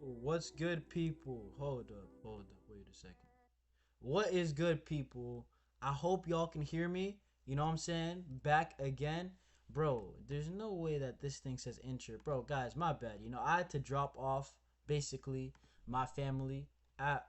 What's good, people? Hold up, wait a second. What is good, people? I hope y'all can hear me. You know what I'm saying? Back again. Bro, there's no way that this thing says intro. Bro, guys, my bad. I had to drop off basically my family at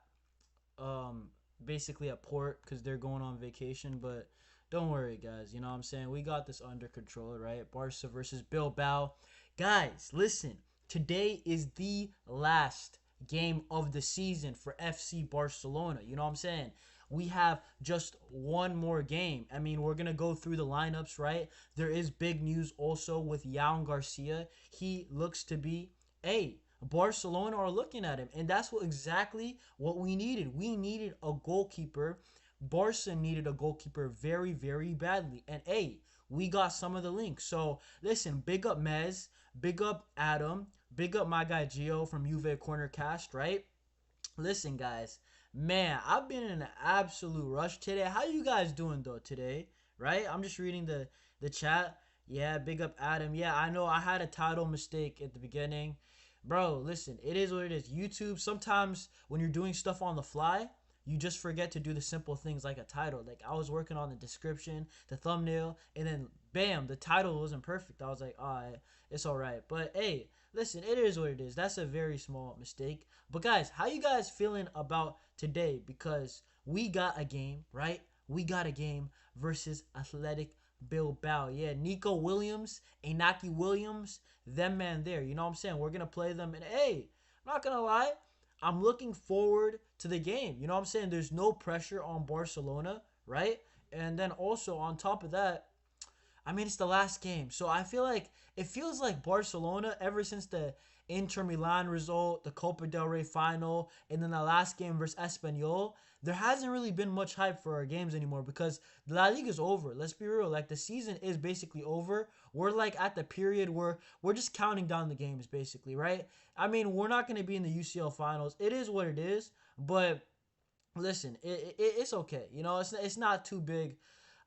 um basically at port because they're going on vacation, but don't worry, guys. You know what I'm saying? We got this under control, right? Barca versus Bilbao. Guys, listen. Today is the last game of the season for FC Barcelona. You know what I'm saying? We have just one more game. I mean, we're going to go through the lineups, right? There is big news also with Yael Garcia. He looks to be a Barcelona are looking at him, and that's exactly what we needed. We needed a goalkeeper. Barca needed a goalkeeper very, very badly, and we got some of the links. So listen, big up Mez, big up Adam, big up my guy Gio from Juve Corner Cast, right? Listen, guys, man, I've been in an absolute rush today. How you guys doing though today? Right? I'm just reading the chat. Yeah, big up Adam. Yeah, I know I had a title mistake at the beginning. Bro, listen, it is what it is. YouTube, sometimes when you're doing stuff on the fly, you just forget to do the simple things like a title. Like I was working on the description, the thumbnail, and then bam, the title wasn't perfect. I was like, all right, it's all right. But hey, listen, it is what it is. That's a very small mistake. But guys, how you guys feeling about today? Because we got a game, right? We got a game versus Athletic Bilbao. Yeah, Nico Williams, Inaki Williams, them man there. You know what I'm saying? We're gonna play them, and hey, I'm not gonna lie, I'm looking forward to the game. You know what I'm saying? There's no pressure on Barcelona, right? And then also on top of that, I mean, it's the last game. So I feel like it feels like Barcelona ever since the Inter Milan result, the Copa del Rey final, and then the last game versus Espanyol, there hasn't really been much hype for our games anymore because La Liga is over. Let's be real. Like the season is basically over. We're like at the period where we're just counting down the games basically, right? I mean, we're not going to be in the UCL finals. It is what it is, but listen, it's okay. It's not too big.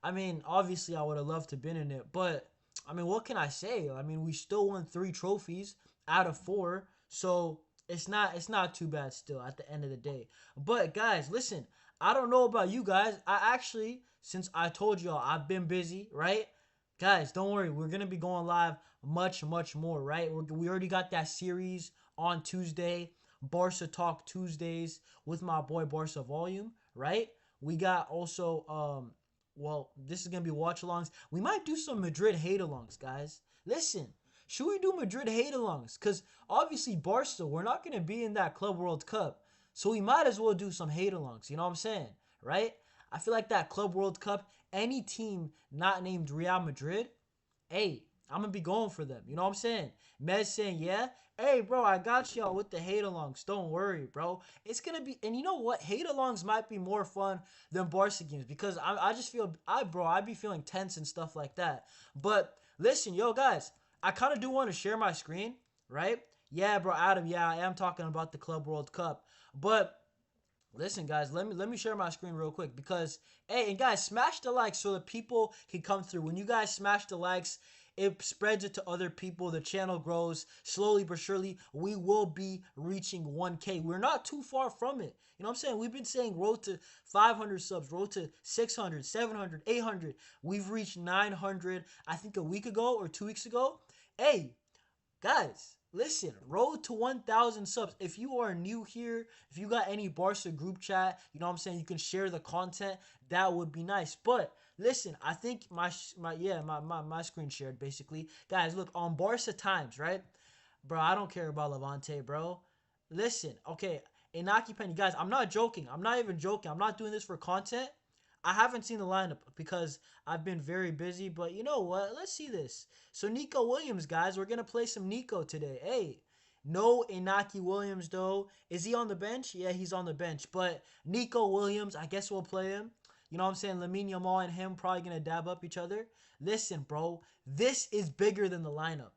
I mean, obviously, I would have loved to been in it, but I mean, what can I say? I mean, we still won 3 trophies out of 4, so it's not too bad still at the end of the day. But guys, listen, I don't know about you guys. I actually, since I told y'all I've been busy, right? Guys, don't worry, we're gonna be going live much, much more, right? We already got that series on Tuesday, Barca Talk Tuesdays with my boy Barca Volume, right? We got also well, this is gonna be watch alongs. We might do some Madrid hate alongs, guys. Listen, should we do Madrid hate alongs? Because obviously, Barca, we're not gonna be in that Club World Cup. So we might as well do some hate alongs. You know what I'm saying? Right? I feel like that Club World Cup, any team not named Real Madrid, hey, I'm gonna be going for them. You know what I'm saying? Mez saying, yeah. Hey, bro, I got y'all with the hate alongs. Don't worry, bro. It's gonna be, and you know what? Hate alongs might be more fun than Barca games because I just feel, I be feeling tense and stuff like that. But listen, yo, guys, I kind of do want to share my screen, right? Yeah, bro, Adam. Yeah, I am talking about the Club World Cup, but listen, guys, let me share my screen real quick because hey, and guys, smash the likes so that people can come through. When you guys smash the likes, it spreads it to other people. The channel grows slowly but surely. We will be reaching 1K. We're not too far from it. You know what I'm saying? We've been saying road to 500 subs, road to 600, 700, 800. We've reached 900, I think a week ago or 2 weeks ago. Hey, guys, listen, road to 1,000 subs. If you are new here, if you got any Barca group chat, you know what I'm saying, you can share the content. That would be nice. But listen, I think my screen shared basically. Guys, look, on Barca Times, right? Bro, I don't care about Levante, bro. Listen, okay, Inaki Penny, guys, I'm not joking. I'm not even joking. I'm not doing this for content. I haven't seen the lineup because I've been very busy, but you know what? Let's see this. So Nico Williams, guys, we're gonna play some Nico today. Hey, no Inaki Williams though. Is he on the bench? Yeah, he's on the bench. But Nico Williams, I guess we'll play him. You know what I'm saying? Lamine Yamal and him probably gonna dab up each other. Listen, bro, this is bigger than the lineup.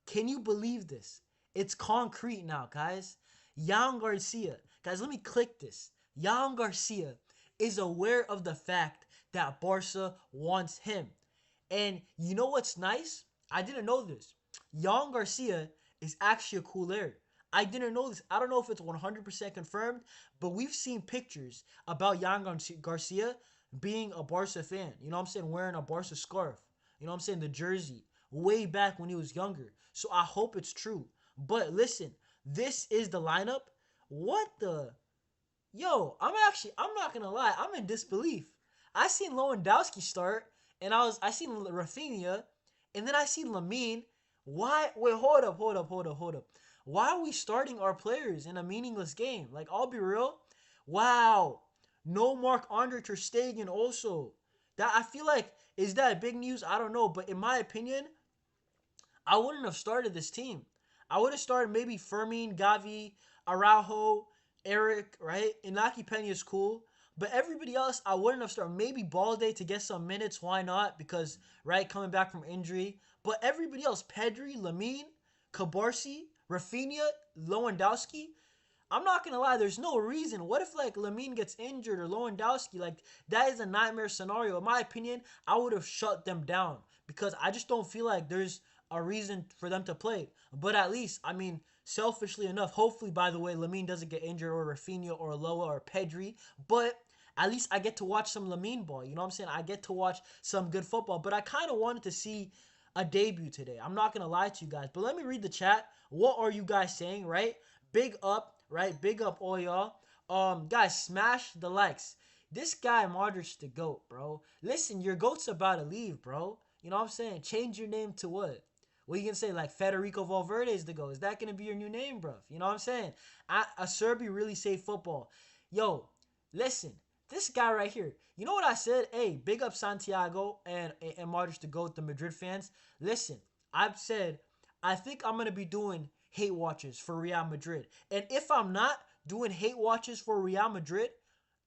Can you believe this? It's concrete now, guys. Yael Garcia. Guys, let me click this. Yael Garcia is aware of the fact that Barca wants him. And you know what's nice? I didn't know this. Yael Garcia is actually a Culers. I didn't know this. I don't know if it's 100% confirmed, but we've seen pictures about Garcia being a Barca fan. You know what I'm saying? Wearing a Barca scarf. You know what I'm saying? The jersey. Way back when he was younger. So I hope it's true. But listen, this is the lineup. What the? Yo, I'm not gonna lie, I'm in disbelief. I seen Lewandowski start, and I seen Raphinha, and then I seen Lamine. Why? Wait, hold up. Why are we starting our players in a meaningless game? Like, I'll be real. Wow, no Mark Andre Ter Stegen also. That I feel like is that big news? I don't know, but in my opinion, I wouldn't have started this team. I would have started maybe Fermin, Gavi, Araujo, Eric, right? Inaki Pena is cool. But everybody else, I wouldn't have started. Maybe Balde to get some minutes. Why not? Because, right, coming back from injury. But everybody else, Pedri, Lamine, Kabarsi, Raphinha, Lewandowski, I'm not gonna lie, there's no reason. What if like Lamine gets injured or Lewandowski? Like that is a nightmare scenario. In my opinion, I would have shut them down because I just don't feel like there's a reason for them to play. But at least, I mean, selfishly enough, hopefully by the way, Lamine doesn't get injured or Raphinha or Loa or Pedri. But at least I get to watch some Lamine ball. You know what I'm saying? I get to watch some good football. But I kind of wanted to see a debut today. I'm not gonna lie to you guys. But let me read the chat. What are you guys saying, right? Big up, right? Big up all y'all. Guys, smash the likes. This guy Modric's the GOAT, bro. Listen, your GOAT's about to leave, bro. You know what I'm saying? Change your name to what? What you gonna say? Like Federico Valverde is the GOAT. Is that gonna be your new name, bro? You know what I'm saying? A Serbi really saved football. Yo, listen, this guy right here. You know what I said? Hey, big up Santiago and Modric the GOAT, the Madrid fans. Listen, I've said I think I'm gonna be doing hate watches for Real Madrid. And if I'm not doing hate watches for Real Madrid,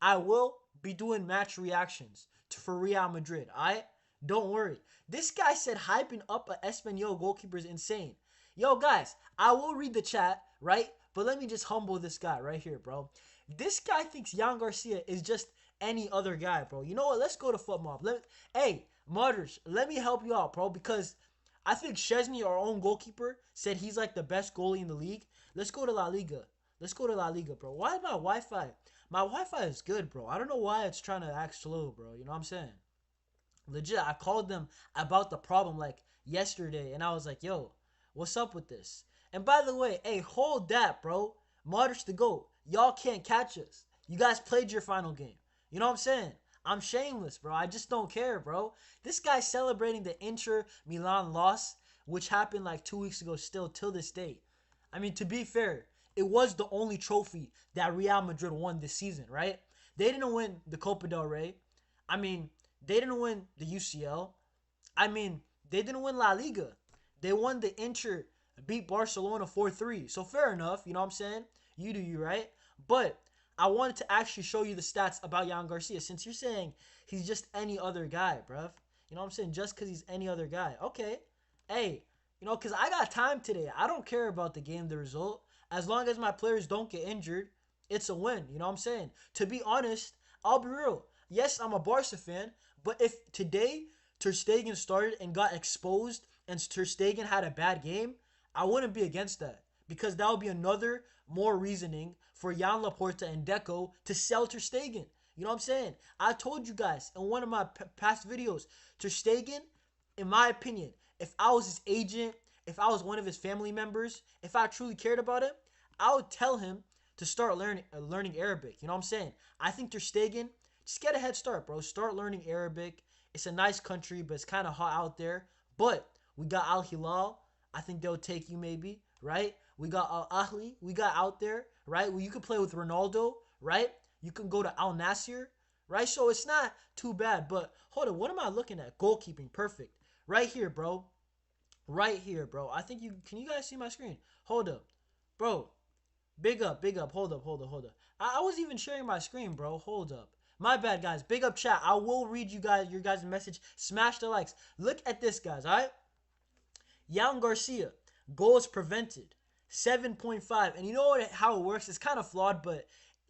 I will be doing match reactions for Real Madrid. Alright? Don't worry. This guy said hyping up a Espanyol goalkeeper is insane. Yo, guys, I will read the chat, right? But let me just humble this guy right here, bro. This guy thinks Jan Garcia is just any other guy, bro. You know what? Let's go to FootMob. Hey, Modric, let me help you out, bro, because I think Szczesny, our own goalkeeper, said he's like the best goalie in the league. Let's go to La Liga. Let's go to La Liga, bro. Why is my Wi-Fi? My Wi-Fi is good, bro. I don't know why it's trying to act slow, bro. You know what I'm saying? Legit, I called them about the problem like yesterday, and I was like, yo, what's up with this? And by the way, hey, hold that, bro. Modric the GOAT. Y'all can't catch us. You guys played your final game. You know what I'm saying? I'm shameless, bro. I just don't care, bro. This guy's celebrating the Inter Milan loss, which happened like 2 weeks ago still till this day. I mean, to be fair, it was the only trophy that Real Madrid won this season, right? They didn't win the Copa del Rey. I mean, they didn't win the UCL. I mean, they didn't win La Liga. They won the Inter, beat Barcelona 4-3. So fair enough, you know what I'm saying? You do you, right? But I wanted to actually show you the stats about Jan Garcia since you're saying he's just any other guy, bruv. You know what I'm saying? Just because he's any other guy. Okay. Hey, you know, because I got time today. I don't care about the game, the result. As long as my players don't get injured, it's a win. You know what I'm saying? To be honest, I'll be real. Yes, I'm a Barca fan, but if today Ter Stegen started and got exposed and Ter Stegen had a bad game, I wouldn't be against that because that would be another more reasoning for Jan Laporta and Deco to sell Ter Stegen. You know what I'm saying? I told you guys in one of my past videos, Ter Stegen, in my opinion, if I was his agent, if I was one of his family members, if I truly cared about him, I would tell him to start learning Arabic. You know what I'm saying? I think Ter Stegen, just get a head start, bro. Start learning Arabic. It's a nice country, but it's kind of hot out there. But we got Al Hilal. I think they'll take you maybe, right? We got Al Ahly. We got out there, right? Well, you can play with Ronaldo, right? You can go to Al Nassr, right? So it's not too bad. But hold on, what am I looking at? Goalkeeping, perfect. Right here, bro. Right here, bro. I think can you guys see my screen? Hold up. Bro, big up. Hold up. I was even sharing my screen, bro. Hold up. My bad, guys. Big up chat. I will read your guys' message. Smash the likes. Look at this, guys, all right? Jan Garcia, goals prevented, 7.5. And you know how it works? It's kind of flawed, but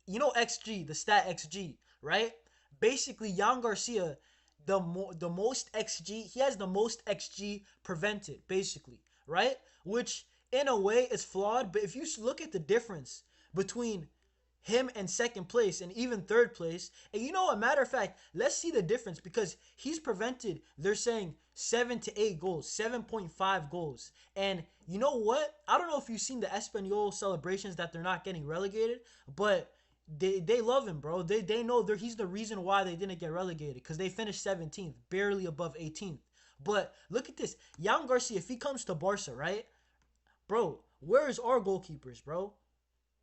you know XG, the stat XG, right? Basically, Jan Garcia, the most XG, he has the most XG prevented, basically, right? Which in a way, it's flawed. But if you look at the difference between him and second place and even third place, and you know, a matter of fact, let's see the difference because he's prevented, they're saying 7 to 8 goals, 7.5 goals. And you know what? I don't know if you've seen the Espanyol celebrations that they're not getting relegated, but they love him, bro. They know he's the reason why they didn't get relegated because they finished 17th, barely above 18th. But look at this. Jan Garcia, if he comes to Barca, right? Bro, where is our goalkeepers, bro?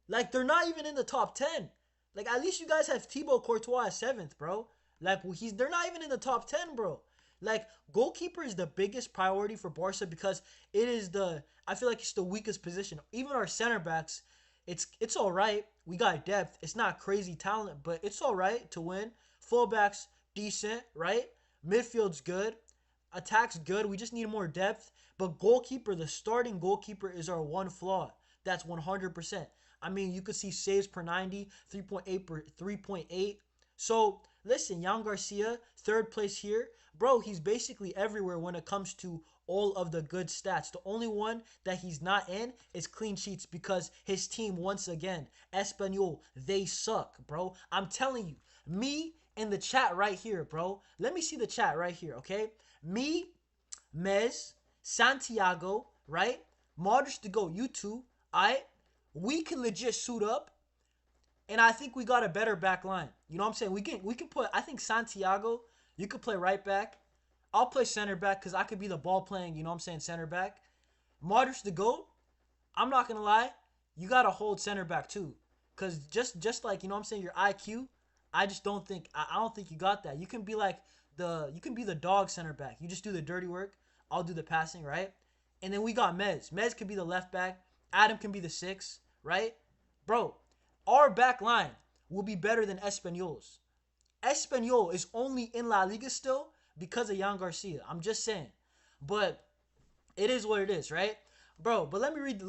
Like, they're not even in the top 10. Like, at least you guys have Thibaut Courtois at 7th, bro. Like, they're not even in the top 10, bro. Like, goalkeeper is the biggest priority for Barca because I feel like it's the weakest position. Even our center backs, it's all right. We got depth. It's not crazy talent, but it's all right to win. Fullbacks, decent, right? Midfield's good. Attack's good. We just need more depth. But goalkeeper, the starting goalkeeper is our one flaw. That's 100%. I mean, you could see saves per 90, 3.8. So, listen, Jan Garcia, third place here. Bro, he's basically everywhere when it comes to all of the good stats. The only one that he's not in is clean sheets because his team, once again, Espanyol, they suck, bro. I'm telling you, me in the chat right here, bro. Let me see the chat right here, okay? Me, Mez, Santiago, right? Modric to go, you two, alright? We can legit suit up, and I think we got a better back line. You know what I'm saying? We can put, I think Santiago, you could play right back. I'll play center back because I could be the ball playing, you know what I'm saying, center back. Modric the GOAT, I'm not going to lie, you got to hold center back too. Because just like, you know what I'm saying, your IQ, I don't think you got that. You can be like you can be the dog center back. You just do the dirty work. I'll do the passing, right? And then we got Mez. Mez could be the left back. Adam can be the 6, right? Bro, our back line will be better than Espanyol's. Espanyol is only in La Liga still because of Jan Garcia. I'm just saying. But it is what it is, right? Bro, but let me read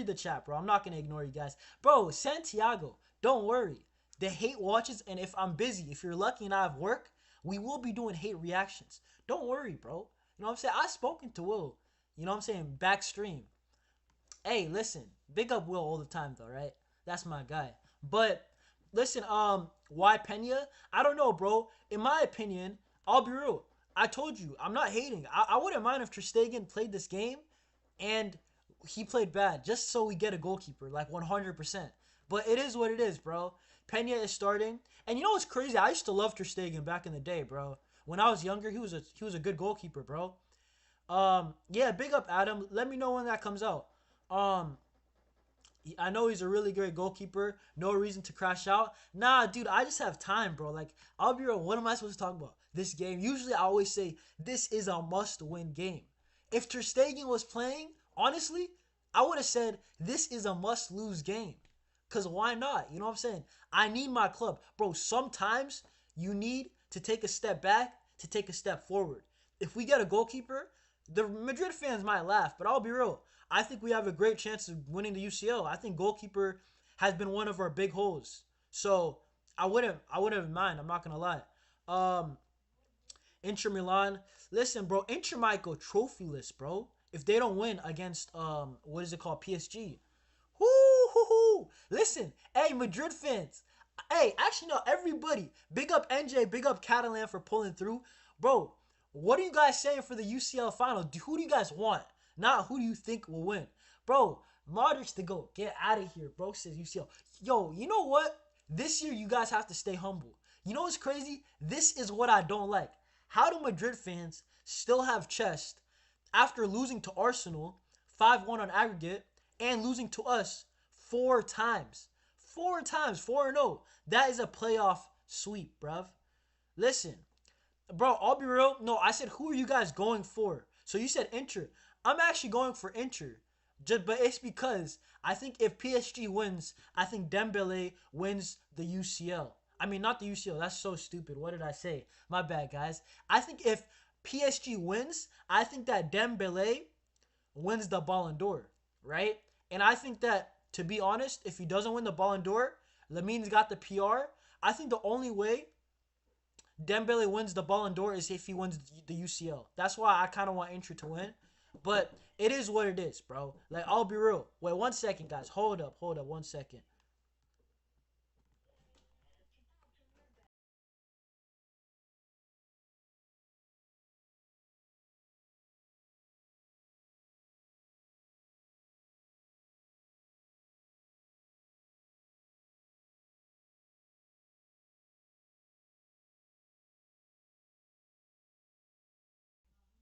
the chat, bro. I'm not going to ignore you guys. Bro, Santiago, don't worry. The hate watches, and if I'm busy, if you're lucky and I have work, we will be doing hate reactions. Don't worry, bro. You know what I'm saying? I've spoken to Will. You know what I'm saying? Backstream. Hey, listen. Big up Will all the time, though, right? That's my guy. But listen, why Pena? I don't know, bro. In my opinion, I'll be real. I told you, I'm not hating. I wouldn't mind if Ter Stegen played this game and he played bad, just so we get a goalkeeper, like 100%. But it is what it is, bro. Pena is starting, and you know what's crazy? I used to love Ter Stegen back in the day, bro. When I was younger, he was a good goalkeeper, bro. Yeah, big up Adam. Let me know when that comes out. I know he's a really great goalkeeper. No reason to crash out. Nah, dude, I just have time, bro. Like, I'll be real. What am I supposed to talk about? This game. Usually, I always say this is a must-win game. If Ter Stegen was playing, honestly, I would have said this is a must-lose game. Because why not? You know what I'm saying? I need my club. Bro, sometimes you need to take a step back to take a step forward. If we get a goalkeeper, the Madrid fans might laugh, but I'll be real. I think we have a great chance of winning the UCL. I think goalkeeper has been one of our big holes. So I wouldn't mind. I'm not gonna lie. Inter Milan. Listen, bro. Inter might go trophyless, bro. If they don't win against what is it called, PSG. Whoo. Listen, hey Madrid fans. Hey, actually no, everybody. Big up NJ. Big up Catalan for pulling through, bro. What are you guys saying for the UCL final? Who do you guys want? Not who do you think will win. Bro, Modric to go. Get out of here, bro, says UCL. Yo, you know what? This year, you guys have to stay humble. You know what's crazy? This is what I don't like. How do Madrid fans still have chest after losing to Arsenal 5-1 on aggregate and losing to us 4 times? 4 times, 4-0. That is a playoff sweep, bruv. Listen, bro, I'll be real. No, I said, who are you guys going for? So you said Inter. I'm actually going for Inter. But it's because I think if PSG wins, I think Dembele wins the UCL. I mean, not the UCL. That's so stupid. What did I say? My bad, guys. I think if PSG wins, I think that Dembele wins the Ballon d'Or, right? And I think that, to be honest, if he doesn't win the Ballon d'Or, Lamine's got the PR. I think the only way Dembele wins the Ballon d'Or is if he wins the UCL. That's why I kind of want Inter to win. But It is what it is, bro. Like, I'll be real. Wait, 1 second, guys. Hold up, 1 second.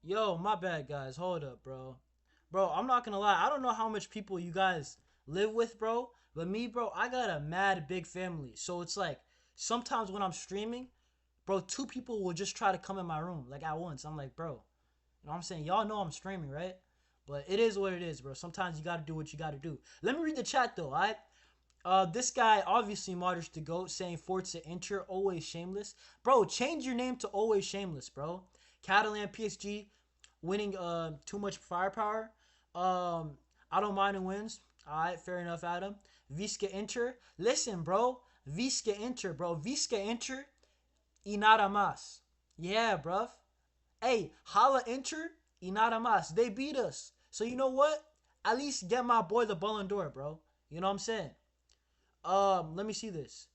Yo, my bad, guys. Hold up, bro. Bro, I'm not gonna lie. I don't know how much people you guys live with, bro. But me, bro, I got a mad big family. So it's like sometimes when I'm streaming, bro, two people will just try to come in my room like at once. I'm like, bro, you know what I'm saying? Y'all know I'm streaming, right? But it is what it is, bro. Sometimes you gotta do what you gotta do. Let me read the chat though, alright? This guy obviously Modric the GOAT saying Forza Inter, always shameless. Bro, change your name to always shameless, bro. Catalan PSG winning too much firepower. Um I don't mind who wins. Alright, fair enough, Adam. Visca Inter. Listen, bro. Visca Inter, bro. Visca Inter y nada más. Yeah, bruv. Hey, Hala Inter y nada más. They beat us. So you know what? At least get my boy the Ballon d'Or, bro. You know what I'm saying? Let me see this.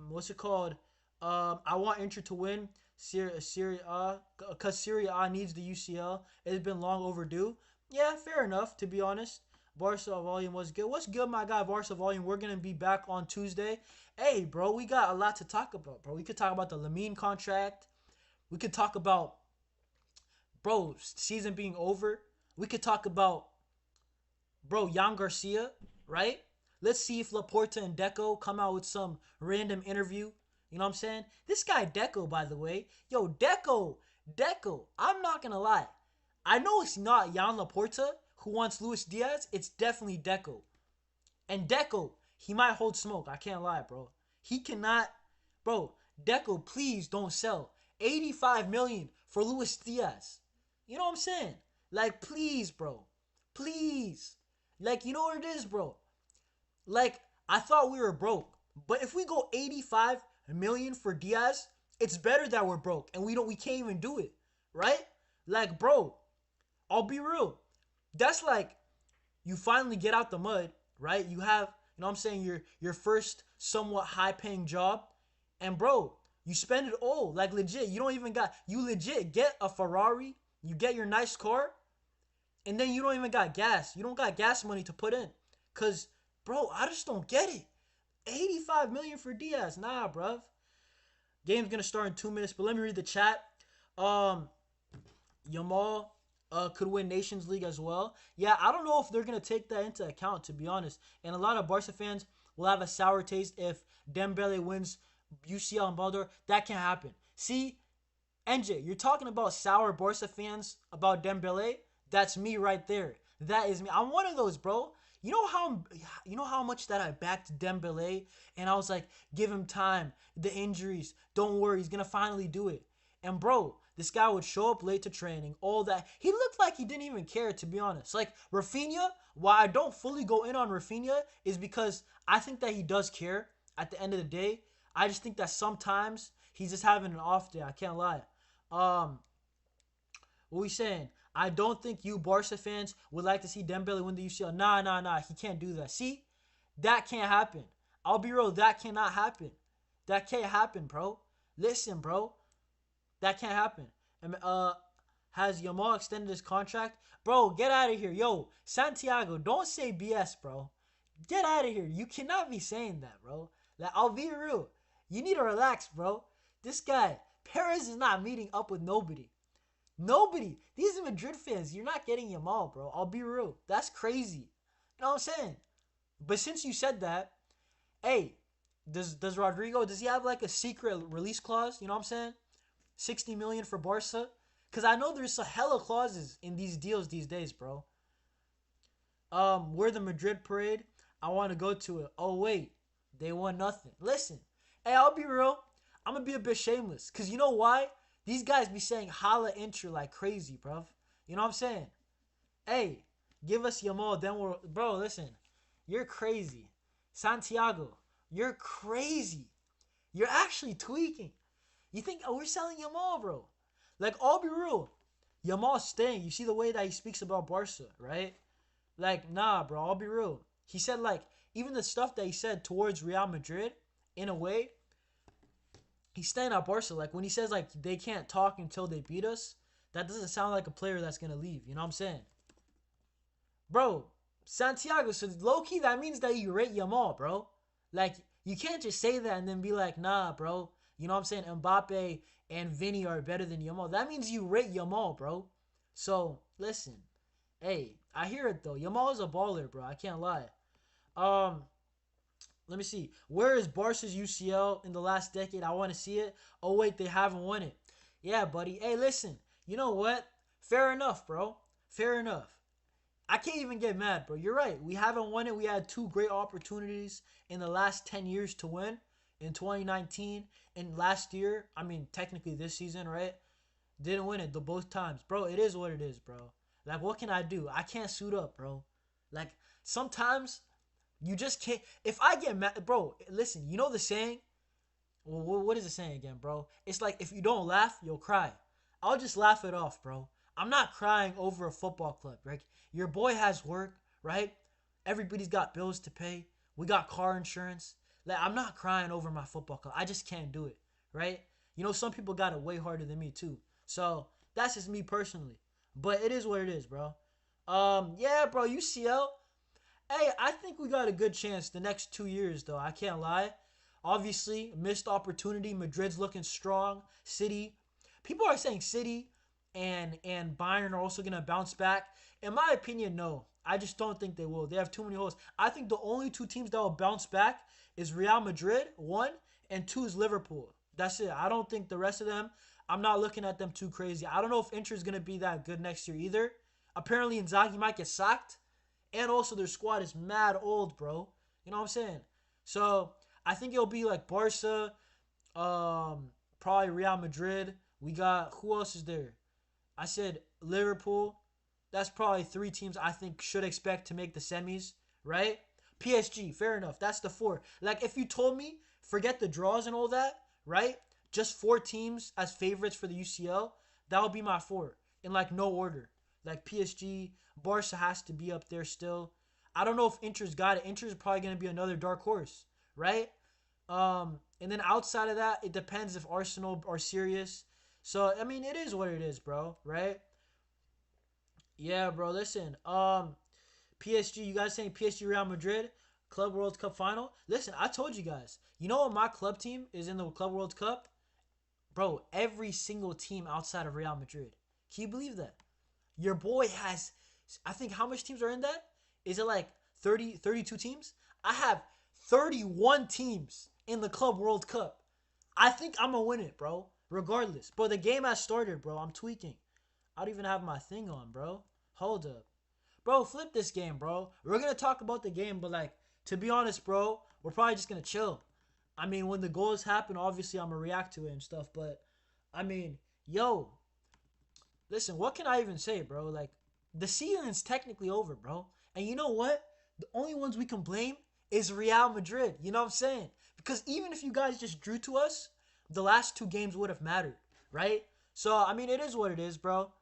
What's it called? I want Inter to win Serie A because Serie A needs the UCL. It's been long overdue. Yeah, fair enough. To be honest, Barca volume was good. What's good, my guy? Barca volume. We're gonna be back on Tuesday. Hey, bro, we got a lot to talk about, bro. We could talk about the Lamine contract. We could talk about, bro, season being over. We could talk about, bro, Jan Garcia, right? Let's see if Laporta and Deco come out with some random interview. You know what I'm saying? This guy Deco, by the way, yo, Deco. I'm not gonna lie. I know it's not Jan Laporta who wants Luis Diaz. It's definitely Deco. And Deco, he might hold smoke. I can't lie, bro. He cannot, bro. Deco, please don't sell 85 million for Luis Diaz. You know what I'm saying? Like, please, bro. Please. Like, you know what it is, bro? Like, I thought we were broke. But if we go 85 million for Diaz, it's better that we're broke and we can't even do it. Right? Like, bro, I'll be real. That's like you finally get out the mud, right? You have, you know what I'm saying, your first somewhat high paying job. And bro, you spend it all. Like legit. You don't even got, you legit get a Ferrari, you get your nice car, and then you don't even got gas. You don't got gas money to put in. Cause, bro, I just don't get it. 85 million for Diaz. Nah, bruv. Game's gonna start in 2 minutes, but let me read the chat. Um, Yamal could win Nations League as well. Yeah, I don't know if they're gonna take that into account, to be honest. And a lot of Barca fans will have a sour taste if Dembele wins UCL and Ballon d'Or. That can't happen. See, NJ, you're talking about sour Barca fans about Dembele. That's me right there. That is me. I'm one of those, bro. You know how much that I backed Dembele, and I was like, give him time. The injuries, don't worry, he's gonna finally do it. And bro, this guy would show up late to training, all that. He looked like he didn't even care, to be honest. Like Raphinha, why I don't fully go in on Raphinha is because I think that he does care. At the end of the day, I just think that sometimes he's just having an off day. I can't lie. Um, what we saying? I don't think you Barca fans would like to see Dembele win the UCL. Nah. He can't do that. See? That can't happen. I'll be real. That cannot happen. That can't happen, bro. Listen, bro. That can't happen. And has Yamal extended his contract? Bro, get out of here. Yo, Santiago, don't say BS, bro. Get out of here. You cannot be saying that, bro. Like, I'll be real. You need to relax, bro. This guy, Perez is not meeting up with nobody. Nobody. These are Madrid fans. You're not getting Yamal, bro. I'll be real. That's crazy. You know what I'm saying? But since you said that, hey, does Rodrigo, does he have like a secret release clause? You know what I'm saying? 60 million for Barca? Because I know there's a hella clauses in these deals these days, bro. We're the Madrid parade. I want to go to it. Oh, wait. They won nothing. Listen. Hey, I'll be real. I'm going to be a bit shameless. Because you know why? These guys be saying holla intro like crazy, bro. You know what I'm saying? Hey, give us Yamal, then we'll... Bro, listen. You're crazy. Santiago, you're crazy. You're actually tweaking. You think, oh, we're selling Yamal, bro. Like, I'll be real. Yamal's staying. You see the way that he speaks about Barca, right? Like, nah, bro, I'll be real. He said, like, even the stuff that he said towards Real Madrid, in a way, he's staying at Barca. Like, when he says, like, they can't talk until they beat us, that doesn't sound like a player that's going to leave. You know what I'm saying? Bro, Santiago, so low key, that means that you rate Yamal, bro. Like, you can't just say that and then be like, nah, bro. You know what I'm saying? Mbappe and Vinny are better than Yamal. That means you rate Yamal, bro. So, listen. Hey, I hear it, though. Yamal is a baller, bro. I can't lie. Um, Let me see. Where is Barca's UCL in the last decade? I want to see it. Oh, wait, they haven't won it. Yeah, buddy. Hey, listen. You know what? Fair enough, bro. Fair enough. I can't even get mad, bro. You're right. We haven't won it. We had two great opportunities in the last 10 years to win in 2019 and last year. I mean, technically this season, right? Didn't win it the both times. Bro, it is what it is, bro. Like, what can I do? I can't suit up, bro. Like, sometimes you just can't. If I get mad, bro, listen, you know the saying? Well, what is the saying again, bro? It's like, if you don't laugh, you'll cry. I'll just laugh it off, bro. I'm not crying over a football club, right? Your boy has work, right? Everybody's got bills to pay. We got car insurance. Like, I'm not crying over my football club. I just can't do it, right? You know, some people got it way harder than me too. So that's just me personally. But it is what it is, bro. Yeah, bro, UCL. Hey, I think we got a good chance the next 2 years, though. I can't lie. Obviously, missed opportunity. Madrid's looking strong. City. People are saying City and Bayern are also gonna bounce back. In my opinion, no. I just don't think they will. They have too many holes. I think the only two teams that will bounce back is Real Madrid, one, and two is Liverpool. That's it. I don't think the rest of them, I'm not looking at them too crazy. I don't know if Inter's gonna be that good next year either. Apparently Inzaghi might get sacked. And also their squad is mad old, bro. You know what I'm saying? So I think it'll be like Barca, probably Real Madrid. We got, who else is there? I said Liverpool. That's probably three teams I think should expect to make the semis, right? PSG, fair enough. That's the four. Like, if you told me, forget the draws and all that, right? Just four teams as favorites for the UCL, that would be my four in, like, no order. Like, PSG, Barca has to be up there still. I don't know if Inter's got it. Inter's probably going to be another dark horse, right? And then outside of that, it depends if Arsenal are serious. So, I mean, it is what it is, bro, right? Yeah, bro, listen. PSG, you guys saying PSG Real Madrid Club World Cup final? Listen, I told you guys. You know what my club team is in the Club World Cup? Bro, every single team outside of Real Madrid. Can you believe that? Your boy has, I think, how much teams are in that? Is it like 30, 32 teams? I have 31 teams in the Club World Cup. I think I'm going to win it, bro. Regardless. Bro, the game has started, bro. I'm tweaking. I don't even have my thing on, bro. Hold up. Bro, flip this game, bro. We're going to talk about the game, but, like, to be honest, bro, we're probably just going to chill. I mean, when the goals happen, obviously I'm going to react to it and stuff, but, I mean, yo, listen, what can I even say, bro? Like, the season's technically over, bro. And you know what? The only ones we can blame is Real Madrid. You know what I'm saying? Because even if you guys just drew to us, the last two games would have mattered, right? So, I mean, it is what it is, bro.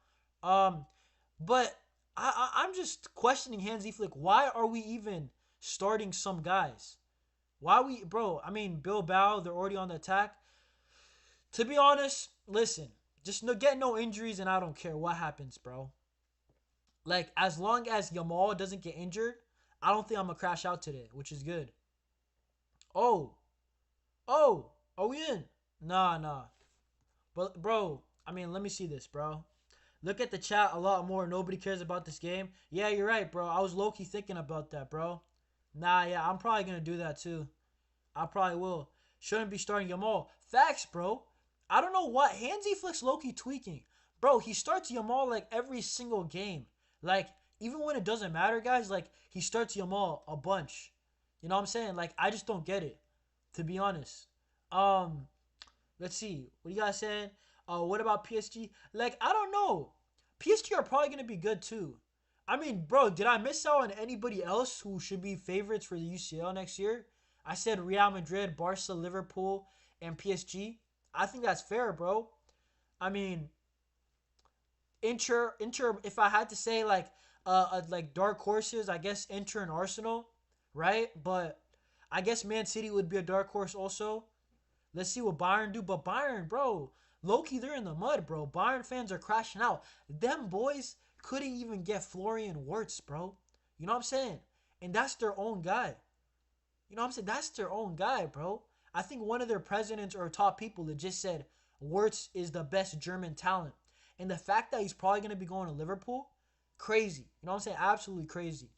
Um, but I'm just questioning Hansi Flick. Why are we even starting some guys? Why we, bro? I mean, Bilbao, they're already on the attack. To be honest, listen, just get no injuries, and I don't care what happens, bro. Like, as long as Yamal doesn't get injured, I don't think I'm gonna crash out today, which is good. Oh, oh, are we in? Nah. But bro, I mean, let me see this, bro. Look at the chat a lot more. Nobody cares about this game. Yeah, you're right, bro. I was low-key thinking about that, bro. Nah, yeah, I'm probably going to do that too. I probably will. Shouldn't be starting Yamal. Facts, bro. I don't know what. Hansi Flick's low-key tweaking. Bro, he starts Yamal like every single game. Like, even when it doesn't matter, guys, like, he starts Yamal a bunch. You know what I'm saying? Like, I just don't get it, to be honest. Um, Let's see. What do you guys saying? What about PSG? Like, I don't know. PSG are probably going to be good too. I mean, bro, did I miss out on anybody else who should be favorites for the UCL next year? I said Real Madrid, Barca, Liverpool, and PSG. I think that's fair, bro. I mean, Inter. If I had to say like dark horses, I guess Inter and Arsenal, right? But I guess Man City would be a dark horse also. Let's see what Bayern do. But Bayern, bro, low-key, they're in the mud, bro. Bayern fans are crashing out. Them boys couldn't even get Florian Wirtz, bro. You know what I'm saying? And that's their own guy. You know what I'm saying? That's their own guy, bro. I think one of their presidents or top people that just said Wirtz is the best German talent. And the fact that he's probably going to be going to Liverpool, crazy. You know what I'm saying? Absolutely crazy.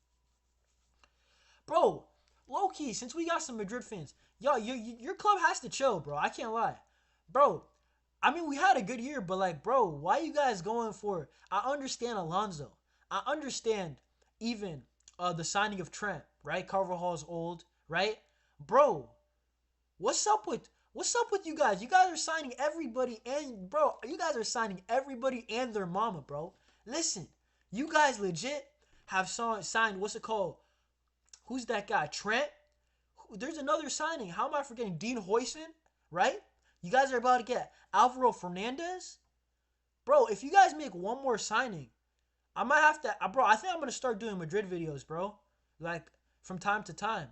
Bro, low-key, since we got some Madrid fans, yo, your club has to chill, bro. I can't lie. Bro, I mean, we had a good year, but like, bro, why you guys going for... I understand Alonso. I understand even the signing of Trent, right? Carvajal's old, right? Bro, what's up with you guys? You guys are signing everybody and bro, you guys are signing everybody and their mama, bro. Listen, you guys legit have signed what's it called? Who's that guy? Trent? There's another signing. How am I forgetting? Dean Huijsen, right? You guys are about to get Alvaro Fernandez? Bro, if you guys make one more signing, I might have to, bro, I think I'm going to start doing Madrid videos, bro. Like, from time to time.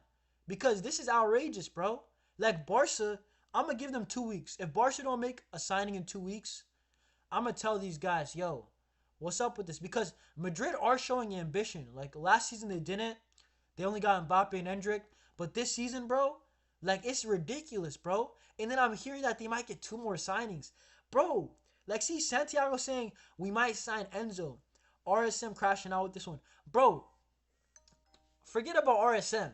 Because this is outrageous, bro. Like, Barca, I'm going to give them 2 weeks. If Barca don't make a signing in 2 weeks, I'm going to tell these guys, yo, what's up with this? Because Madrid are showing ambition. Like, last season they didn't. They only got Mbappe and Endrick. But this season, bro, like, it's ridiculous, bro. And then I'm hearing that they might get 2 more signings. Bro, like, see, Santiago saying we might sign Enzo. RSM crashing out with this one. Bro, forget about RSM.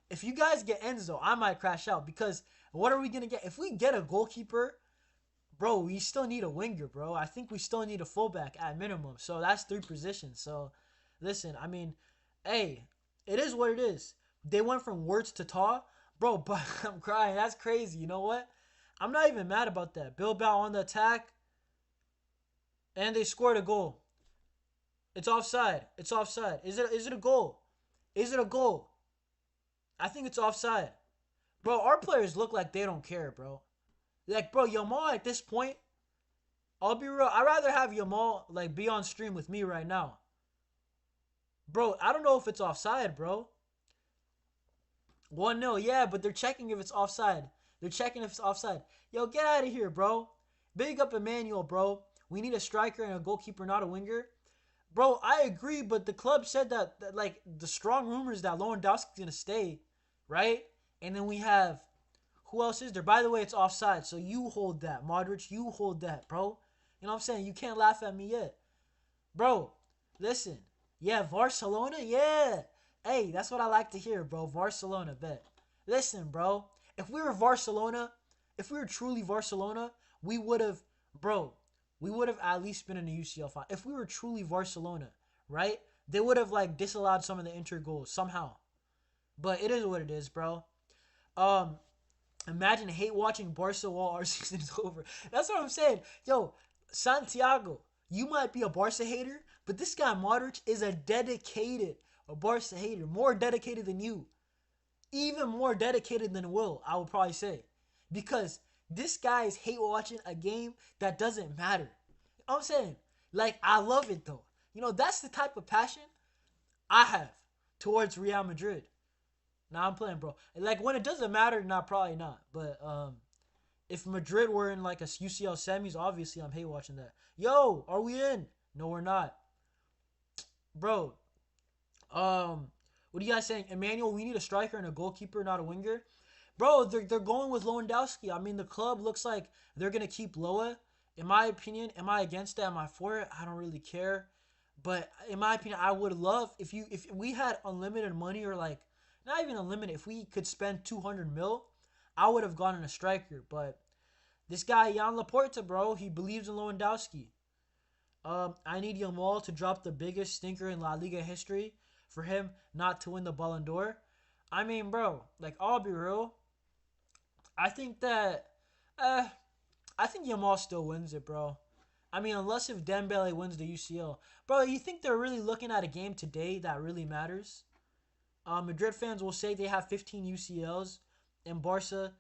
If you guys get Enzo, I might crash out. Because what are we going to get? If we get a goalkeeper, bro, we still need a winger, bro. I think we still need a fullback at minimum. So that's 3 positions. So, listen, I mean, hey, it is what it is. They went from Wirtz to Taw. Bro, but I'm crying. That's crazy. You know what? I'm not even mad about that. Bilbao on the attack. And they scored a goal. It's offside. It's offside. Is it a goal? Is it a goal? I think it's offside. Bro, our players look like they don't care, bro. Like, bro, Yamal at this point, I'll be real. I'd rather have Yamal, like, be on stream with me right now. Bro, I don't know if it's offside, bro. 1-0, yeah, but they're checking if it's offside. They're checking if it's offside. Yo, get out of here, bro. Big up Emmanuel, bro. We need a striker and a goalkeeper, not a winger. Bro, I agree, but the club said that like, the strong rumors that Lewandowski's going to stay, right? And then we have, who else is there? By the way, it's offside, so you hold that. Modric, you hold that, bro. You know what I'm saying? You can't laugh at me yet. Bro, listen. Yeah, Barcelona, yeah. Hey, that's what I like to hear, bro. Barcelona, bet. Listen, bro. If we were Barcelona, if we were truly Barcelona, we would have, bro, we would have at least been in the UCL final. If we were truly Barcelona, right? They would have, like, disallowed some of the Inter goals somehow. But it is what it is, bro. Imagine hate watching Barca while our season is over. That's what I'm saying. Yo, Santiago, you might be a Barca hater, but this guy Modric is a Barca hater. More dedicated than you. Even more dedicated than Will, I would probably say. Because this guy is hate watching a game that doesn't matter. You know what I'm saying? Like, I love it, though. You know, that's the type of passion I have towards Real Madrid. Nah, I'm playing, bro. Like, when it doesn't matter, probably not. But if Madrid were in, like, a UCL semis, obviously I'm hate watching that. Yo, are we in? No, we're not. Bro, what are you guys saying? Emmanuel, we need a striker and a goalkeeper, not a winger. Bro, they're going with Lewandowski. I mean, the club looks like they're going to keep Loa. In my opinion, am I against that? Am I for it? I don't really care. But in my opinion, I would love if we had unlimited money, or like, not even unlimited, if we could spend 200 mil, I would have gone in a striker. But this guy, Jan Laporta, bro, he believes in Lewandowski. I need Yamal to drop the biggest stinker in La Liga history for him not to win the Ballon d'Or. I mean, bro, like, I'll be real. I think that, I think Yamal still wins it, bro. I mean, unless if Dembele wins the UCL. Bro, you think they're really looking at a game today that really matters? Madrid fans will say they have 15 UCLs, and Barca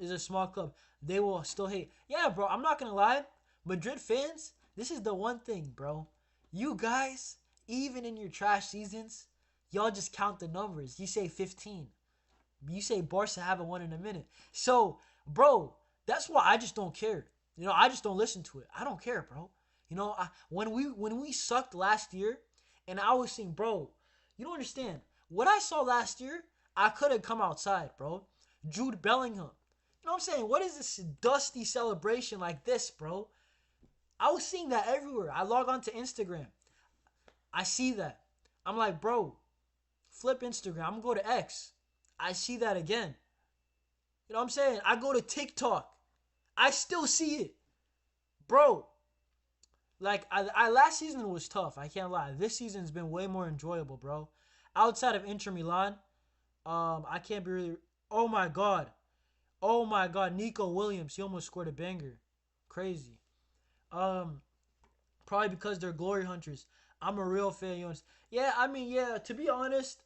is a small club. They will still hate. Yeah, bro, I'm not going to lie. Madrid fans, this is the one thing, bro. You guys, even in your trash seasons, y'all just count the numbers. You say 15. You say Barca haven't won in a minute. So, bro, that's why I just don't care. I just don't listen to it. I don't care, bro. When we sucked last year, and I was saying, bro, you don't understand. What I saw last year, I couldn't come outside, bro. Jude Bellingham. You know what I'm saying? What is this dusty celebration like this, bro? I was seeing that everywhere. I log on to Instagram. I see that. I'm like, bro, flip Instagram. I'm going to go to X. I see that again. You know what I'm saying? I go to TikTok. I still see it. Bro, like, I last season was tough. I can't lie. This season's been way more enjoyable, bro. Outside of Inter Milan, I can't be really... Oh, my God. Oh, my God. Nico Williams. He almost scored a banger. Crazy. Probably because they're glory hunters. I'm a real fan. Yeah, to be honest,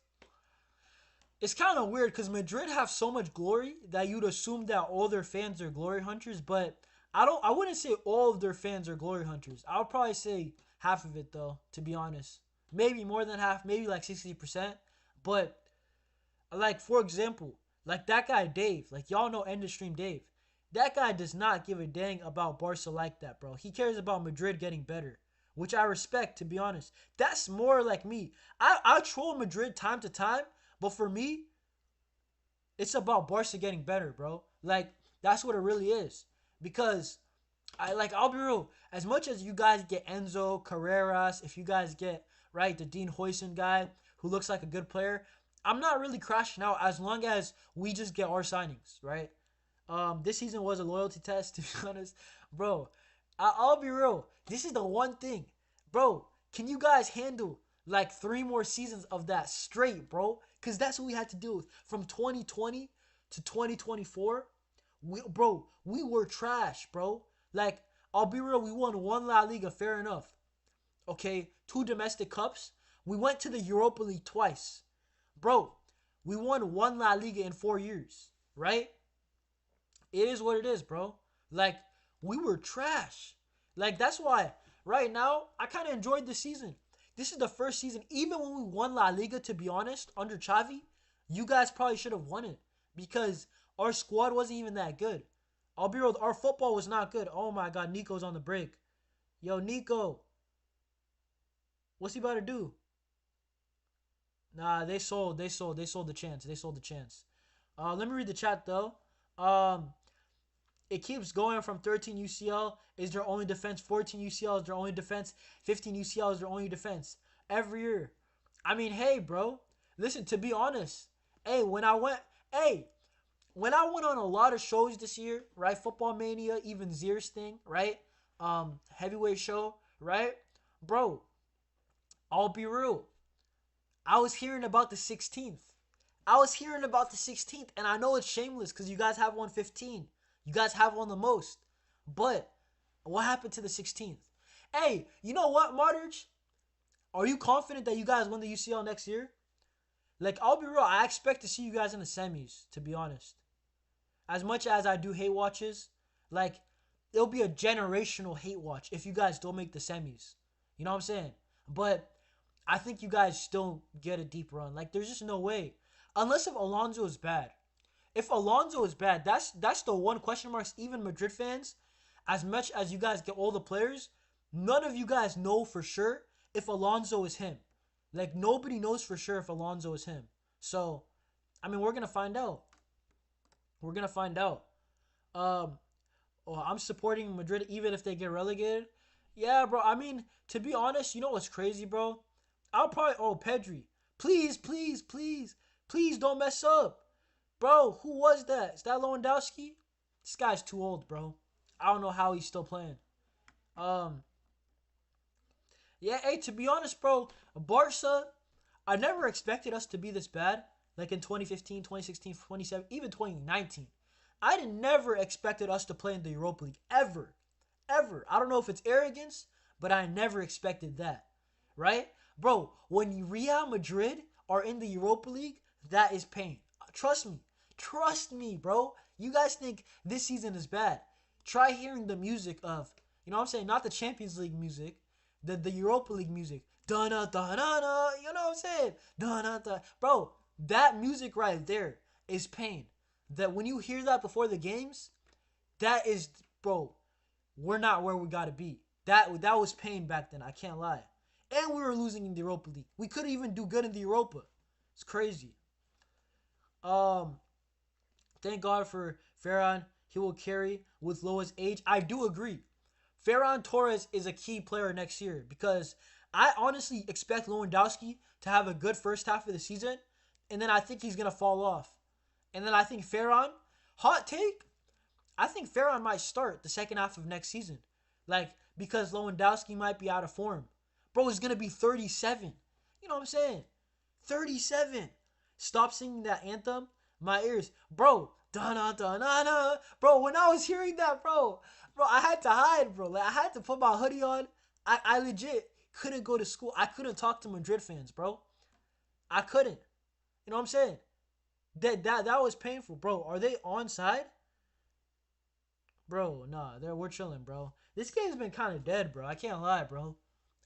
it's kind of weird because Madrid have so much glory that you'd assume that all their fans are glory hunters, but I wouldn't say all of their fans are glory hunters. I would probably say half of it, though, to be honest. Maybe more than half, maybe like 60%. But, like, for example, like that guy Dave, like y'all know End of Stream Dave. That guy does not give a dang about Barca like that, bro. He cares about Madrid getting better, which I respect, to be honest. That's more like me. I troll Madrid time to time, but for me, it's about Barca getting better, bro. Like, that's what it really is. Because, I'll be real. As much as you guys get Enzo, Carreras, if you guys get, right, the Dean Huijsen guy who looks like a good player, I'm not really crashing out as long as we just get our signings, right? This season was a loyalty test, to be honest. Bro, I'll be real. This is the one thing. Bro, can you guys handle like 3 more seasons of that straight, bro? Because that's what we had to do from 2020 to 2024. We were trash, bro. Like, I'll be real. We won 1 La Liga, fair enough. Okay, 2 domestic cups. We went to the Europa League twice. Bro, we won 1 La Liga in 4 years, right? It is what it is, bro. Like, we were trash. Like, that's why right now I kind of enjoyed the season. This is the first season, even when we won La Liga, to be honest, under Xavi, you guys probably should have won it because our squad wasn't even that good. I'll be real, our football was not good. Oh my God, Nico's on the break. Yo, Nico. What's he about to do? Nah, they sold the chance. They sold the chance. Let me read the chat though. It keeps going from 13 UCL is their only defense, 14 UCL is their only defense, 15 UCL is their only defense. Every year. I mean, hey, bro. Listen, to be honest, when I went on a lot of shows this year, right? Football Mania, even Zier's thing, right? Heavyweight show, right? Bro, I'll be real. I was hearing about the 16th. And I know it's shameless because you guys have 115. You guys have one the most. But what happened to the 16th? Hey, you know what, Martage? Are you confident that you guys win the UCL next year? Like, I'll be real. I expect to see you guys in the semis, to be honest. As much as I do hate watches, like, it'll be a generational hate watch if you guys don't make the semis. You know what I'm saying? But I think you guys still get a deep run. Like, there's just no way. Unless if Alonso is bad. If Alonso is bad, that's the one question marks. Even Madrid fans, as much as you guys get all the players, none of you guys know for sure if Alonso is him. Like, nobody knows for sure if Alonso is him. So, I mean, we're going to find out. I'm supporting Madrid even if they get relegated. Yeah, bro. I mean, to be honest, you know what's crazy, bro? I'll probably... Oh, Pedri. Please don't mess up. Bro, who was that? Is that Lewandowski? This guy's too old, bro. I don't know how he's still playing. Yeah, hey, to be honest, bro, Barca, I never expected us to be this bad. Like in 2015, 2016, 2017, even 2019. I never expected us to play in the Europa League. Ever. I don't know if it's arrogance, but I never expected that. Right? Bro, when Real Madrid are in the Europa League, that is pain. Trust me, bro. You guys think this season is bad. Try hearing the music of, You know what I'm saying? Not the Champions League music, the Europa League music. Da da da da da. You know what I'm saying? Da da da. Bro, that music right there is pain. That when you hear that before the games, that is, bro, we're not where we gotta be. That was pain back then. I can't lie. And we were losing in the Europa League. We couldn't even do good in the Europa. It's crazy. Um, Thank God for Ferran. He will carry with Loa's age. I do agree. Ferran Torres is a key player next year because I honestly expect Lewandowski to have a good first half of the season, and then I think he's gonna fall off. And then I think Ferran, hot take, I think Ferran might start the second half of next season, like because Lewandowski might be out of form. Bro, he's gonna be 37. You know what I'm saying? 37. Stop singing that anthem. My ears, bro. Da da da da da. Bro, when I was hearing that, bro, I had to hide, bro. Like I had to put my hoodie on. I legit couldn't go to school. I couldn't talk to Madrid fans, bro. I couldn't. You know what I'm saying? That was painful, bro. Are they onside? Bro, nah, we're chilling, bro. This game's been kind of dead, bro. I can't lie, bro.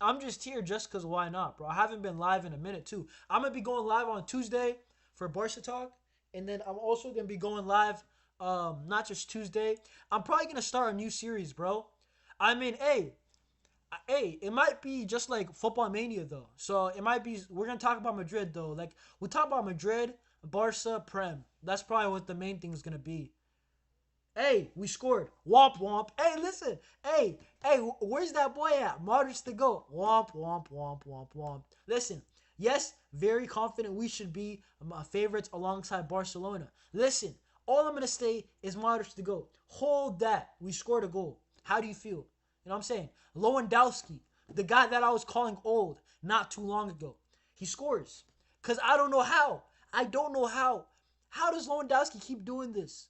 I'm just here just because why not, bro? I haven't been live in a minute, too. I'm going to be going live on Tuesday for Barca Talk. And then I'm also going to be going live, not just Tuesday. I'm probably going to start a new series, bro. I mean, hey, it might be just like Football Mania, though. So it might be, we're going to talk about Madrid, though. Like, we talk about Madrid, Barca, Prem. That's probably what the main thing is going to be. Hey, we scored. Womp womp. Hey, listen. Hey, where's that boy at? Modric to go. Womp womp womp womp womp. Listen. Yes, very confident we should be my favorites alongside Barcelona. Listen, all I'm gonna say is Modric to go. Hold that. We scored a goal. How do you feel? You know what I'm saying? Lewandowski, the guy that I was calling old not too long ago, he scores. Cause I don't know how. I don't know how. How does Lewandowski keep doing this?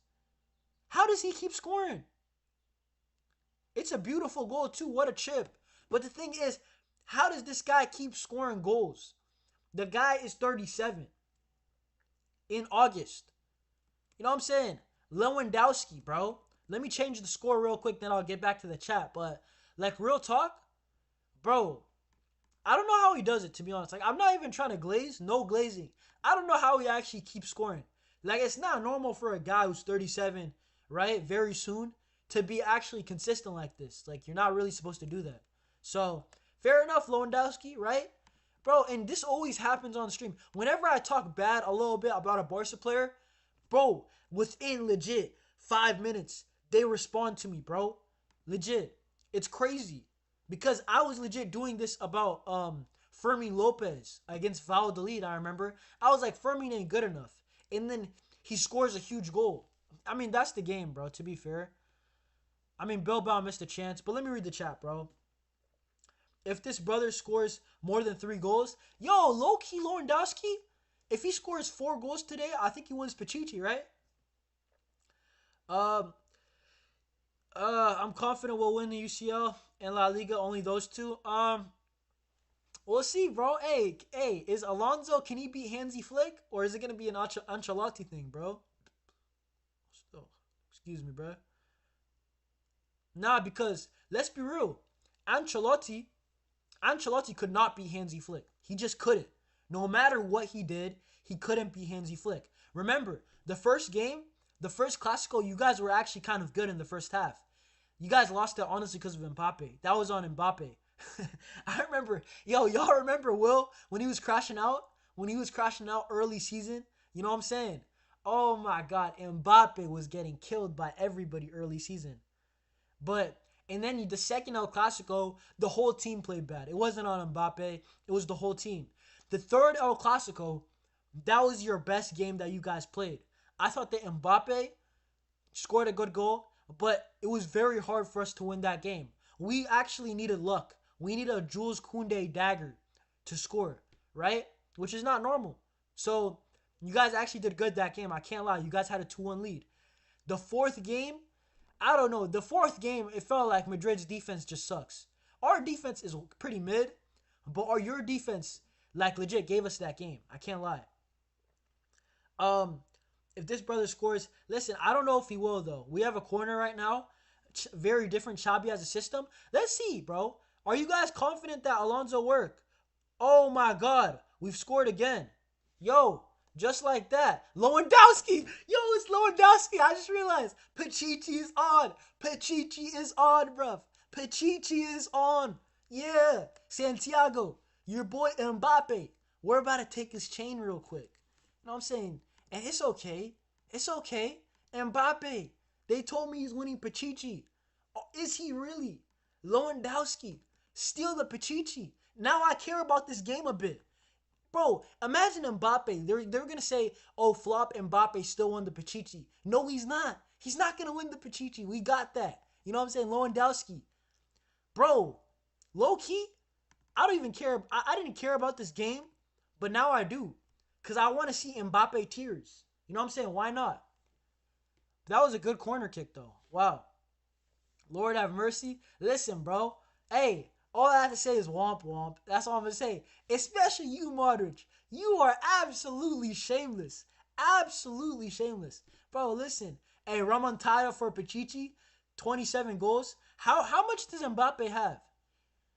How does he keep scoring? It's a beautiful goal too. What a chip. But the thing is, how does this guy keep scoring goals? The guy is 37 in August. You know what I'm saying? Lewandowski, bro. Let me change the score real quick, then I'll get back to the chat. But, like, real talk, bro, I don't know how he does it, to be honest. Like, I'm not even trying to glaze. No glazing. I don't know how he actually keeps scoring. Like, it's not normal for a guy who's 37, right, very soon, to be actually consistent like this. Like, you're not really supposed to do that. So, fair enough, Lewandowski, right? Bro, and this always happens on the stream. Whenever I talk bad a little bit about a Barca player, bro, within legit 5 minutes, they respond to me, bro. Legit. It's crazy. Because I was legit doing this about Fermin Lopez against Valladolid, I remember. I was like, Fermin ain't good enough. And then he scores a huge goal. I mean, that's the game, bro, to be fair. I mean, Bilbao missed a chance. But let me read the chat, bro. If this brother scores more than 3 goals, yo, low-key Lewandowski, if he scores 4 goals today, I think he wins Pichichi, right? I'm confident we'll win the UCL and La Liga, only those two. We'll see, bro. Hey, is Alonso, can he beat Hansi Flick? Or is it going to be an Ancelotti thing, bro? Oh, excuse me, bro. Nah, because, let's be real. Ancelotti could not beat Hansi Flick. He just couldn't. No matter what he did, he couldn't beat Hansi Flick. Remember, the first game, the first Clasico, you guys were actually kind of good in the first half. You guys lost it honestly because of Mbappe. That was on Mbappe. I remember, y'all remember Will when he was crashing out? When he was crashing out early season? You know what I'm saying? Oh my God, Mbappe was getting killed by everybody early season. But and then the second El Clasico, the whole team played bad. It wasn't on Mbappe. It was the whole team. The third El Clasico, that was your best game that you guys played. I thought that Mbappe scored a good goal, but it was very hard for us to win that game. We actually needed luck. We needed a Jules Koundé dagger to score, right? Which is not normal. So you guys actually did good that game. I can't lie. You guys had a 2-1 lead. The fourth game, I don't know. The fourth game, it felt like Madrid's defense just sucks. Our defense is pretty mid, but your defense, like, legit gave us that game. I can't lie. If this brother scores, listen, I don't know if he will, though. We have a corner right now. very different Xabi as a system. Let's see, bro. Are you guys confident that Alonso work? Oh my God, we've scored again. Yo, just like that. Lewandowski. Yo, it's Lewandowski. I just realized Pichichi is on. Pichichi is on, bruv. Pichichi is on. Yeah. Santiago, your boy Mbappe. We're about to take his chain real quick. You know what I'm saying? And it's okay. It's okay. Mbappe. They told me he's winning Pichichi. Oh, is he really? Lewandowski. Steal the Pichichi. Now I care about this game a bit. Bro, imagine Mbappe. They're going to say, oh, flop Mbappe still won the Pichichi. No, he's not. He's not going to win the Pichichi. We got that. You know what I'm saying? Lewandowski. Bro, low-key, I don't even care. I didn't care about this game, but now I do. Because I want to see Mbappe tears. You know what I'm saying? Why not? That was a good corner kick, though. Wow. Lord have mercy. Listen, bro. Hey, all I have to say is womp womp. That's all I'm going to say. Especially you, Modric. You are absolutely shameless. Absolutely shameless. Bro, listen. Hey, Remontada for Pichichi. 27 goals. How much does Mbappe have?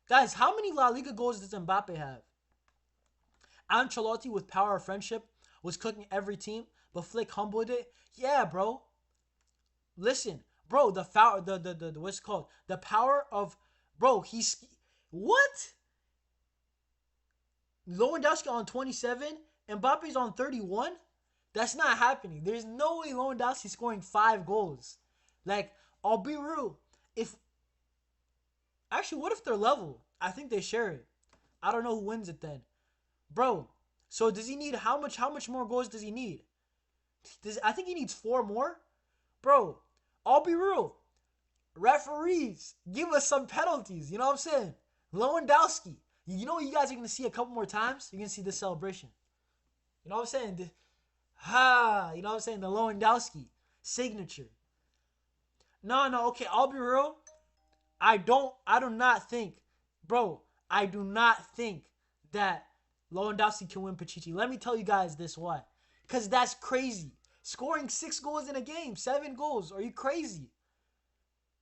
Guys, how many La Liga goals does Mbappe have? Ancelotti, with power of friendship, was cooking every team, but Flick humbled it. Yeah, bro. Listen, bro, the what's it called? The power of, bro, what? Lewandowski on 27, Mbappe's on 31? That's not happening. There's no way Lewandowski's scoring 5 goals. Like, I'll be real. Actually, what if they're level? I think they share it. I don't know who wins it then. Bro, so does he need, how much more goals does he need? I think he needs 4 more. Bro, I'll be real. Referees, give us some penalties. You know what I'm saying? Lewandowski. You know what you guys are going to see a couple more times? You're going to see this celebration. You know what I'm saying? You know what I'm saying? The Lewandowski signature. No, okay, I'll be real. I do not think, bro, I do not think that Lewandowski can win Pichichi. Let me tell you guys this why. Because that's crazy. Scoring 6 goals in a game, 7 goals. Are you crazy?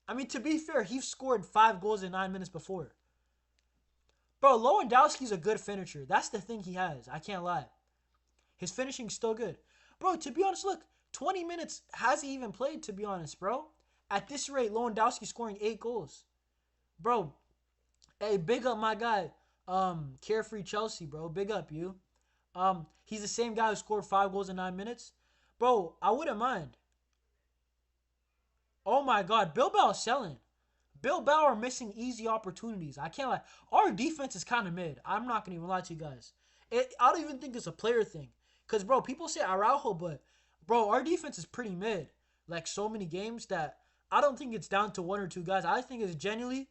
I mean, to be fair, he scored 5 goals in 9 minutes before. Bro, Lewandowski's a good finisher. That's the thing he has. I can't lie. His finishing's still good. Bro, to be honest, look, 20 minutes hasn't even played, to be honest, bro. At this rate, Lewandowski scoring 8 goals. Bro, hey, big up my guy, Carefree Chelsea, bro. Big up you. He's the same guy who scored 5 goals in 9 minutes. Bro, I wouldn't mind. Oh my God, Bilbao selling. Bilbao are missing easy opportunities. I can't lie. Our defense is kind of mid. I'm not going to even lie to you guys. I don't even think it's a player thing. Because, bro, people say Araujo, but, bro, our defense is pretty mid. Like, so many games that I don't think it's down to 1 or 2 guys. I think it's genuinely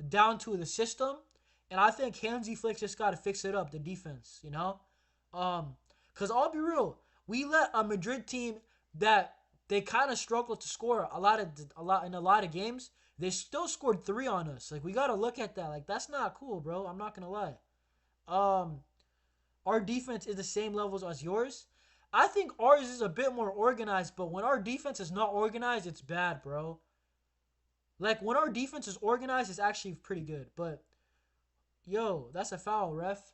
down to the system. And I think Hansi Flick just got to fix it up, the defense, you know? Because I'll be real. We let a Madrid team that they kind of struggled to score in a lot of games. They still scored 3 on us. Like, we got to look at that. Like, that's not cool, bro. I'm not going to lie. Our defense is the same levels as yours. I think ours is a bit more organized, but when our defense is not organized, it's bad, bro. Like, when our defense is organized, it's actually pretty good. But, yo, that's a foul, ref.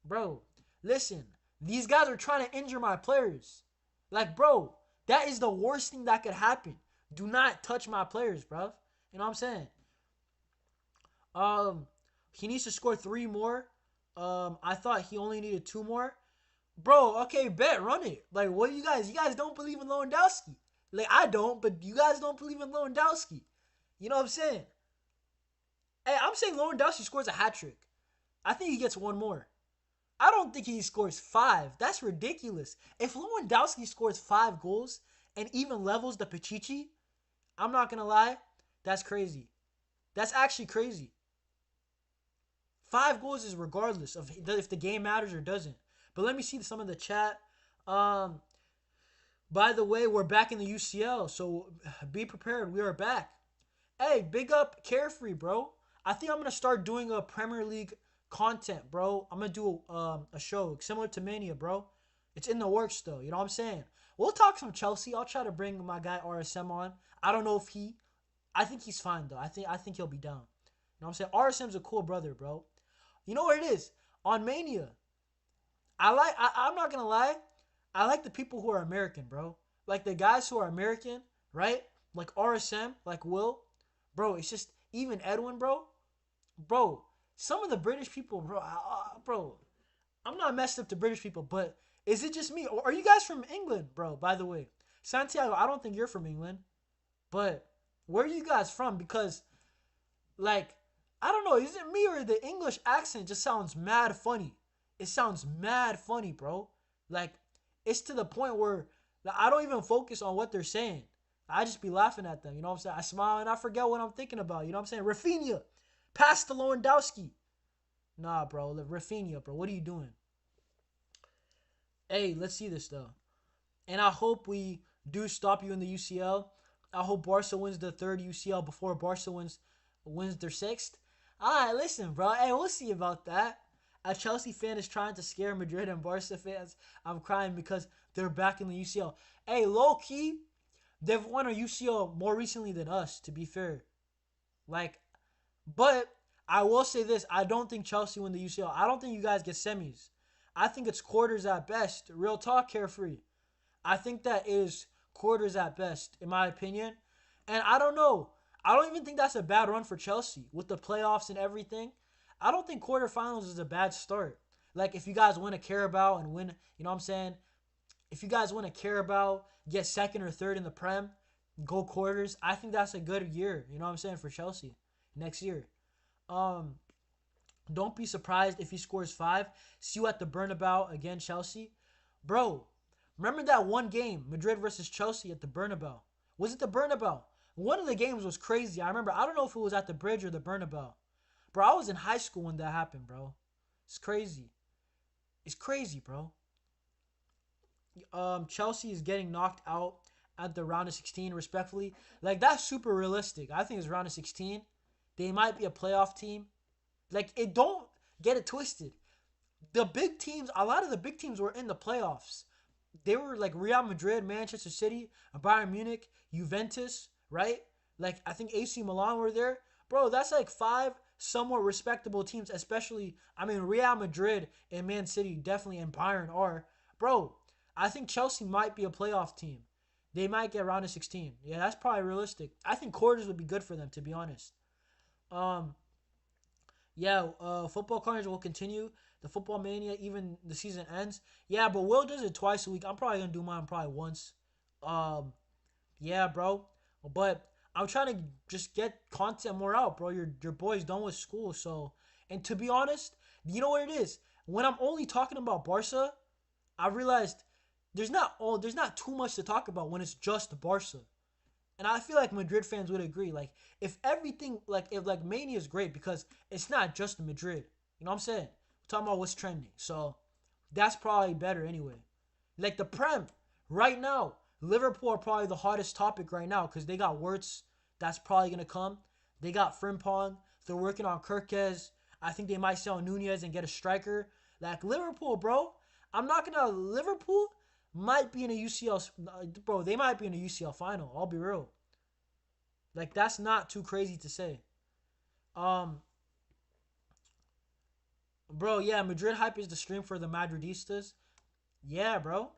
Bro, listen. These guys are trying to injure my players. Like, bro, that is the worst thing that could happen. Do not touch my players, bro. You know what I'm saying? He needs to score 3 more. I thought he only needed 2 more. Bro, okay, bet, run it. Like, what do you guys don't believe in Lewandowski. Like, I don't, but you guys don't believe in Lewandowski. You know what I'm saying? Hey, I'm saying Lewandowski scores a hat trick. I think he gets 1 more. I don't think he scores 5. That's ridiculous. If Lewandowski scores 5 goals and even levels the Pichichi, I'm not going to lie, that's crazy. That's actually crazy. 5 goals is regardless of if the game matters or doesn't. But let me see some of the chat. By the way, we're back in the UCL, so be prepared. We are back. Hey, big up Carefree, bro. I think I'm going to start doing a Premier League content, bro. I'm going to do a show similar to Mania, bro. It's in the works, though. You know what I'm saying? We'll talk some Chelsea. I'll try to bring my guy RSM on. I don't know if he I think he's fine though. I think he'll be down. You know what I'm saying? RSM's a cool brother, bro. You know what it is? On Mania, I'm not gonna lie, I like the people who are American, bro. Like the guys who are American, right? Like RSM, like Will, bro. It's just even Edwin, bro. Some of the British people, bro. I'm not messed up to British people, but is it just me, or are you guys from England, bro? By the way, Santiago, I don't think you're from England, but where are you guys from? Because like, I don't know, is it me or the English accent just sounds mad funny? It sounds mad funny, bro. Like, it's to the point where like, I don't even focus on what they're saying. I just be laughing at them. You know what I'm saying? I smile and I forget what I'm thinking about. You know what I'm saying? Raphinha, pass to Lewandowski. Nah, bro. Raphinha, bro. What are you doing? Hey, let's see this though. And I hope we do stop you in the UCL. I hope Barca wins the third UCL before Barca wins their sixth. Alright, listen, bro. Hey, we'll see about that. A Chelsea fan is trying to scare Madrid and Barca fans. I'm crying because they're back in the UCL. Hey, low key, they've won a UCL more recently than us, to be fair. Like, but I will say this: I don't think Chelsea win the UCL. I don't think you guys get semis. I think it's quarters at best. Real talk, carefree. I think that is quarters at best, in my opinion. And I don't know. I don't even think that's a bad run for Chelsea with the playoffs and everything. I don't think quarterfinals is a bad start. Like if you guys win a Carabao and win, you know what I'm saying? If you guys win a Carabao, get second or third in the Prem, go quarters. I think that's a good year. You know what I'm saying for Chelsea next year. Um, don't be surprised if he scores 5. See you at the Bernabeu again, Chelsea, bro. Remember that one game, Madrid versus Chelsea at the Bernabeu? Was it the Bernabeu? One of the games was crazy. I remember. I don't know if it was at the Bridge or the Bernabeu. Bro, I was in high school when that happened, bro. It's crazy. It's crazy, bro. Chelsea is getting knocked out at the round of 16, respectfully. Like, that's super realistic. I think it's round of 16. They might be a playoff team. Like, it don't get it twisted. The big teams, a lot of the big teams were in the playoffs. They were like Real Madrid, Manchester City, Bayern Munich, Juventus, right? Like, I think AC Milan were there. Bro, that's like 5 somewhat respectable teams, especially, I mean, Real Madrid and Man City definitely and Bayern are. Bro, I think Chelsea might be a playoff team. They might get round of 16. Yeah, that's probably realistic. I think quarters would be good for them, to be honest. Um, yeah, football carnage will continue. The football mania, even the season ends. Yeah, but Will does it twice a week. I'm probably gonna do mine probably once. Um, yeah, bro. But I'm trying to just get content more out, bro. Your boy's done with school, so and to be honest, you know what it is. When I'm only talking about Barca, I realized there's not too much to talk about when it's just Barca. And I feel like Madrid fans would agree. Like if everything if like Mania is great because it's not just Madrid. You know what I'm saying? We're talking about what's trending. So that's probably better anyway. Like the Prem right now, Liverpool are probably the hottest topic right now because they got Wirtz. That's probably gonna come. They got Frimpong. They're working on Kirkez. I think they might sell Nunez and get a striker. Like Liverpool, bro. I'm not gonna. Liverpool might be in a UCL, bro. They might be in a UCL final. I'll be real. Like that's not too crazy to say. Um, bro, yeah, Madrid hype is the stream for the Madridistas. Yeah, bro,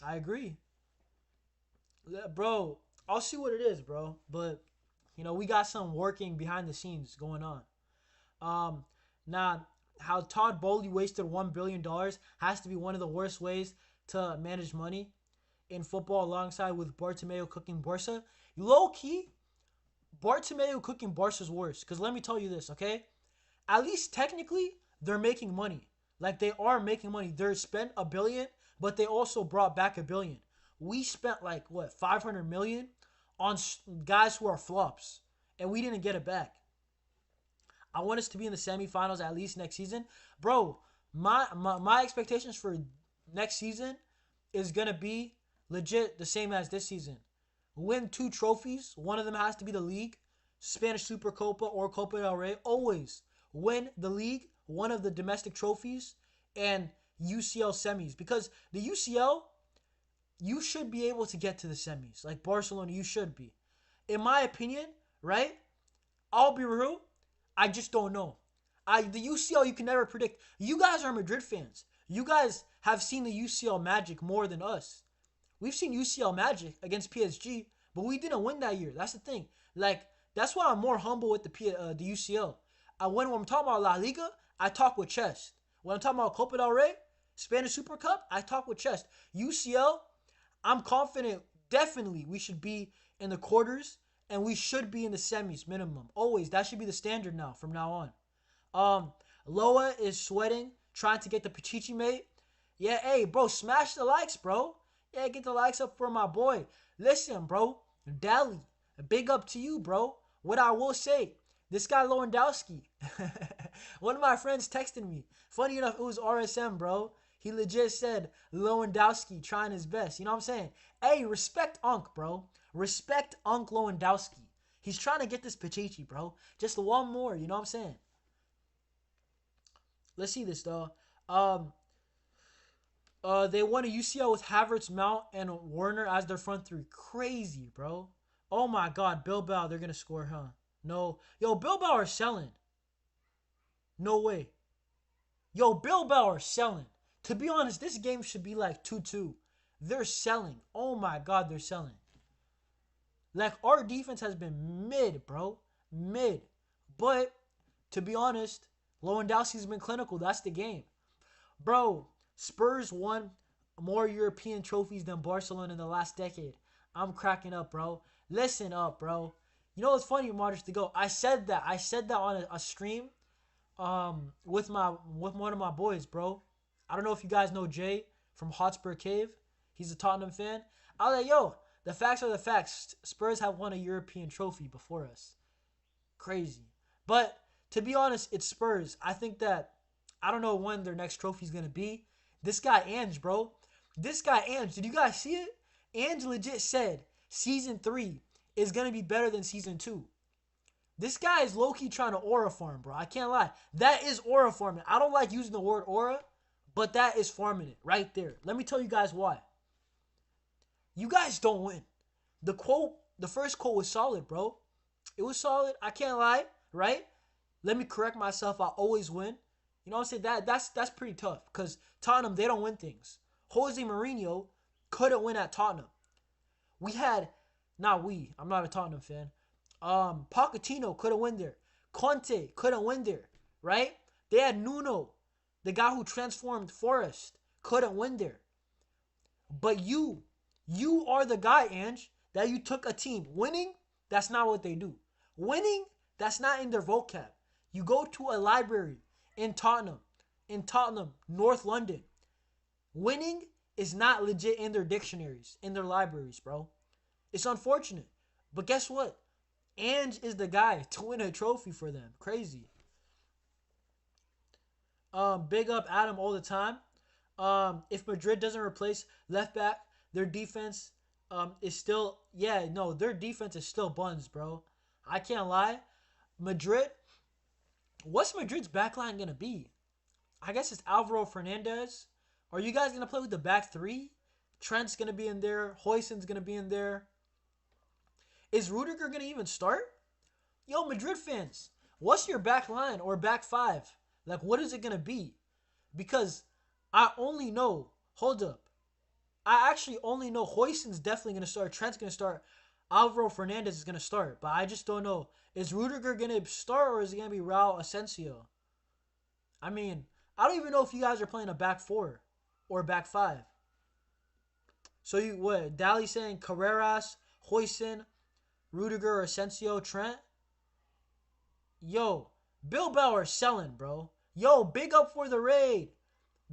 I agree. Yeah, bro, I'll see what it is, bro. But we got some working behind the scenes going on. Um, now how Todd Bowley wasted $1 billion has to be one of the worst ways to manage money in football, alongside with Bartomeu cooking Barca. Low key, Bartomeu cooking Barca's worse. Cause let me tell you this, okay? At least technically, they're making money. Like they are making money. They spent a billion, but they also brought back a billion. We spent like what 500 million on guys who are flops, and we didn't get it back. I want us to be in the semifinals at least next season, bro. My expectations for next season is gonna be legit the same as this season. Win 2 trophies. One of them has to be the league, Spanish Super Copa or Copa del Rey. Always win the league, one of the domestic trophies, and UCL semis. Because the UCL, you should be able to get to the semis. Like Barcelona, you should be. In my opinion, right? I'll be real. I just don't know. The UCL you can never predict. You guys are Madrid fans. You guys have seen the UCL magic more than us. We've seen UCL magic against PSG, but we didn't win that year. That's the thing. Like that's why I'm more humble with the UCL. When I'm talking about La Liga, I talk with chest. When I'm talking about Copa del Rey, Spanish Super Cup, I talk with chest. UCL, I'm confident. Definitely, we should be in the quarters and we should be in the semis minimum. Always, that should be the standard now from now on. Loa is sweating, trying to get the Pichichi mate. Yeah, hey, bro, smash the likes, bro. Yeah, get the likes up for my boy. Listen, bro, Dally, big up to you, bro. What I will say, this guy Lewandowski, one of my friends texted me. Funny enough, it was RSM, bro. He legit said Lewandowski trying his best. You know what I'm saying? Hey, respect Unk, bro. Respect Unk Lewandowski. He's trying to get this Pichichi, bro. Just one more, you know what I'm saying? Let's see this, though. They won a UCL with Havertz, Mount, and Werner as their front three. Crazy, bro. Oh, my God. Bilbao, they're going to score, huh? No. Yo, Bilbao are selling. No way. Yo, Bilbao are selling. To be honest, this game should be like 2-2. They're selling. Oh, my God, they're selling. Like, our defense has been mid, bro. Mid. But, to be honest, Lewandowski's been clinical. That's the game. Bro, Spurs won more European trophies than Barcelona in the last decade. I'm cracking up, bro. Listen up, bro. You know what's funny, Modric to go? I said that on a stream with one of my boys, bro. I don't know if you guys know Jay from Hotspur Cave. He's a Tottenham fan. I was like, yo, the facts are the facts. Spurs have won a European trophy before us. Crazy. But to be honest, it's Spurs. I think that I don't know when their next trophy is going to be. This guy, Ange, bro. This guy, Ange. Did you guys see it? Ange legit said Season 3 is going to be better than Season 2. This guy is low-key trying to aura farm, bro. I can't lie. That is aura farming. I don't like using the word aura, but that is farming it right there. Let me tell you guys why. You guys don't win. The first quote was solid, bro. It was solid. I can't lie, right? Let me correct myself. I always win. You know what I'm saying? That's pretty tough because Tottenham, they don't win things. Jose Mourinho couldn't win at Tottenham. I'm not a Tottenham fan. Pochettino couldn't win there. Conte couldn't win there, right? They had Nuno, the guy who transformed Forest, couldn't win there. But you are the guy, Ange, that you took a team. Winning, that's not what they do. Winning, that's not in their vocab. You go to a library in Tottenham, North London. Winning is not legit in their dictionaries, in their libraries, bro. It's unfortunate. But guess what? Ange is the guy to win a trophy for them. Crazy. Big up Adam all the time. If Madrid doesn't replace left back, their defense is still their defense is still buns, bro. I can't lie. Madrid, what's Madrid's backline gonna be? I guess it's Alvaro Fernandez. Are you guys gonna play with the back three? Trent's gonna be in there. Huijsen's gonna be in there. Is Rudiger gonna even start? Yo, Madrid fans, what's your back line or back five? Like, what is it gonna be? Because I only know. Hold up. I actually only know Huijsen's definitely gonna start. Trent's gonna start. Alvaro Fernandez is gonna start, but I just don't know. Is Rudiger gonna start or is it gonna be Raul Asensio? I mean, I don't even know if you guys are playing a back four or back five. So Dally saying Carreras, Huijsen, Rudiger, Asensio, Trent? Yo, Bilbao are selling, bro. Yo, big up for the raid.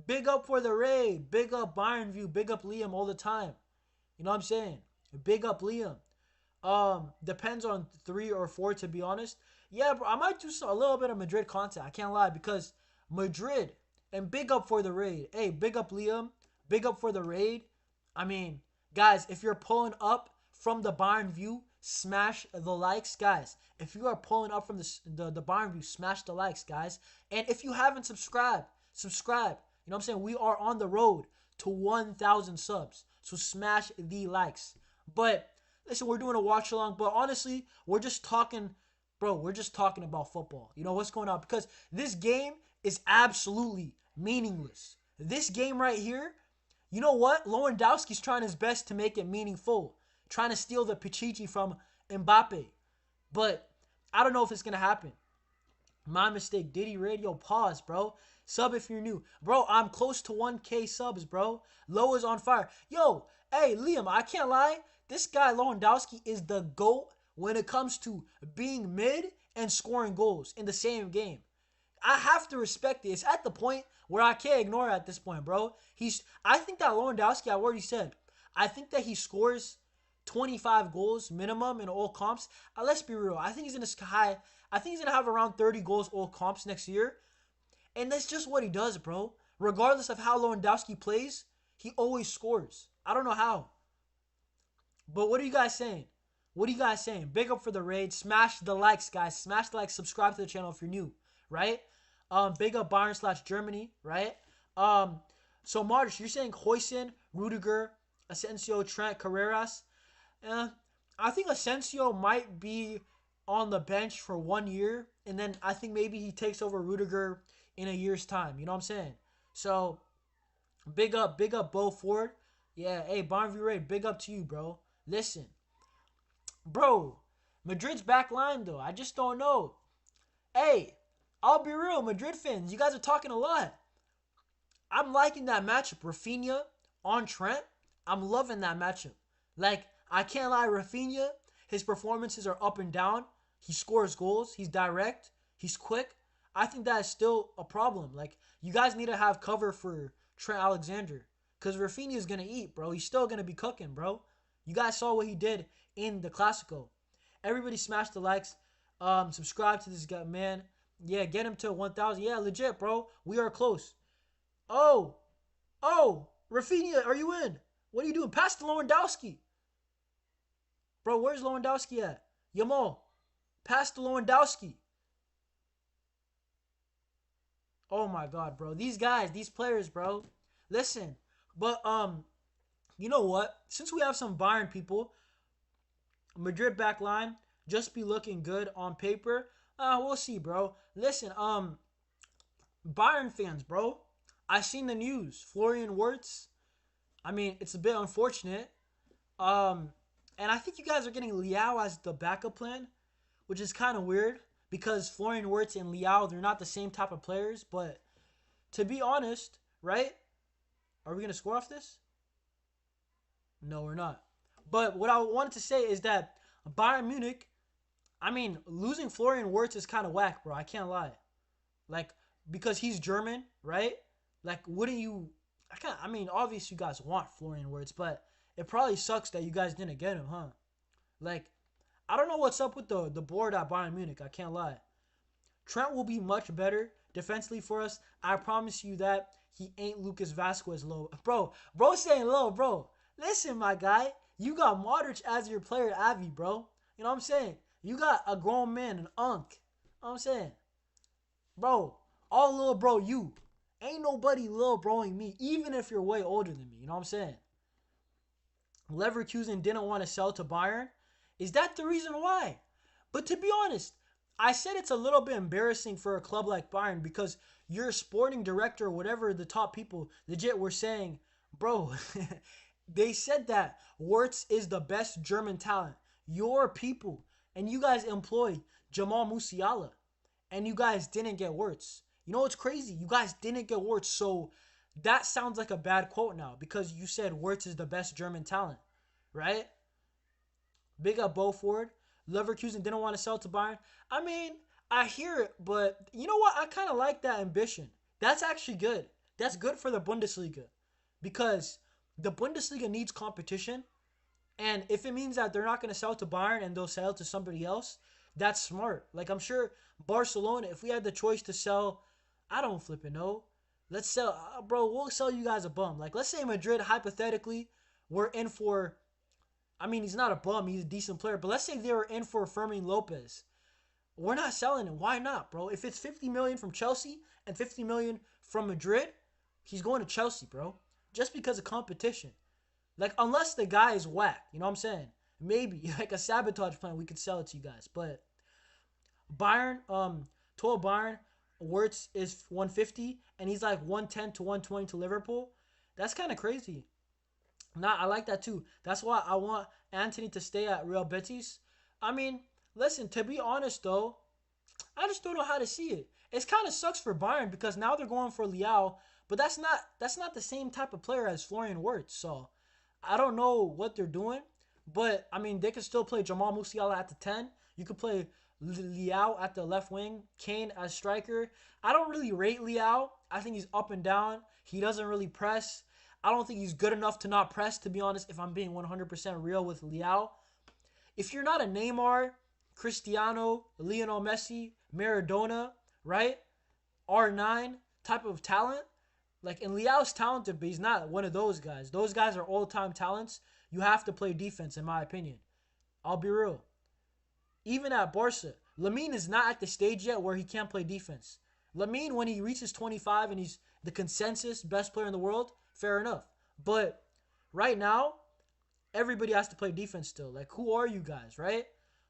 Big up for the raid. Big up Bayern View. Big up Liam all the time. You know what I'm saying? Big up Liam. Depends on 3 or 4 to be honest. Yeah, bro, I might do a little bit of Madrid content. I can't lie because Madrid and big up for the raid. Hey, big up Liam. Big up for the raid. I mean, guys, if you're pulling up from the Bayern View, smash the likes, guys. If you are pulling up from the Bayern View, smash the likes, guys. And if you haven't subscribed, subscribe. You know what I'm saying? We are on the road to 1,000 subs. So smash the likes. But Listen, we're doing a watch along, but honestly, we're just talking, bro. We're just talking about football. You know what's going on? Because this game is absolutely meaningless. This game right here, you know what? Lewandowski's trying his best to make it meaningful, trying to steal the Pichichi from Mbappe. But I don't know if it's gonna happen. My mistake. Diddy Radio, pause, bro. Sub if you're new. Bro, I'm close to 1K subs, bro. Low is on fire. Yo, hey, Liam, I can't lie. This guy, Lewandowski, is the GOAT when it comes to being mid and scoring goals in the same game. I have to respect it. It's at the point where I can't ignore it at this point, bro. I think that Lewandowski, I already said, I think that he scores 25 goals minimum in all comps. Let's be real. I think he's gonna have around 30 goals all comps next year. And that's just what he does, bro. Regardless of how Lewandowski plays, he always scores. I don't know how. But what are you guys saying? What are you guys saying? Big up for the raid. Smash the likes, guys. Smash the likes. Subscribe to the channel if you're new, right? Big up Bayern/Germany, right? So March, you're saying Huijsen, Rudiger, Asensio, Trent, Carreras. I think Asensio might be on the bench for 1 year, and then I think maybe he takes over Rudiger in a year's time. You know what I'm saying? So big up Bo Ford. Yeah, hey, Barn V Raid, big up to you, bro. Listen, bro, Madrid's back line though. I just don't know. Hey, I'll be real, Madrid fans, you guys are talking a lot. I'm liking that matchup. Raphinha on Trent. I'm loving that matchup. Like, I can't lie, Raphinha, his performances are up and down. He scores goals. He's direct. He's quick. I think that is still a problem. Like, you guys need to have cover for Trent Alexander. Because Raphinha is going to eat, bro. He's still going to be cooking, bro. You guys saw what he did in the Clasico. Everybody smash the likes. Subscribe to this guy, man. Yeah, get him to 1,000. Yeah, legit, bro. We are close. Oh, Raphinha, are you in? What are you doing? Pass to Lewandowski. Bro, where's Lewandowski at? Yamal, pass to Lewandowski. Oh my God, bro. These guys, these players, bro. Listen, but you know what? Since we have some Bayern people, Madrid back line just be looking good on paper. We'll see, bro. Listen, Bayern fans, bro. I seen the news. Florian Wirtz. I mean, it's a bit unfortunate. And I think you guys are getting Liao as the backup plan, which is kind of weird because Florian Wirtz and Liao, they're not the same type of players. But to be honest, right? Are we going to score off this? No, we're not. But what I wanted to say is that Bayern Munich, I mean, losing Florian Wirtz is kind of whack, bro. I can't lie. Like, because he's German, right? Like, wouldn't you... I mean, obviously you guys want Florian Wirtz, but it probably sucks that you guys didn't get him, huh? Like, I don't know what's up with the board at Bayern Munich. I can't lie. Trent will be much better defensively for us. I promise you that. He ain't Lucas Vasquez low. Bro saying low, bro. Listen, my guy. You got Modric as your player, Avi, bro. You know what I'm saying? You got a grown man, an unk. You know what I'm saying? Bro, all little bro you. Ain't nobody little broing me, even if you're way older than me. You know what I'm saying? Leverkusen didn't want to sell to Bayern. Is that the reason why? But to be honest, I said it's a little bit embarrassing for a club like Bayern because your sporting director or whatever the top people legit were saying, bro, they said that Wirtz is the best German talent. Your people. And you guys employ Jamal Musiala. And you guys didn't get Wirtz. You know what's crazy? You guys didn't get Wirtz. So that sounds like a bad quote now because you said Wirtz is the best German talent. Right? Big up Bo Ford. Leverkusen didn't want to sell to Bayern. I mean, I hear it, but you know what? I kind of like that ambition. That's actually good. That's good for the Bundesliga because the Bundesliga needs competition. And if it means that they're not going to sell to Bayern and they'll sell to somebody else, that's smart. Like, I'm sure Barcelona, if we had the choice to sell, I don't flipping know. Let's sell, bro, we'll sell you guys a bum. Like, let's say Madrid, hypothetically, we're in for, I mean, he's not a bum. He's a decent player. But let's say they were in for Fermin Lopez. We're not selling him. Why not, bro? If it's 50 million from Chelsea and 50 million from Madrid, he's going to Chelsea, bro. Just because of competition. Like, unless the guy is whack. You know what I'm saying? maybe like a sabotage plan, we could sell it to you guys. But Bayern, 12 Bayern, Wirtz is 150, and he's like 110 to 120 to Liverpool. That's kind of crazy. Nah, I like that too. That's why I want Anthony to stay at Real Betis. I mean, listen, to be honest though, I just don't know how to see it. It kind of sucks for Bayern because now they're going for Liao, but that's not the same type of player as Florian Wirtz. So I don't know what they're doing, but I mean they could still play Jamal Musiala at the 10. You could play Liao at the left wing, Kane as striker. I don't really rate Liao. I think he's up and down. He doesn't really press. I don't think he's good enough to not press, to be honest, if I'm being 100% real with Liao. If you're not a Neymar, Cristiano, Lionel Messi, Maradona, right? R9 type of talent. Like, and Liao's talented, but he's not one of those guys. Those guys are all-time talents. You have to play defense, in my opinion. I'll be real. Even at Barca, Lamine is not at the stage yet where he can't play defense. Lamine, when he reaches 25 and he's the consensus best player in the world, fair enough. But right now, everybody has to play defense still. Like, who are you guys, right?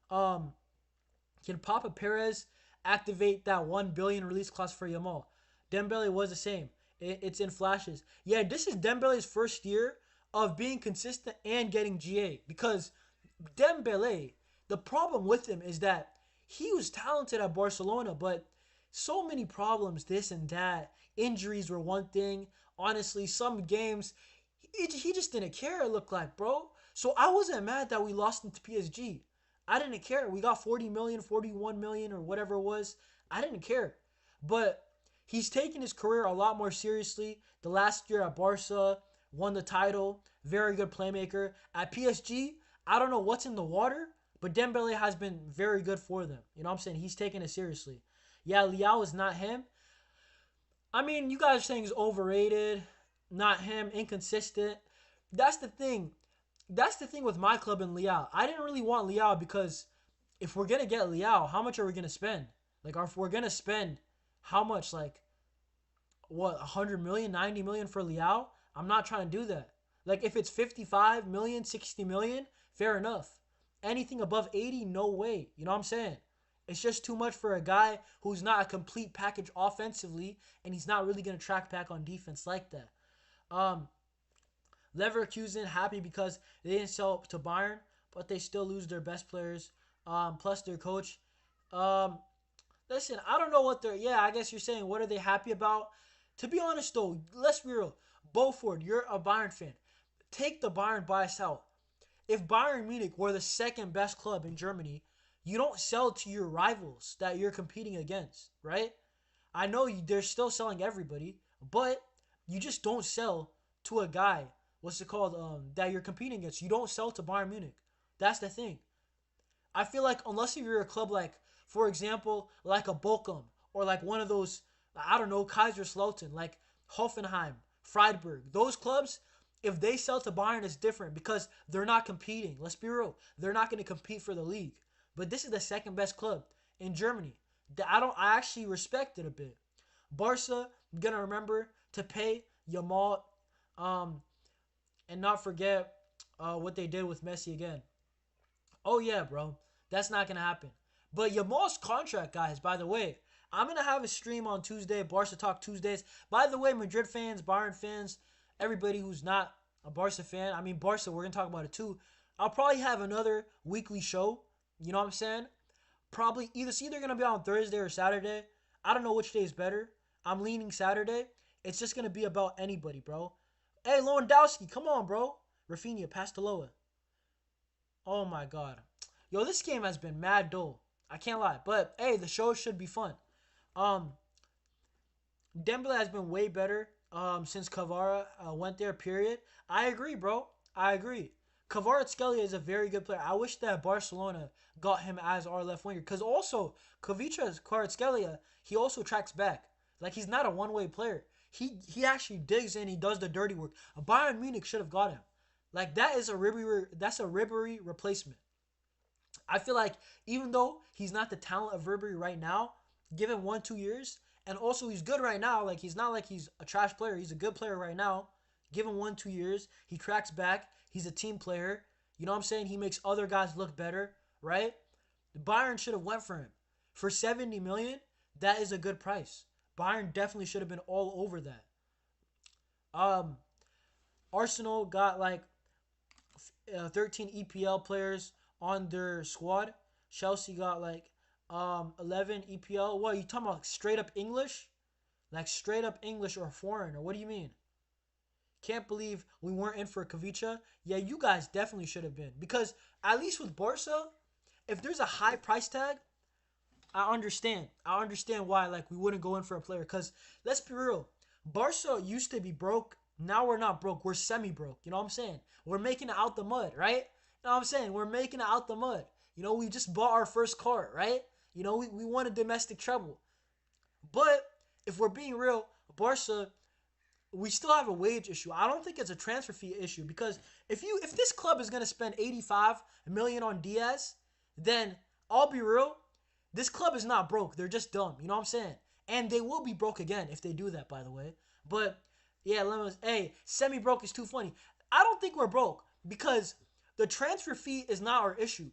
Can Papa Perez activate that 1 billion release clause for Yamal? Dembele was the same. It's in flashes. Yeah, this is Dembele's first year of being consistent and getting GA. Because Dembele, the problem with him is that he was talented at Barcelona, but so many problems, this and that. Injuries were one thing. Honestly, some games, he just didn't care, it looked like, bro. So I wasn't mad that we lost him to PSG. I didn't care. We got 40 million, 41 million, or whatever it was. I didn't care. But he's taken his career a lot more seriously. The last year at Barca, won the title. Very good playmaker. At PSG, I don't know what's in the water, but Dembele has been very good for them. You know what I'm saying? He's taking it seriously. Yeah, Liao is not him. I mean, you guys are saying he's overrated. Not him. Inconsistent. That's the thing. That's the thing with my club and Liao. I didn't really want Liao because if we're going to get Liao, how much are we going to spend? Like, if we're going to spend how much? Like, what, 100 million, 90 million for Liao? I'm not trying to do that. Like, if it's 55 million, 60 million, fair enough. Anything above 80, no way. You know what I'm saying? It's just too much for a guy who's not a complete package offensively, and he's not really going to track back on defense like that. Leverkusen happy because they didn't sell to Bayern, but they still lose their best players, plus their coach. Listen, I don't know what they're... Yeah, I guess you're saying, what are they happy about? To be honest, though, let's be real. Beaufort, you're a Bayern fan. Take the Bayern bias out. If Bayern Munich were the second best club in Germany, you don't sell to your rivals that you're competing against, right? I know they're still selling everybody, but you just don't sell to a guy, what's it called, that you're competing against. You don't sell to Bayern Munich. That's the thing. I feel like unless if you're a club like, for example, like a Bochum or like one of those, I don't know, Kaiserslautern, like Hoffenheim, Freiburg, those clubs, if they sell to Bayern, it's different because they're not competing. Let's be real. They're not going to compete for the league. But this is the second best club in Germany. I actually respect it a bit. Barca, gonna remember to pay Yamal, and not forget what they did with Messi again. Oh yeah, bro, that's not gonna happen. But Yamal's contract, guys. By the way, I'm gonna have a stream on Tuesday, Barca Talk Tuesdays. By the way, Madrid fans, Bayern fans, everybody who's not a Barca fan. I mean, Barca, we're gonna talk about it too. I'll probably have another weekly show. You know what I'm saying? Probably it's either gonna be on Thursday or Saturday. I don't know which day is better. I'm leaning Saturday. It's just gonna be about anybody, bro. Hey, Lewandowski, come on, bro. Raphinha, pass to Loa. Oh my god. Yo, this game has been mad dull. I can't lie. But hey, the show should be fun. Dembele has been way better since Kvara went there, period. I agree, bro. I agree. Kvaratskhelia is a very good player. I wish that Barcelona got him as our left winger. Because also, Kvaratskhelia, he also tracks back. Like, he's not a one-way player. He actually digs in. He does the dirty work. Bayern Munich should have got him. Like, that's a Ribery replacement. I feel like even though he's not the talent of Ribery right now, give him 1-2 years. And also, he's good right now. Like, he's not like he's a trash player. He's a good player right now. Give him 1-2 years. He tracks back. He's a team player. You know what I'm saying? He makes other guys look better, right? Bayern should have went for him. For 70 million, that is a good price. Bayern definitely should have been all over that. Um, Arsenal got like 13 EPL players on their squad. Chelsea got like 11 EPL. What, you talking about straight up English? Like straight up English or foreign? Or what do you mean? Can't believe we weren't in for Kavicha. Yeah, you guys definitely should have been. Because at least with Barca, if there's a high price tag, I understand. I understand why like we wouldn't go in for a player. Because let's be real. Barca used to be broke. Now we're not broke. We're semi-broke. You know what I'm saying? We're making it out the mud, right? You know what I'm saying? We're making it out the mud. You know, we just bought our first car, right? You know, we won a domestic treble. But if we're being real, Barca, we still have a wage issue. I don't think it's a transfer fee issue because if this club is gonna spend 85 million on Diaz, then I'll be real, this club is not broke. They're just dumb. You know what I'm saying? And they will be broke again if they do that, by the way. But yeah, hey, semi broke is too funny. I don't think we're broke because the transfer fee is not our issue.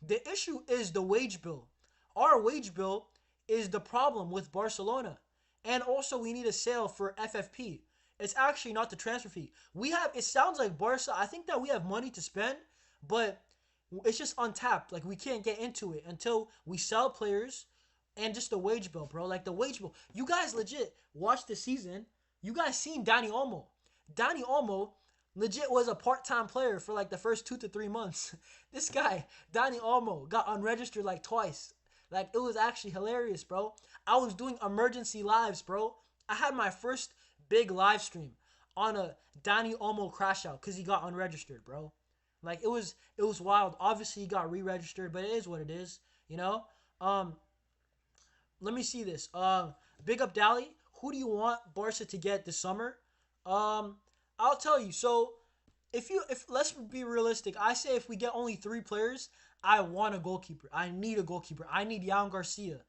The issue is the wage bill. Our wage bill is the problem with Barcelona. And also we need a sale for FFP. It's actually not the transfer fee. It sounds like Barca, I think that we have money to spend, but it's just untapped. Like we can't get into it until we sell players and just the wage bill, bro. Like the wage bill. You guys legit watched the season. You guys seen Dani Olmo. Dani Olmo legit was a part-time player for like the first 2 to 3 months. This guy, Dani Olmo, got unregistered like twice. Like it was actually hilarious, bro. I was doing emergency lives, bro. I had my first big live stream on a Dani Olmo crash out because he got unregistered, bro. Like it was wild. Obviously he got re-registered, but it is what it is, you know. Let me see this. Big up Dally. Who do you want Barca to get this summer? I'll tell you. So if let's be realistic, I say if we get only 3 players, I want a goalkeeper. I need a goalkeeper. I need Jan Garcia.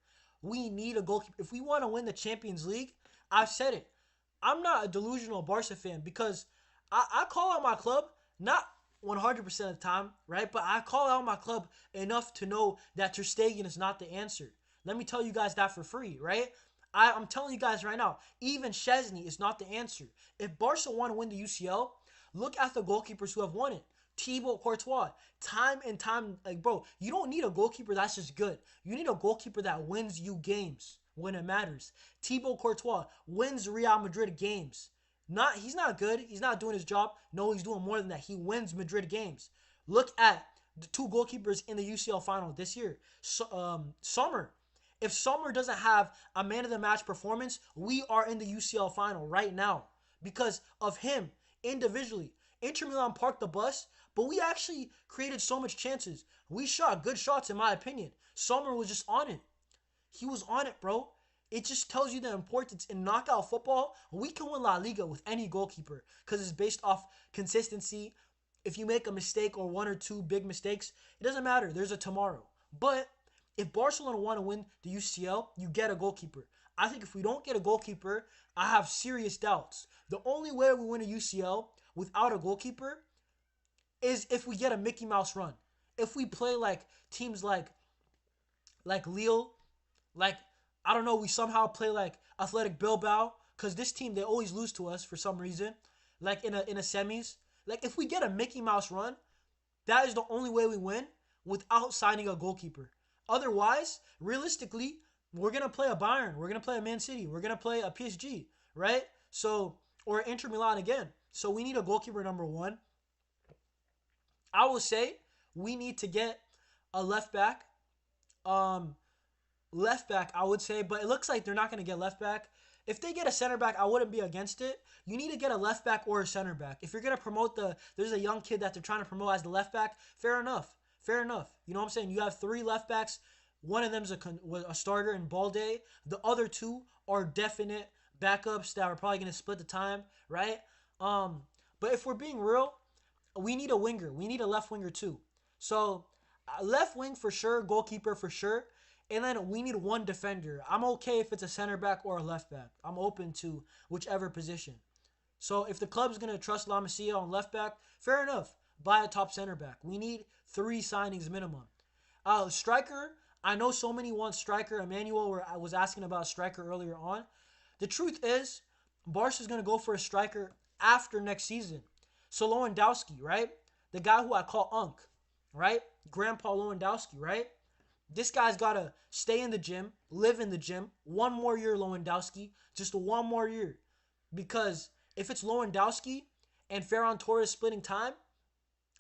We need a goalkeeper. If we want to win the Champions League, I've said it. I'm not a delusional Barca fan because I call out my club, not 100% of the time, right? But I call out my club enough to know that Ter Stegen is not the answer. Let me tell you guys that for free, right? I'm telling you guys right now, even Szczesny is not the answer. If Barca want to win the UCL, look at the goalkeepers who have won it. Thibaut Courtois, time and time, like bro, you don't need a goalkeeper that's just good. You need a goalkeeper that wins you games when it matters. Thibaut Courtois wins Real Madrid games. He's not good. He's not doing his job. No, he's doing more than that. He wins Madrid games. Look at the 2 goalkeepers in the UCL final this year. Sommer. If Sommer doesn't have a man of the match performance, we are in the UCL final right now because of him individually. Inter Milan parked the bus, but we actually created so much chances. We shot good shots in my opinion. Sommer was just on it. He was on it, bro. It just tells you the importance in knockout football. We can win La Liga with any goalkeeper because it's based off consistency. If you make a mistake or 1 or 2 big mistakes, it doesn't matter. There's a tomorrow. But if Barcelona want to win the UCL, you get a goalkeeper. I think if we don't get a goalkeeper, I have serious doubts. The only way we win a UCL without a goalkeeper is if we get a Mickey Mouse run. If we play like teams like Lille, like I don't know, we somehow play like Athletic Bilbao because this team they always lose to us for some reason. Like in a semis, like if we get a Mickey Mouse run, that is the only way we win without signing a goalkeeper. Otherwise, realistically, we're gonna play a Bayern, we're gonna play a Man City, we're gonna play a PSG, right? So or Inter Milan again. So we need a goalkeeper number 1. I will say we need to get a left back. Left back, I would say, but it looks like they're not going to get left back. If they get a center back, I wouldn't be against it. You need to get a left back or a center back. If you're going to promote there's a young kid that they're trying to promote as the left back, fair enough. Fair enough. You know what I'm saying? You have 3 left backs. One of them's a starter in Balde. The other 2 are definite backups that are probably going to split the time, right? But if we're being real, we need a winger. We need a left winger too. So left wing for sure, goalkeeper for sure. And then we need 1 defender. I'm okay if it's a center back or a left back. I'm open to whichever position. So if the club's going to trust La Masia on left back, fair enough. buy a top center back. We need 3 signings minimum. Striker, I know so many want striker. Emmanuel, where I was asking about striker earlier on. The truth is, Barca's going to go for a striker after next season. So Lewandowski, right? The guy who I call Unk, right? Grandpa Lewandowski, right? This guy's got to stay in the gym, live in the gym. One more year, Lewandowski. Just one more year. Because if it's Lewandowski and Ferran Torres splitting time,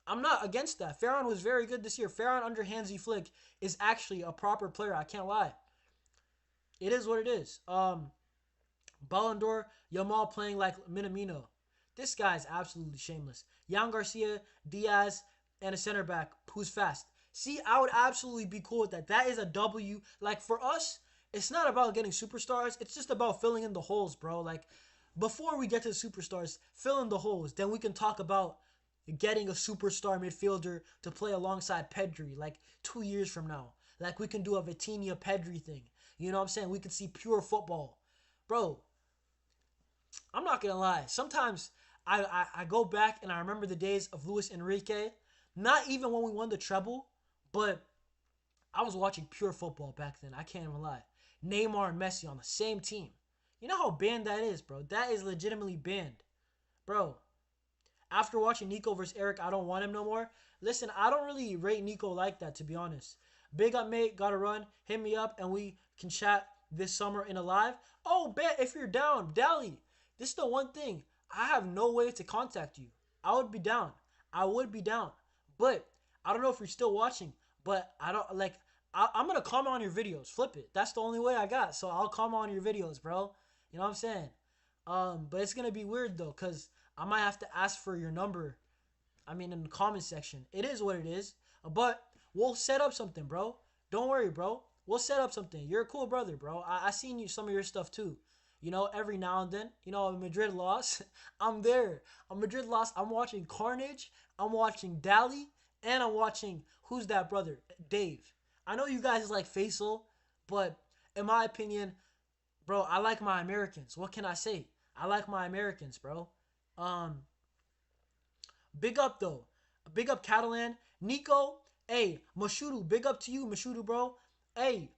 I'm not against that. Ferran was very good this year. Ferran under Hansi Flick is actually a proper player. I can't lie. It is what it is. Ballon d'Or, Yamal playing like Minamino. This guy is absolutely shameless. Jan Garcia, Diaz, and a center back who's fast. See, I would absolutely be cool with that. That is a W. Like, for us, it's not about getting superstars. It's just about filling in the holes, bro. Like, before we get to the superstars, fill in the holes. Then we can talk about getting a superstar midfielder to play alongside Pedri, like 2 years from now. Like, we can do a Vitinha Pedri thing. You know what I'm saying? We can see pure football. Bro, I'm not going to lie. Sometimes I go back and I remember the days of Luis Enrique. Not even when we won the treble, but I was watching pure football back then. I can't even lie. Neymar and Messi on the same team. You know how banned that is, bro? That is legitimately banned. Bro, after watching Nico versus Eric, I don't want him no more. Listen, I don't really rate Nico like that, to be honest. Big up, mate. Gotta run. Hit me up, and we can chat this summer in a live. Oh, bet if you're down. Dally. This is the one thing. I have no way to contact you. I would be down. I would be down. But I don't know if you're still watching. But I don't, like, I'm going to comment on your videos. Flip it. That's the only way I got. So I'll comment on your videos, bro. You know what I'm saying? But it's going to be weird, though, because I might have to ask for your number. I mean, in the comment section. It is what it is. But we'll set up something, bro. Don't worry, bro. We'll set up something. You're a cool brother, bro. I seen you some of your stuff, too. You know, every now and then. You know, Madrid lost. I'm there. Madrid lost. I'm watching Carnage. I'm watching Dally. And I'm watching, who's that brother? Dave. I know you guys like Faisal. But in my opinion, bro, I like my Americans. What can I say? I like my Americans, bro. Big up, though. Big up, Catalan. Nico. Hey, Mashudu. Big up to you, Mashudu, bro. Hey,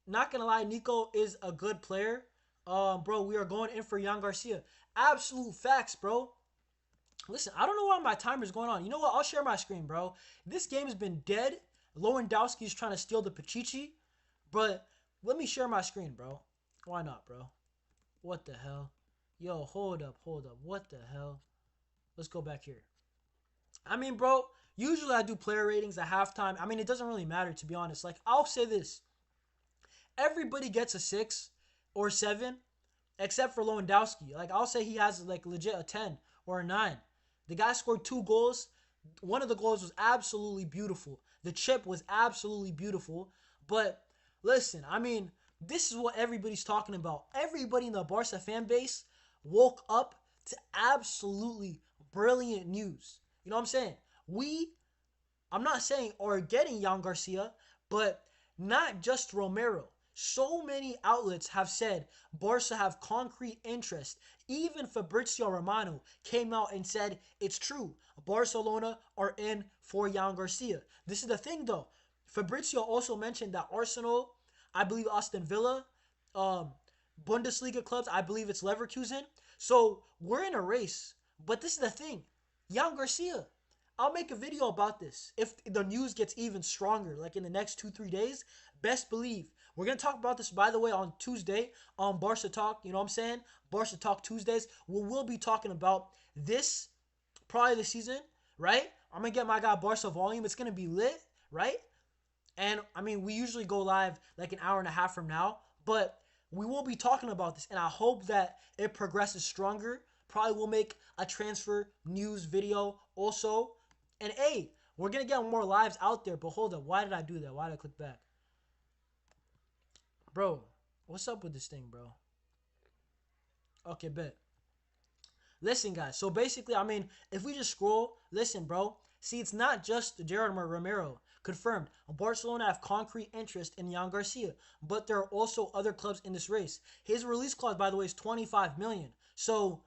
not gonna lie, Nico is a good player. Bro, we are going in for Jan Garcia. Absolute facts, bro. Listen, I don't know why my timer's going on. You know what? I'll share my screen, bro. This game has been dead. Lewandowski is trying to steal the Pichichi. But let me share my screen, bro. Why not, bro? What the hell? Yo, hold up. What the hell? Let's go back here. I mean, bro, usually I do player ratings at halftime. I mean, it doesn't really matter, to be honest. Like, I'll say this. Everybody gets a 6 or 7, except for Lewandowski. Like, I'll say he has, like, legit a 10 or a 9. The guy scored 2 goals. One of the goals was absolutely beautiful. The chip was absolutely beautiful. But, listen, I mean, this is what everybody's talking about. Everybody in the Barca fan base woke up to absolutely brilliant news. You know what I'm saying? I'm not saying are getting Jan Garcia, but not just Romero. So many outlets have said Barca have concrete interest. Even Fabrizio Romano came out and said it's true. Barcelona are in for Jan Garcia. This is the thing, though. Fabrizio also mentioned that Arsenal, I believe Aston Villa, Bundesliga clubs, I believe it's Leverkusen. So we're in a race. But this is the thing. Jan Garcia. I'll make a video about this. If the news gets even stronger, like in the next 2-3 days, best believe. We're going to talk about this, by the way, on Tuesday on Barca Talk. You know what I'm saying? Barca Talk Tuesdays. We'll be talking about this probably this season, right? I'm going to get my guy Barca Volume. It's going to be lit, right? And, I mean, we usually go live like an hour and a half from now. But we will be talking about this. And I hope that it progresses stronger. Probably will make a transfer news video also. And, hey, we're going to get more lives out there. But hold up. Why did I do that? Why did I click back? Bro, what's up with this thing, bro? Okay, bet. Listen, guys. So, basically, I mean, if we just scroll, listen, bro. See, it's not just Gerard Romero. Confirmed. Barcelona have concrete interest in Jan Garcia. But there are also other clubs in this race. His release clause, by the way, is $25 million. So,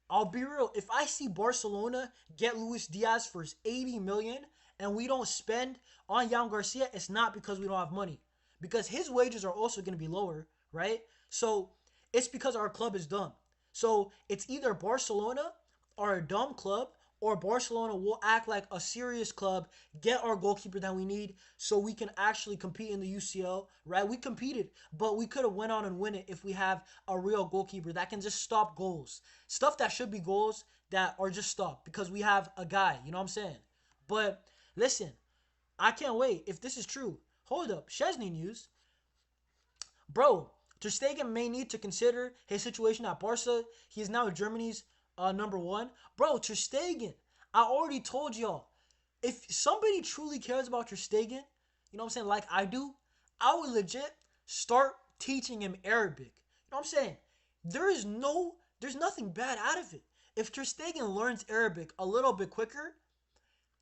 I'll be real. If I see Barcelona get Luis Diaz for 80 million and we don't spend on Jan Garcia, it's not because we don't have money. Because his wages are also going to be lower, right? So it's because our club is dumb. So it's either Barcelona are a dumb club, or Barcelona will act like a serious club, get our goalkeeper that we need so we can actually compete in the UCL, right? We competed, but we could have went on and win it if we have a real goalkeeper that can just stop goals. Stuff that should be goals that are just stopped because we have a guy, you know what I'm saying? But listen, I can't wait. If this is true, hold up. Chesney news. Bro, Ter Stegen may need to consider his situation at Barca. He is now Germany's number one. Bro, Ter Stegen, I already told y'all. If somebody truly cares about Ter Stegen, you know what I'm saying, like I do, I would legit start teaching him Arabic. You know what I'm saying? There's nothing bad out of it. If Ter Stegen learns Arabic a little bit quicker,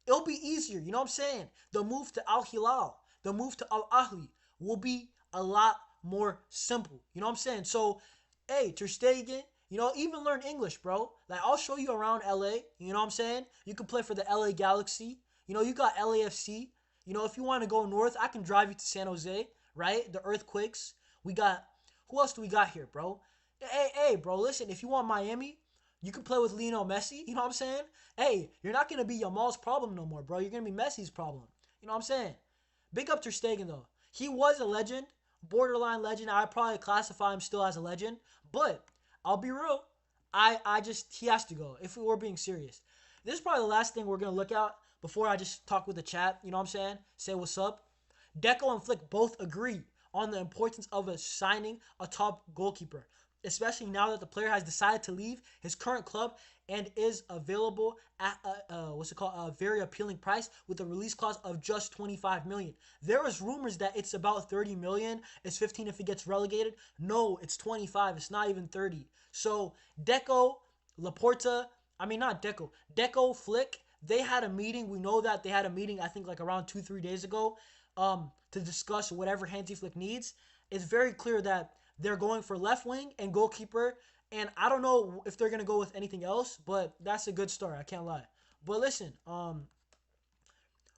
it'll be easier. You know what I'm saying? The move to Al Hilal, the move to Al Ahli will be a lot more simple. You know what I'm saying? So, hey, Ter Stegen, even learn English, bro. Like, I'll show you around LA. You know what I'm saying? You can play for the LA Galaxy. You got LAFC. If you want to go north, I can drive you to San Jose, right? The Earthquakes. We got, who else do we got here, bro? Hey, bro, listen, if you want Miami, you can play with Lionel Messi. You know what I'm saying? Hey, you're not going to be Yamal's problem no more, bro. You're going to be Messi's problem. You know what I'm saying? Big up Ter Stegen, though. He was a legend, borderline legend. I'd probably classify him still as a legend. But I'll be real. He has to go if we were being serious. This is probably the last thing we're going to look at before I just talk with the chat. You know what I'm saying? Say what's up. Deco and Flick both agree on the importance of signing a top goalkeeper, especially now that the player has decided to leave his current club and is available at a very appealing price with a release clause of just 25 million. There was rumors that it's about 30 million. It's 15 if he gets relegated. No, it's 25. It's not even 30. So Deco, Laporta, not Deco, Deco, Flick, they had a meeting. We know that they had a meeting, I think like around 2-3 days ago, to discuss whatever Hansi Flick needs. It's very clear that they're going for left wing and goalkeeper. And I don't know if they're going to go with anything else, but that's a good start. I can't lie. But listen, what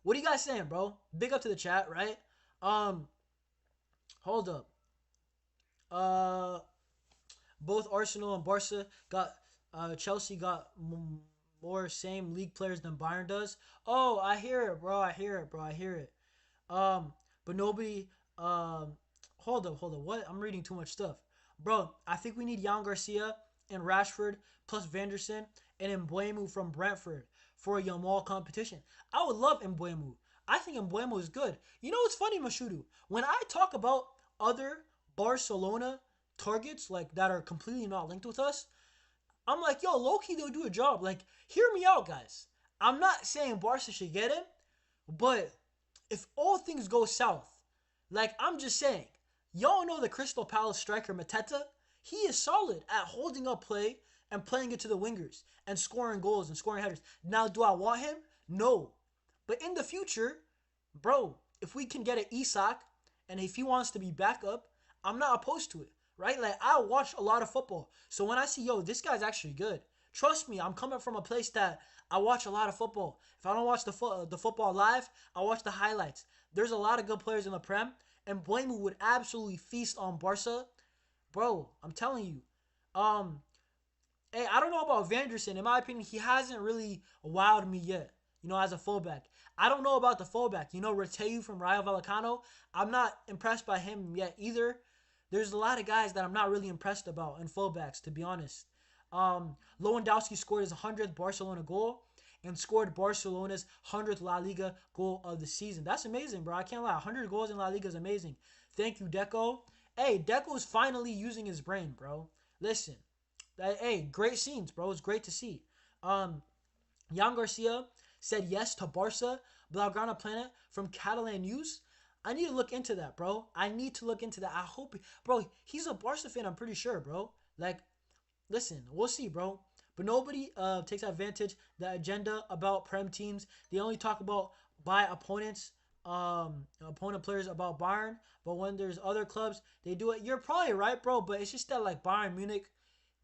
are you guys saying, bro? Big up to the chat, right? Hold up. Both Arsenal and Barca got, Chelsea got more same league players than Bayern does. Oh, I hear it, bro. I hear it. But nobody, hold up. What? I'm reading too much stuff. Bro, I think we need Jan Garcia and Rashford plus Vanderson and Mbeumo from Brentford for a Yamal competition. I would love Mbeumo. I think Mbeumo is good. You know what's funny, Mashudu? When I talk about other Barcelona targets like that are completely not linked with us, I'm like, yo, low-key, they'll do a job. Like, hear me out, guys. I'm not saying Barca should get him, but if all things go south, like, I'm just saying, y'all know the Crystal Palace striker Mateta? He is solid at holding up play and playing it to the wingers and scoring goals and scoring headers. Now, do I want him? No. But in the future, bro, if we can get an Isak and if he wants to be backup, I'm not opposed to it, right? Like, I watch a lot of football. So when I see, yo, this guy's actually good, trust me, I'm coming from a place that I watch a lot of football. If I don't watch the football live, I watch the highlights. There's a lot of good players in the Prem. And Mbeumo would absolutely feast on Barca. Bro, I'm telling you. Hey, I don't know about Vanderson. In my opinion, he hasn't really wowed me yet, as a fullback. I don't know about the fullback. Reteu from Rayo Vallecano. I'm not impressed by him yet either. There's a lot of guys that I'm not really impressed about in fullbacks, to be honest. Lewandowski scored his 100th Barcelona goal and scored Barcelona's 100th La Liga goal of the season. That's amazing, bro. I can't lie. 100 goals in La Liga is amazing. Thank you, Deco. Hey, Deco is finally using his brain, bro. Listen. Hey, great scenes, bro. It's great to see. Jan Garcia said yes to Barca. Blaugrana Planet from Catalan News. I need to look into that, bro. I hope, bro, he's a Barca fan, I'm pretty sure, bro. Like, listen, we'll see, bro. But nobody takes advantage the agenda about Prem teams. They only talk about by opponent players about Bayern. But when there's other clubs, they do it. You're probably right, bro. But it's just that like Bayern Munich,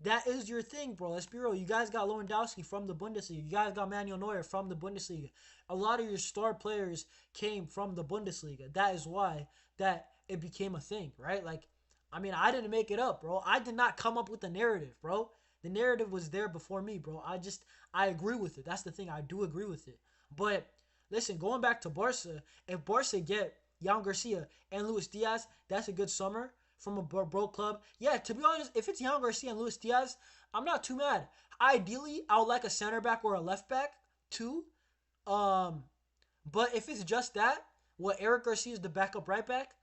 that is your thing, bro. Let's be real. You guys got Lewandowski from the Bundesliga. You guys got Manuel Neuer from the Bundesliga. A lot of your star players came from the Bundesliga. That is why that it became a thing, right? Like, I mean, I didn't make it up, bro. I did not come up with the narrative, bro. The narrative was there before me, bro. I agree with it. That's the thing. I do agree with it. But listen, going back to Barca, if Barca get Jan Garcia and Luis Diaz, that's a good summer from a broke club. Yeah, to be honest, if it's Jan Garcia and Luis Diaz, I'm not too mad. Ideally, I would like a center back or a left back too. Um, but if it's just that, what Eric Garcia is the backup right back,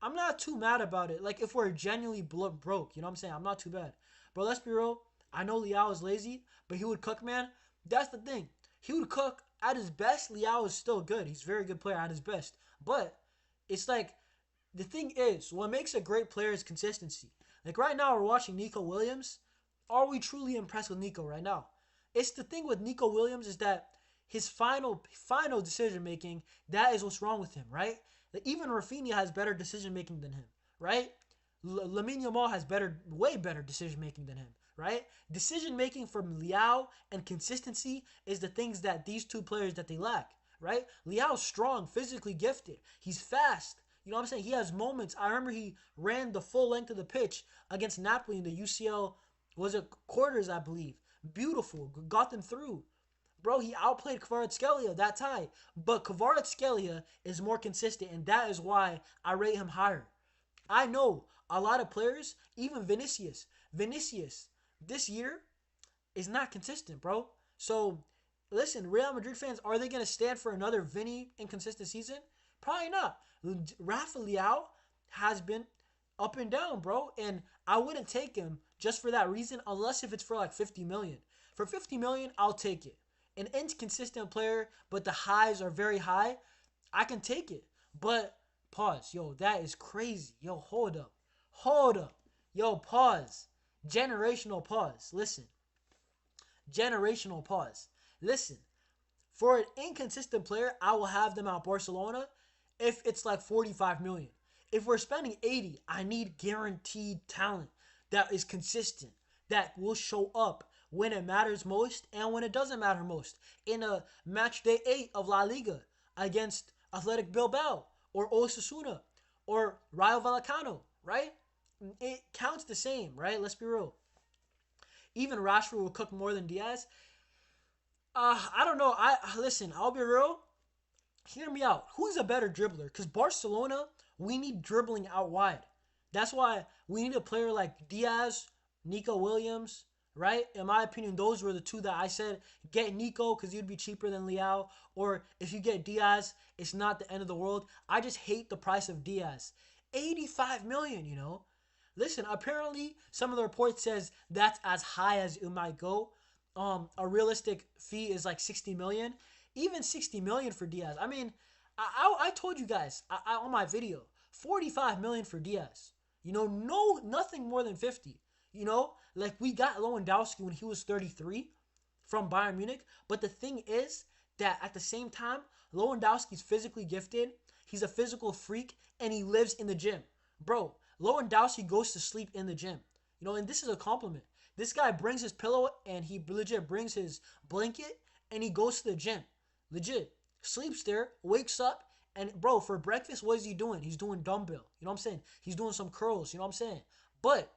I'm not too mad about it. Like if we're genuinely broke, you know what I'm saying? I'm not too bad. But let's be real. I know Liao is lazy, but he would cook, man. That's the thing. He would cook at his best. Liao is still good. He's a very good player at his best. But it's like the thing is, what makes a great player is consistency. Like right now, we're watching Nico Williams. Are we truly impressed with Nico right now? It's the thing with Nico Williams is that his final decision making, that is what's wrong with him, right? Like even Raphinha has better decision making than him, right? Lamine Yamal has way better decision making than him, right? Decision making from Liao and consistency is the things that these two players that they lack, right? Liao's strong, physically gifted. He's fast. You know what I'm saying? He has moments. I remember he ran the full length of the pitch against Napoli in the UCL, was it quarters, I believe. Beautiful. Got them through. Bro, he outplayed Kvaratskhelia that time. But Kvaratskhelia is more consistent, and that is why I rate him higher. I know a lot of players, even Vinicius. Vinicius, this year, is not consistent, bro. So, listen, Real Madrid fans, are they going to stand for another Vinny inconsistent season? Probably not. Rafa Leao has been up and down, bro. And I wouldn't take him just for that reason, unless if it's for like 50 million. For 50 million, I'll take it. An inconsistent player, but the highs are very high, I can take it. But pause. Yo, that is crazy. Yo, hold up. Hold up. Yo, pause. Generational pause. Listen. Generational pause. Listen. For an inconsistent player, I will have them at Barcelona if it's like 45 million. If we're spending 80, I need guaranteed talent that is consistent, that will show up when it matters most and when it doesn't matter most. In a match day 8 of La Liga against Athletic Bilbao or Osasuna or Rayo Vallecano, right? It counts the same, right? Let's be real. Even Rashford will cook more than Diaz. I don't know. Listen, I'll be real. Hear me out. Who's a better dribbler? Because Barcelona, we need dribbling out wide. That's why we need a player like Diaz, Nico Williams, right? In my opinion, those were the two that I said. Get Nico because you'd be cheaper than Liao. Or if you get Diaz, it's not the end of the world. I just hate the price of Diaz. 85 million, you know? Listen, apparently some of the reports says that's as high as it might go. A realistic fee is like 60 million. Even 60 million for Diaz. I mean, I told you guys on my video, 45 million for Diaz. You know, nothing more than 50. You know, like we got Lewandowski when he was 33 from Bayern Munich. But the thing is that at the same time, Lewandowski's physically gifted. He's a physical freak and he lives in the gym. Bro, Lewandowski goes to sleep in the gym. You know, and this is a compliment. This guy brings his pillow and he legit brings his blanket and he goes to the gym. Legit. Sleeps there, wakes up, and bro, for breakfast, what is he doing? He's doing dumbbell. You know what I'm saying? He's doing some curls. You know what I'm saying? But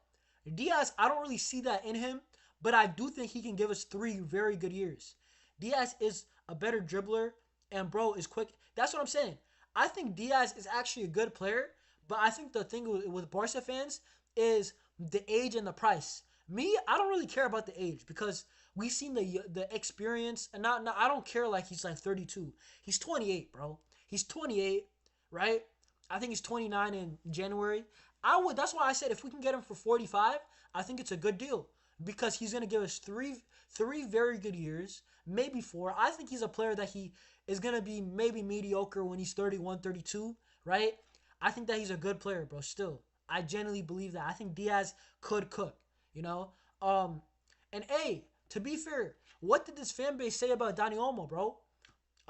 Diaz, I don't really see that in him, but I do think he can give us 3 very good years. Diaz is a better dribbler, and bro is quick. That's what I'm saying. I think Diaz is actually a good player, but I think the thing with Barca fans is the age and the price. Me, I don't really care about the age because we've seen the experience, and not I don't care like he's like 32. He's 28, bro. He's 28, right? I think he's 29 in January. That's why I said if we can get him for 45, I think it's a good deal because he's gonna give us three very good years, maybe 4. I think he's a player that he is gonna be maybe mediocre when he's 31, 32, right? I think that he's a good player, bro. Still, I genuinely believe that. I think Diaz could cook, you know. And hey, to be fair, what did this fan base say about Dani Olmo, bro?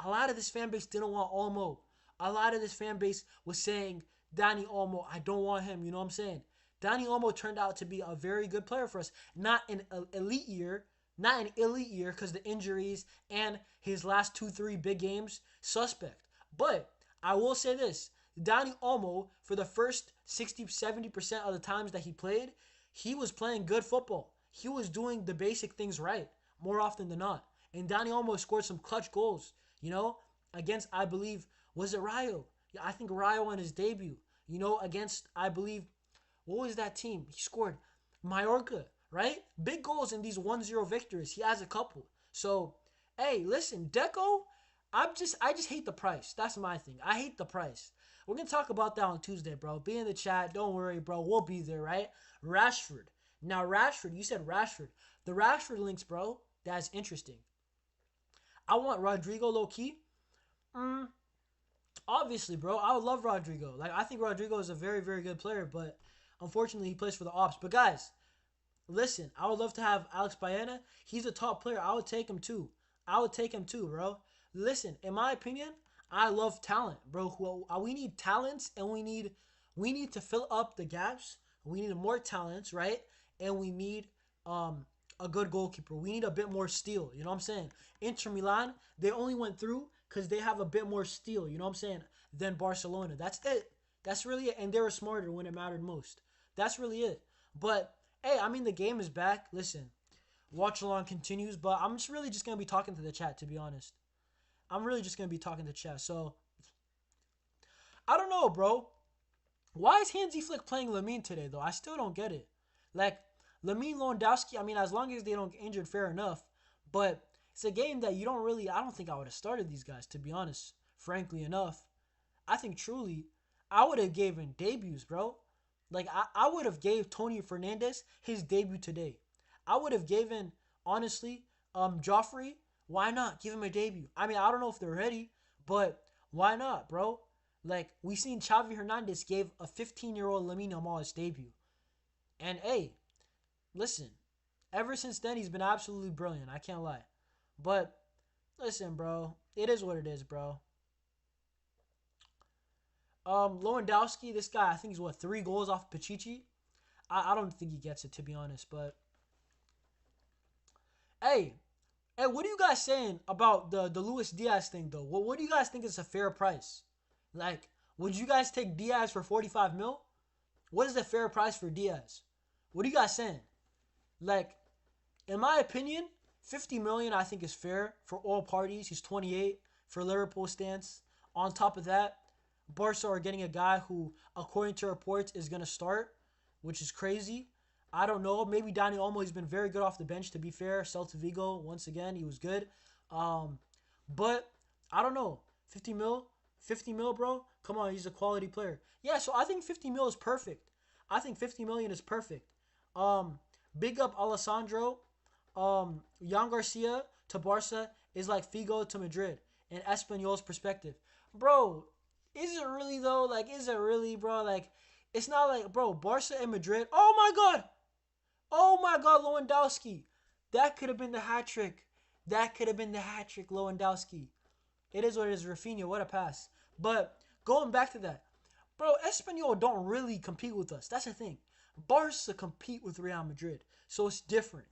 A lot of this fan base didn't want Olmo. A lot of this fan base was saying, Dani Olmo, I don't want him. You know what I'm saying? Dani Olmo turned out to be a very good player for us. Not an elite year, not an elite year because the injuries and his last 2, 3 big games, suspect. But I will say this. Dani Olmo, for the first 60-70% of the times that he played, he was playing good football. He was doing the basic things right more often than not. And Dani Olmo scored some clutch goals, against, I believe, was it Rayo? Yeah, I think Rayo on his debut, against, I believe, what was that team? He scored Mallorca, right? Big goals in these 1-0 victories. He has a couple. So, hey, listen, Deco, I just hate the price. That's my thing. I hate the price. We're going to talk about that on Tuesday, bro. Be in the chat. Don't worry, bro. We'll be there, right? Rashford. Now, Rashford, you said Rashford. The Rashford links, bro, that's interesting. I want Rodrigo low-key. Obviously, bro, I would love Rodrigo. Like, I think Rodrigo is a very, very good player, but unfortunately, he plays for the Ops. But, guys, listen, I would love to have Alex Baena. He's a top player. I would take him, too. Bro. Listen, in my opinion, I love talent, bro. We need talents, and we need to fill up the gaps. We need more talents, right? And we need a good goalkeeper. We need a bit more steel. You know what I'm saying? Inter Milan, they only went through because they have a bit more steel. You know what I'm saying? Than Barcelona. That's it. That's really it. And they were smarter when it mattered most. That's really it. But hey, I mean the game is back. Listen, Watchalong continues, but I'm just really just gonna be talking to the chat. To be honest, I'm really just gonna be talking to chat. So I don't know, bro. Why is Hansi Flick playing Lamine today, though? I still don't get it. Like, Lamine Lewandowski, I mean, as long as they don't get injured, fair enough. But it's a game that you don't really, I don't think I would have started these guys, to be honest. Frankly enough. I think truly, I would have given debuts, bro. Like, I would have gave Tony Fernandez his debut today. I would have given, honestly, Joffrey, why not? Give him a debut. I mean, I don't know if they're ready, but why not, bro? Like, we seen Xavi Hernandez gave a 15-year-old Lamine Yamal his debut. And, hey, listen, ever since then, he's been absolutely brilliant. I can't lie. But, listen, bro, it is what it is, bro. Lewandowski, this guy, I think he's, 3 goals off Pichichi? I don't think he gets it, to be honest, but... Hey, what are you guys saying about the Luis Diaz thing, though? What do you guys think is a fair price? Like, would you guys take Diaz for 45 mil? What is the fair price for Diaz? What are you guys saying? Like, in my opinion, 50 million I think is fair for all parties. He's 28 for Liverpool stance. On top of that, Barca are getting a guy who, according to reports, is going to start, which is crazy. I don't know. Maybe Dani Olmo has been very good off the bench, to be fair. Celta Vigo, once again, he was good. But, I don't know. 50 mil, bro? Come on, he's a quality player. Yeah, so I think 50 mil is perfect. I think 50 million is perfect. Big up Alessandro. Jan Garcia to Barca is like Figo to Madrid in Espanyol's perspective. Bro, is it really though? Like, is it really, bro? Like, it's not like, bro, Barca and Madrid. Oh my God, Lewandowski. That could have been the hat trick. Lewandowski. It is what it is. Raphinha, what a pass. But going back to that, bro, Espanyol don't really compete with us. That's the thing. Barca compete with Real Madrid. So it's different,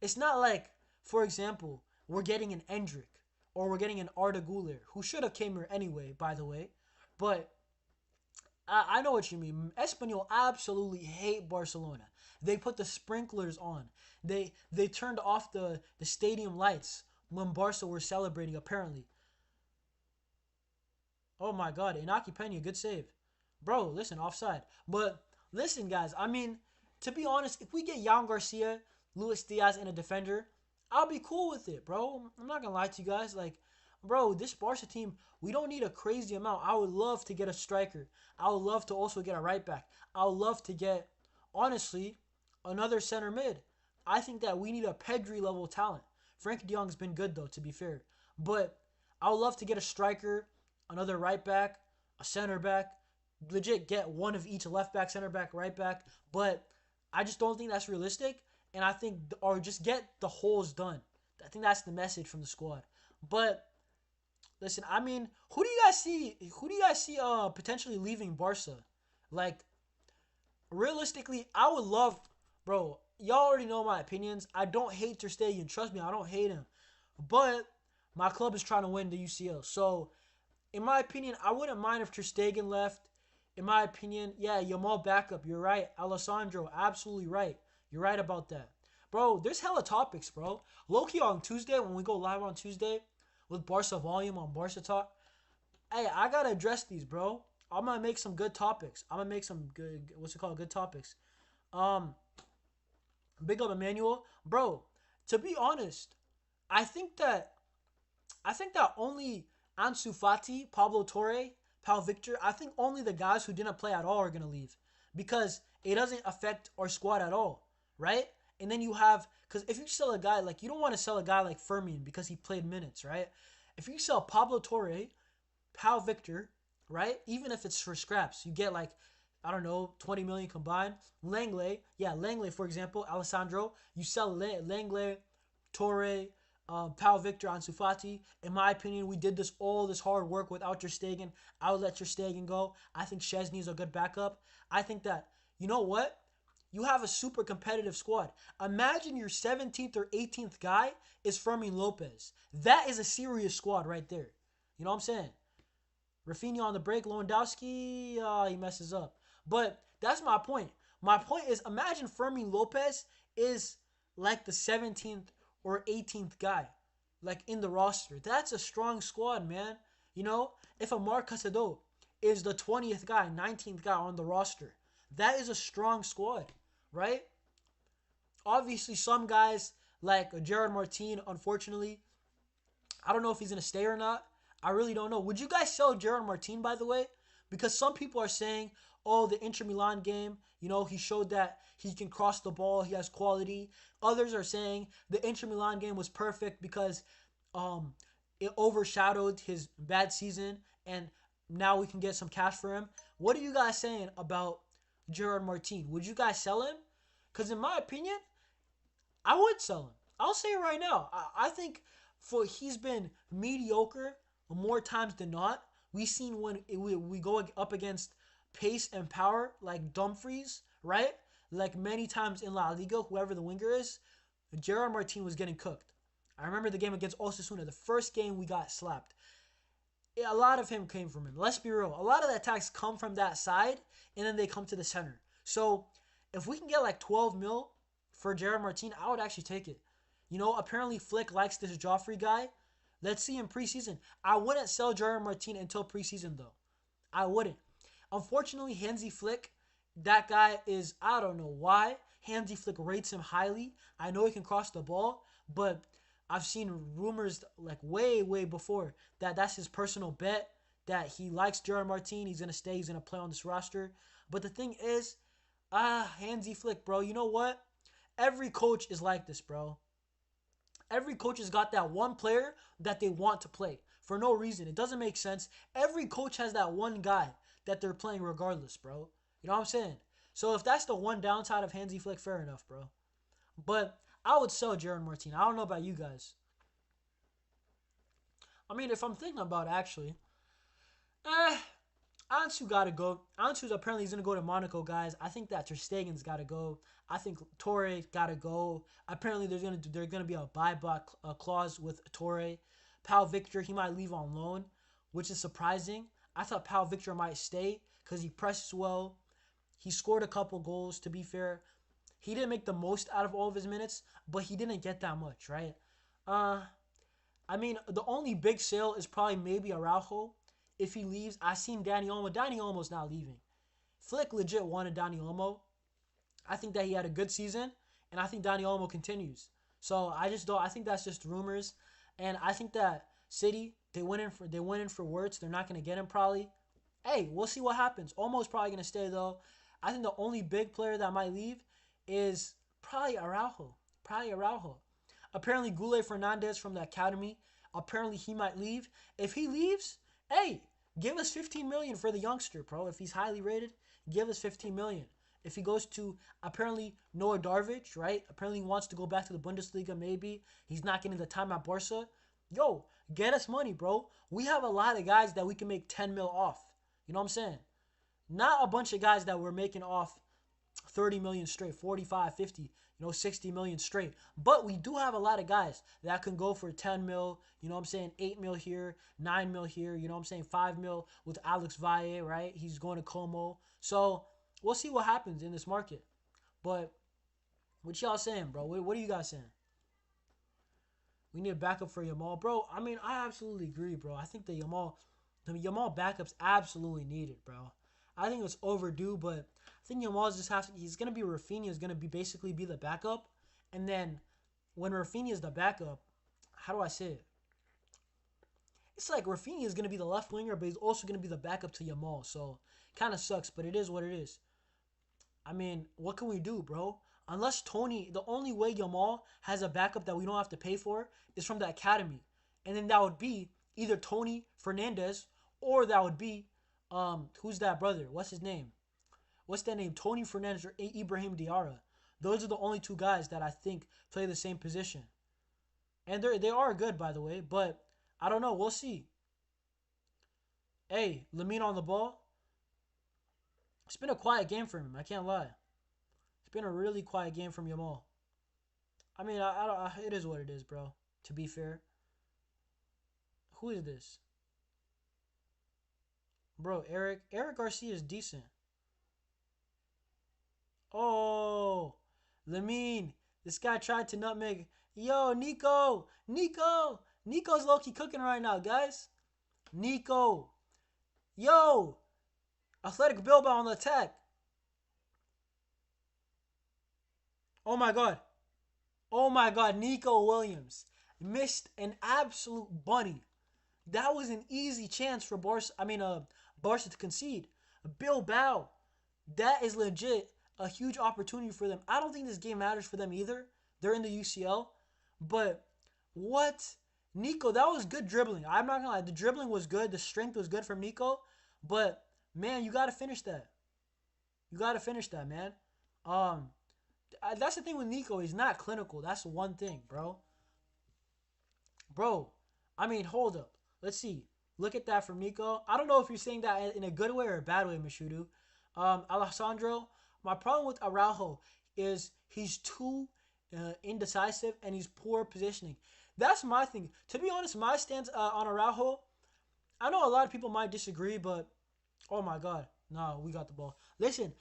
It's not like, for example, we're getting an Endrick or we're getting an Arda Güler, who should have came here anyway, by the way. But I know what you mean. Espanyol absolutely hate Barcelona. They put the sprinklers on. They turned off the stadium lights when Barca were celebrating, apparently. Oh my God, Inaki Peña, good save. Bro, listen, offside. But listen, guys, I mean, to be honest, if we get Jan Garcia, Luis Diaz, and a defender, I'll be cool with it, bro. I'm not going to lie to you guys. Like, bro, this Barca team, we don't need a crazy amount. I would love to get a striker. I would love to also get a right back. I would love to get, honestly, another center mid. I think that we need a Pedri level talent. Frank de Jong's been good, though, to be fair. But I would love to get a striker, another right back, a center back, legit get one of each, left back, center back, right back. But I just don't think that's realistic. And I think, or just get the holes done. I think that's the message from the squad. But listen, I mean, who do you guys see potentially leaving Barca? Like, realistically, I would love, bro. Y'all already know my opinions. I don't hate Ter Stegen. Trust me, I don't hate him. But my club is trying to win the UCL. So, in my opinion, I wouldn't mind if Ter Stegen left. In my opinion, yeah, Yamal backup. You're right. Alessandro, absolutely right. You're right about that. Bro, there's hella topics, bro. Low-key on Tuesday, when we go live on Tuesday with Barca Volume on Barca Talk, hey, I gotta address these, bro. I'm gonna make some good topics. I'm gonna make some good, what's it called, good topics. Um, Big up Emmanuel, bro. To be honest, I think that only Ansu Fati, Pablo Torre, Pau Victor, I think only the guys who didn't play at all are gonna leave because it doesn't affect our squad at all, right? And then you have, because if you sell a guy like, you don't want to sell a guy like Fermin because he played minutes, right? If you sell Pablo Torre, Pau Victor, right? Even if it's for scraps, you get like, I don't know, 20 million combined. Langley, for example, Alessandro, you sell Langley, Torre, Pau Victor, Ansu Fati. In my opinion, we did all this hard work without Ter Stegen. I would let Ter Stegen go. I think Szczesny's a good backup. I think that, you know what? You have a super competitive squad. Imagine your 17th or 18th guy is Fermin Lopez. That is a serious squad right there. You know what I'm saying? Raphinha on the break, Lewandowski, he messes up. But that's my point. My point is, imagine Fermin Lopez is like the 17th or 18th guy, like in the roster. That's a strong squad, man. You know, if a Marc Casado is the 20th guy, 19th guy on the roster, that is a strong squad, right? Obviously, some guys like Gerard Martin, unfortunately, I don't know if he's going to stay or not. I really don't know. Would you guys sell Gerard Martin, by the way? Because some people are saying, oh, the Inter Milan game, you know, he showed that he can cross the ball, he has quality. Others are saying the Inter Milan game was perfect because it overshadowed his bad season and now we can get some cash for him. What are you guys saying about Gerard Martin? Would you guys sell him? Because in my opinion, I would sell him. I'll say it right now. I think he's been mediocre more times than not. We've seen when we go up against pace and power like Dumfries, right? Like many times in La Liga, whoever the winger is, Gerard Martin was getting cooked. I remember the game against Osasuna, the first game we got slapped. A lot of him came from him. Let's be real. A lot of the attacks come from that side, and then they come to the center. So if we can get like 12 mil for Gerard Martin, I would actually take it. You know, apparently Flick likes this Joffrey guy. Let's see in preseason. I wouldn't sell Gerard Martin until preseason, though. I wouldn't. Unfortunately, Hansi Flick, that guy is, I don't know why. Hansi Flick rates him highly. I know he can cross the ball, but I've seen rumors like way before that that's his personal bet, that he likes Gerard Martin. He's going to stay. He's going to play on this roster. But the thing is, Hansi Flick, bro, you know what? Every coach is like this, bro. Every coach has got that one player that they want to play for no reason. It doesn't make sense. Every coach has that one guy that they're playing regardless, bro. You know what I'm saying? So if that's the one downside of Hansi Flick, fair enough, bro. But I would sell Gerard Martin. I don't know about you guys. I mean, if I'm thinking about it, actually, Ansu gotta go. Ansu's apparently he's gonna go to Monaco, guys. I think that Ter Stegen's gotta go. I think Torre gotta go. Apparently there's gonna be a buyback clause with Torre. Pau Victor, he might leave on loan, which is surprising. I thought Pau Victor might stay because he presses well. He scored a couple goals, to be fair. He didn't make the most out of all of his minutes, but he didn't get that much, right? I mean, the only big sale is probably maybe Araujo. If he leaves, I seen Dani Olmo. Dani Olmo's not leaving. Flick legit wanted Dani Olmo. I think that he had a good season, and I think Dani Olmo continues. So I just don't. I think that's just rumors, and I think that City they went in for Wirtz. They're not gonna get him probably. Hey, we'll see what happens. Olmo's probably gonna stay though. I think the only big player that might leave is probably Araujo. Apparently, Gule Fernandez from the academy. Apparently, he might leave. If he leaves, hey, give us 15 million for the youngster, bro. If he's highly rated, give us 15 million. If he goes to, apparently, Noah Darvic, right? Apparently, he wants to go back to the Bundesliga, maybe. He's not getting the time at Barca. Yo, get us money, bro. We have a lot of guys that we can make 10 mil off. You know what I'm saying? Not a bunch of guys that we're making off 30 million straight, 45, 50, 60 million straight. But we do have a lot of guys that can go for 10 mil, 8 mil here, 9 mil here, 5 mil with Alex Valle, right? He's going to Como. So we'll see what happens in this market. But what y'all saying, bro? What are you guys saying? We need a backup for Yamal, bro. I mean, I absolutely agree, bro. I think the Yamal backup's absolutely needed, bro. I think it's overdue, but I think Yamal just has to. He's gonna be Raphinha is gonna be basically be the backup, and then when Raphinha is the backup, how do I say it? It's like Raphinha is gonna be the left winger, but he's also gonna be the backup to Yamal. So kind of sucks, but it is what it is. I mean, what can we do, bro? Unless Tony, the only way Yamal has a backup that we don't have to pay for is from the academy, and then that would be either Tony Fernandez or that would be who's that brother? What's his name? What's that name? Tony Fernandez or Ibrahim Diarra. Those are the only two guys that I think play the same position, and they are good, by the way. But I don't know. We'll see. Hey, Lamine on the ball. It's been a quiet game for him. I can't lie. It's been a really quiet game from Yamal. I mean, it is what it is, bro. To be fair. Who is this? Bro, Eric Garcia is decent. Oh, Lamine. This guy tried to nutmeg. Yo, Nico. Nico's low-key cooking right now, guys. Nico. Yo. Athletic Bilbao on the attack. Oh my god. Oh my god. Nico Williams missed an absolute bunny. That was an easy chance for Barca to concede. Bilbao. That is legit a huge opportunity for them. I don't think this game matters for them either. They're in the UCL. But what? Nico, that was good dribbling. I'm not going to lie. The dribbling was good. The strength was good from Nico. But, man, you got to finish that. You got to finish that, man. That's the thing with Nico. He's not clinical. That's one thing, bro. Bro, I mean, hold up. Let's see. Look at that from Nico. I don't know if you're saying that in a good way or a bad way, Mishudu. Alessandro, my problem with Araujo is he's too indecisive and he's poor positioning. That's my thing. To be honest, my stance on Araujo, I know a lot of people might disagree, but oh my God. No, we got the ball. Listen,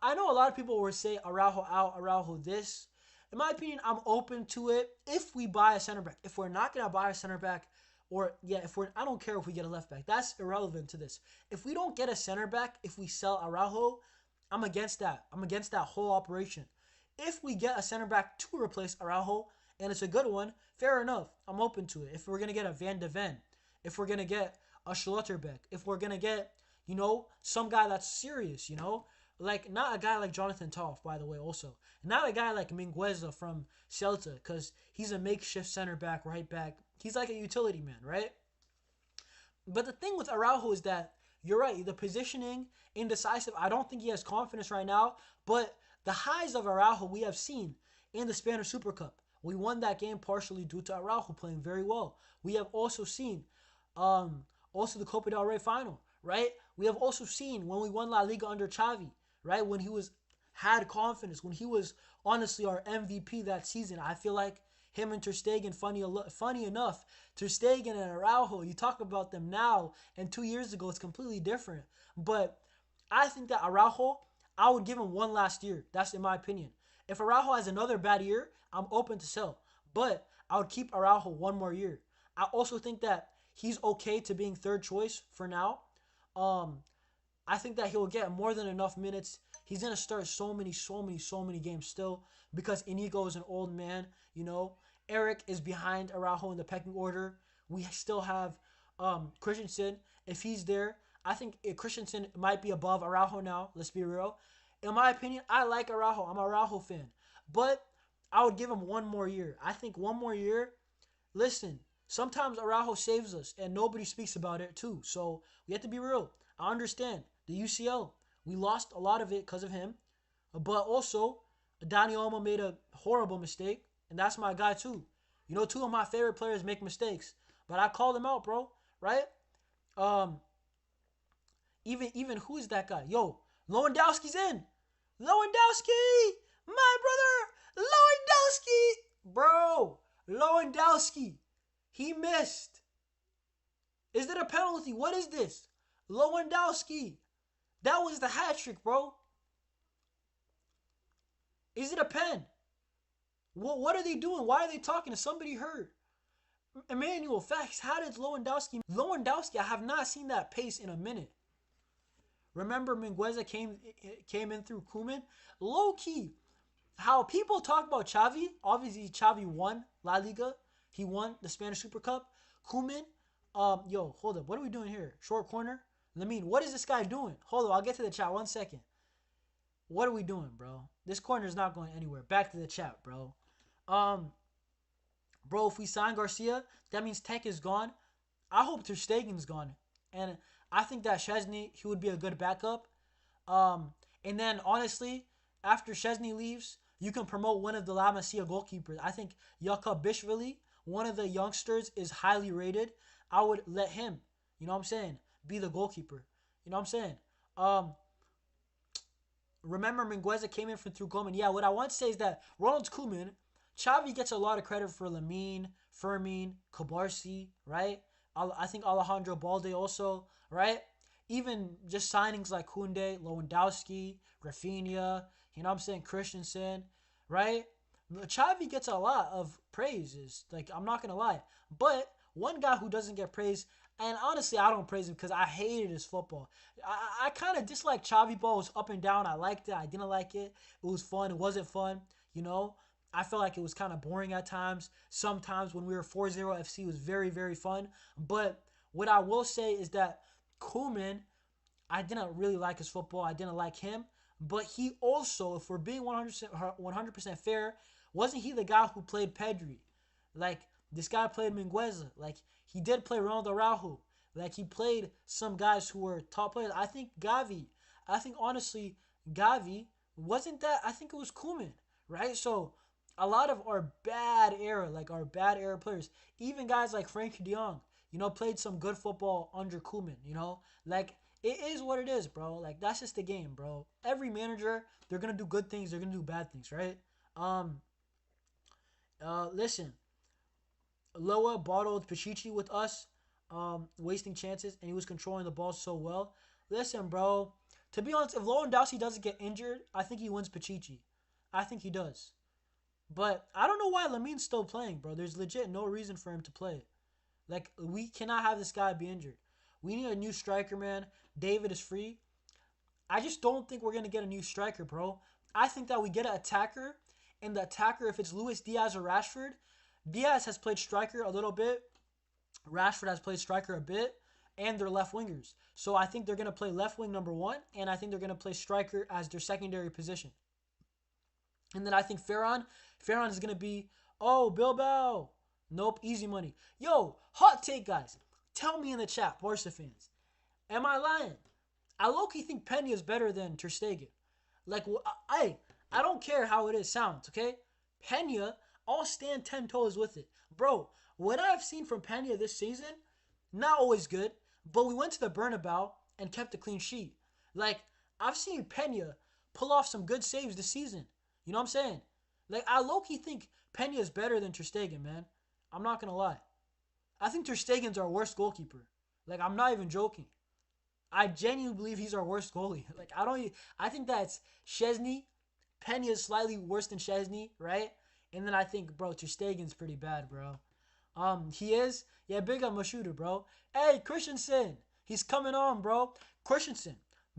I know a lot of people will say Araujo out, Araujo this. In my opinion, I'm open to it if we buy a center back. If we're not going to buy a center back, I don't care if we get a left back. That's irrelevant to this. If we don't get a center back, if we sell Araujo, I'm against that. I'm against that whole operation. If we get a center back to replace Araujo, and it's a good one, fair enough. I'm open to it. If we're going to get a Van de Ven, if we're going to get a Schlotterbeck, if we're going to get, some guy that's serious, like not a guy like Jonathan Toff, by the way, also. Not a guy like Mingueza from Celta, because he's a makeshift center back, right back. He's like a utility man, right? But the thing with Araujo is that, you're right, the positioning, indecisive. I don't think he has confidence right now, but the highs of Araujo we have seen in the Spanish Super Cup. We won that game partially due to Araujo playing very well. We have also seen also the Copa del Rey final, right? We have also seen when we won La Liga under Xavi, right? When he had confidence, when he was honestly our MVP that season. I feel like him and Ter Stegen, funny enough, Ter Stegen and Araujo, you talk about them now, and 2 years ago, it's completely different. But I think that Araujo, I would give him one last year. That's in my opinion. If Araujo has another bad year, I'm open to sell. But I would keep Araujo one more year. I also think that he's okay to being third choice for now. I think that he'll get more than enough minutes. He's going to start so many games still because Inigo is an old man, Eric is behind Araujo in the pecking order. We still have Christensen. If he's there, I think Christensen might be above Araujo now. Let's be real. In my opinion, I like Araujo. I'm an Araujo fan. But I would give him one more year. I think one more year. Listen, sometimes Araujo saves us, and nobody speaks about it too. So we have to be real. I understand. The UCL, we lost a lot of it because of him. But also, Dani Olmo made a horrible mistake, and that's my guy too. Two of my favorite players make mistakes, but I call them out, bro. Right? Even who is that guy? Yo, Lewandowski's in. Lewandowski, my brother, Lewandowski, bro, Lewandowski, he missed. Is it a penalty? What is this? Lewandowski, that was the hat trick, bro. Is it a pen? What are they doing? Why are they talking? Is somebody hurt? Emmanuel, facts. How did Lewandowski? Lewandowski, I have not seen that pace in a minute. Remember, Mingueza came in through Koeman. Low key, how people talk about Xavi. Obviously, Xavi won La Liga. He won the Spanish Super Cup. Koeman, yo, hold up. What are we doing here? Short corner. Lamine, what is this guy doing? Hold up, I'll get to the chat. 1 second. What are we doing, bro? This corner is not going anywhere. Back to the chat, bro. Bro, if we sign Garcia, that means Tech is gone. I hope Ter Stegen's gone. And I think that Szczesny, he would be a good backup. And then, honestly, after Szczesny leaves, you can promote one of the La Masia goalkeepers. I think Jakub Bishvili, one of the youngsters, is highly rated. I would let him, you know what I'm saying, be the goalkeeper. You know what I'm saying? Remember, Mingueza came in from through Koeman. Yeah, what I want to say is that Ronald Koeman, Xavi gets a lot of credit for Lamine, Fermin, Kubarsi, right? I think Alejandro Balde also, right? Even just signings like Koundé, Lewandowski, Raphinha, you know what I'm saying, Christensen, right? Xavi gets a lot of praises. Like, I'm not going to lie. But one guy who doesn't get praise, and honestly, I don't praise him because I hated his football. I kind of disliked Xavi ball. It was up and down. I liked it. I didn't like it. It was fun. It wasn't fun, you know? I felt like it was kind of boring at times. Sometimes when we were 4-0 FC, it was very, very fun. But what I will say is that Koeman, I didn't really like his football. I didn't like him. But he also, if we're being 100% fair, wasn't he the guy who played Pedri? Like, this guy played Mingueza. Like, he did play Ronald Araujo. Like, he played some guys who were top players. I think honestly, Gavi, wasn't that? I think it was Koeman, right? So, a lot of our bad era players, even guys like Frankie de Jong, you know, played some good football under Koeman, you know? Like, it is what it is, bro. Like, that's just the game, bro. Every manager, they're going to do good things, they're going to do bad things, right? Listen, Loa bottled Pichichi with us, wasting chances, and he was controlling the ball so well. Listen, bro, to be honest, if Lewandowski doesn't get injured, I think he wins Pichichi. I think he does. But I don't know why Lamine's still playing, bro. There's legit no reason for him to play. Like, we cannot have this guy be injured. We need a new striker, man. David is free. I just don't think we're going to get a new striker, bro. I think that we get an attacker, and the attacker, if it's Luis Diaz or Rashford, Diaz has played striker a little bit. Rashford has played striker a bit, and they're left wingers. So I think they're going to play left wing number 1, and I think they're going to play striker as their secondary position. And then I think Ferran is going to be, oh, Bilbao. Nope, easy money. Yo, hot take, guys. Tell me in the chat, Barca fans. Am I lying? I low-key think Pena is better than Ter Stegen. Like, I don't care how it sounds, okay? Pena, I'll stand 10 toes with it. Bro, what I've seen from Pena this season, not always good, but we went to the Bernabeu and kept a clean sheet. Like, I've seen Pena pull off some good saves this season. You know what I'm saying? Like, I low-key think Pena is better than Ter Stegen, man. I'm not going to lie. I think Ter Stegen's our worst goalkeeper. Like, I'm not even joking. I genuinely believe he's our worst goalie. Like, I think that's Szczesny. Pena is slightly worse than Szczesny, right? And then I think, bro, Ter Stegen's pretty bad, bro. He is? Yeah, big up my shooter, bro. Hey, Christensen. He's coming on, bro. Christensen.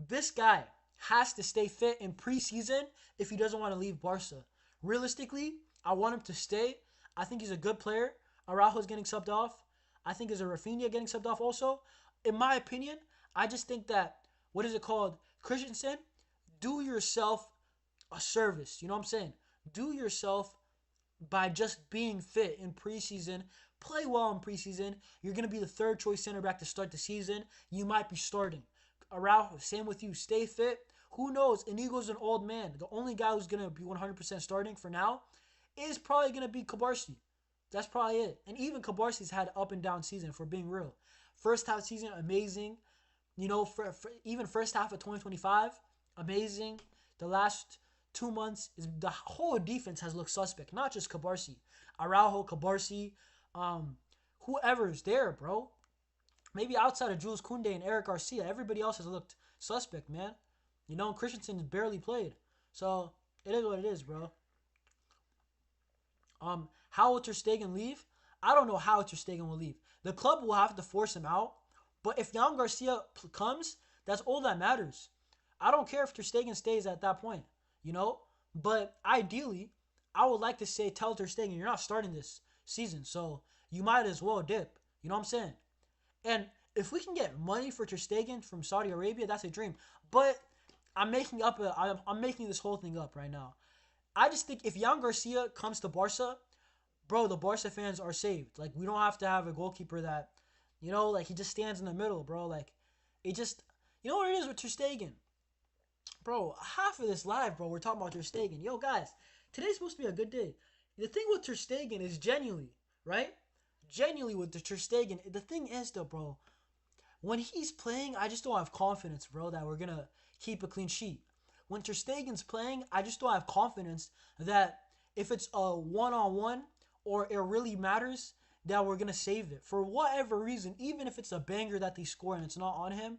This guy has to stay fit in preseason if he doesn't want to leave Barca. Realistically, I want him to stay. I think he's a good player. Araujo's getting subbed off. I think there's a Raphinha getting subbed off also. In my opinion, I just think that, what is it called? Christensen, do yourself a service. You know what I'm saying? Do yourself by just being fit in preseason. Play well in preseason. You're going to be the third choice center back to start the season. You might be starting. Araujo, same with you. Stay fit. Who knows? Inigo's an old man. The only guy who's going to be 100% starting for now is probably going to be Kubarsi. That's probably it. And even Kubarsi's had up and down season, for being real. First half season, amazing. You know, for even first half of 2025, amazing. the last 2 months is the whole defense has looked suspect. Not just Cabarsi, Araujo, Cabarsi, whoever's there, bro. Maybe outside of Jules Koundé and Eric Garcia, everybody else has looked suspect, man. You know, Christensen barely played, so it is what it is, bro. How will Ter Stegen leave? I don't know how Ter Stegen will leave. The club will have to force him out. But if Jan Garcia comes, that's all that matters. I don't care if Ter Stegen stays at that point, you know. But ideally, I would like to say, tell Ter Stegen, you're not starting this season, so you might as well dip. You know what I'm saying? And if we can get money for Ter Stegen from Saudi Arabia, that's a dream. But I'm making this whole thing up right now. I just think if Jan Garcia comes to Barca, bro, the Barca fans are saved. Like, we don't have to have a goalkeeper that, you know, like, he just stands in the middle, bro. Like, it just, you know what it is with Ter Stegen? Bro, half of this live, bro, we're talking about Ter Stegen. Yo, guys, today's supposed to be a good day. The thing with Ter Stegen is genuinely, right? Genuinely with the Ter Stegen, the thing is, though, bro, when he's playing, I just don't have confidence, bro, that we're going to keep a clean sheet. When Ter Stegen's playing, I just don't have confidence that if it's a one-on-one or it really matters, that we're going to save it. For whatever reason, even if it's a banger that they score and it's not on him,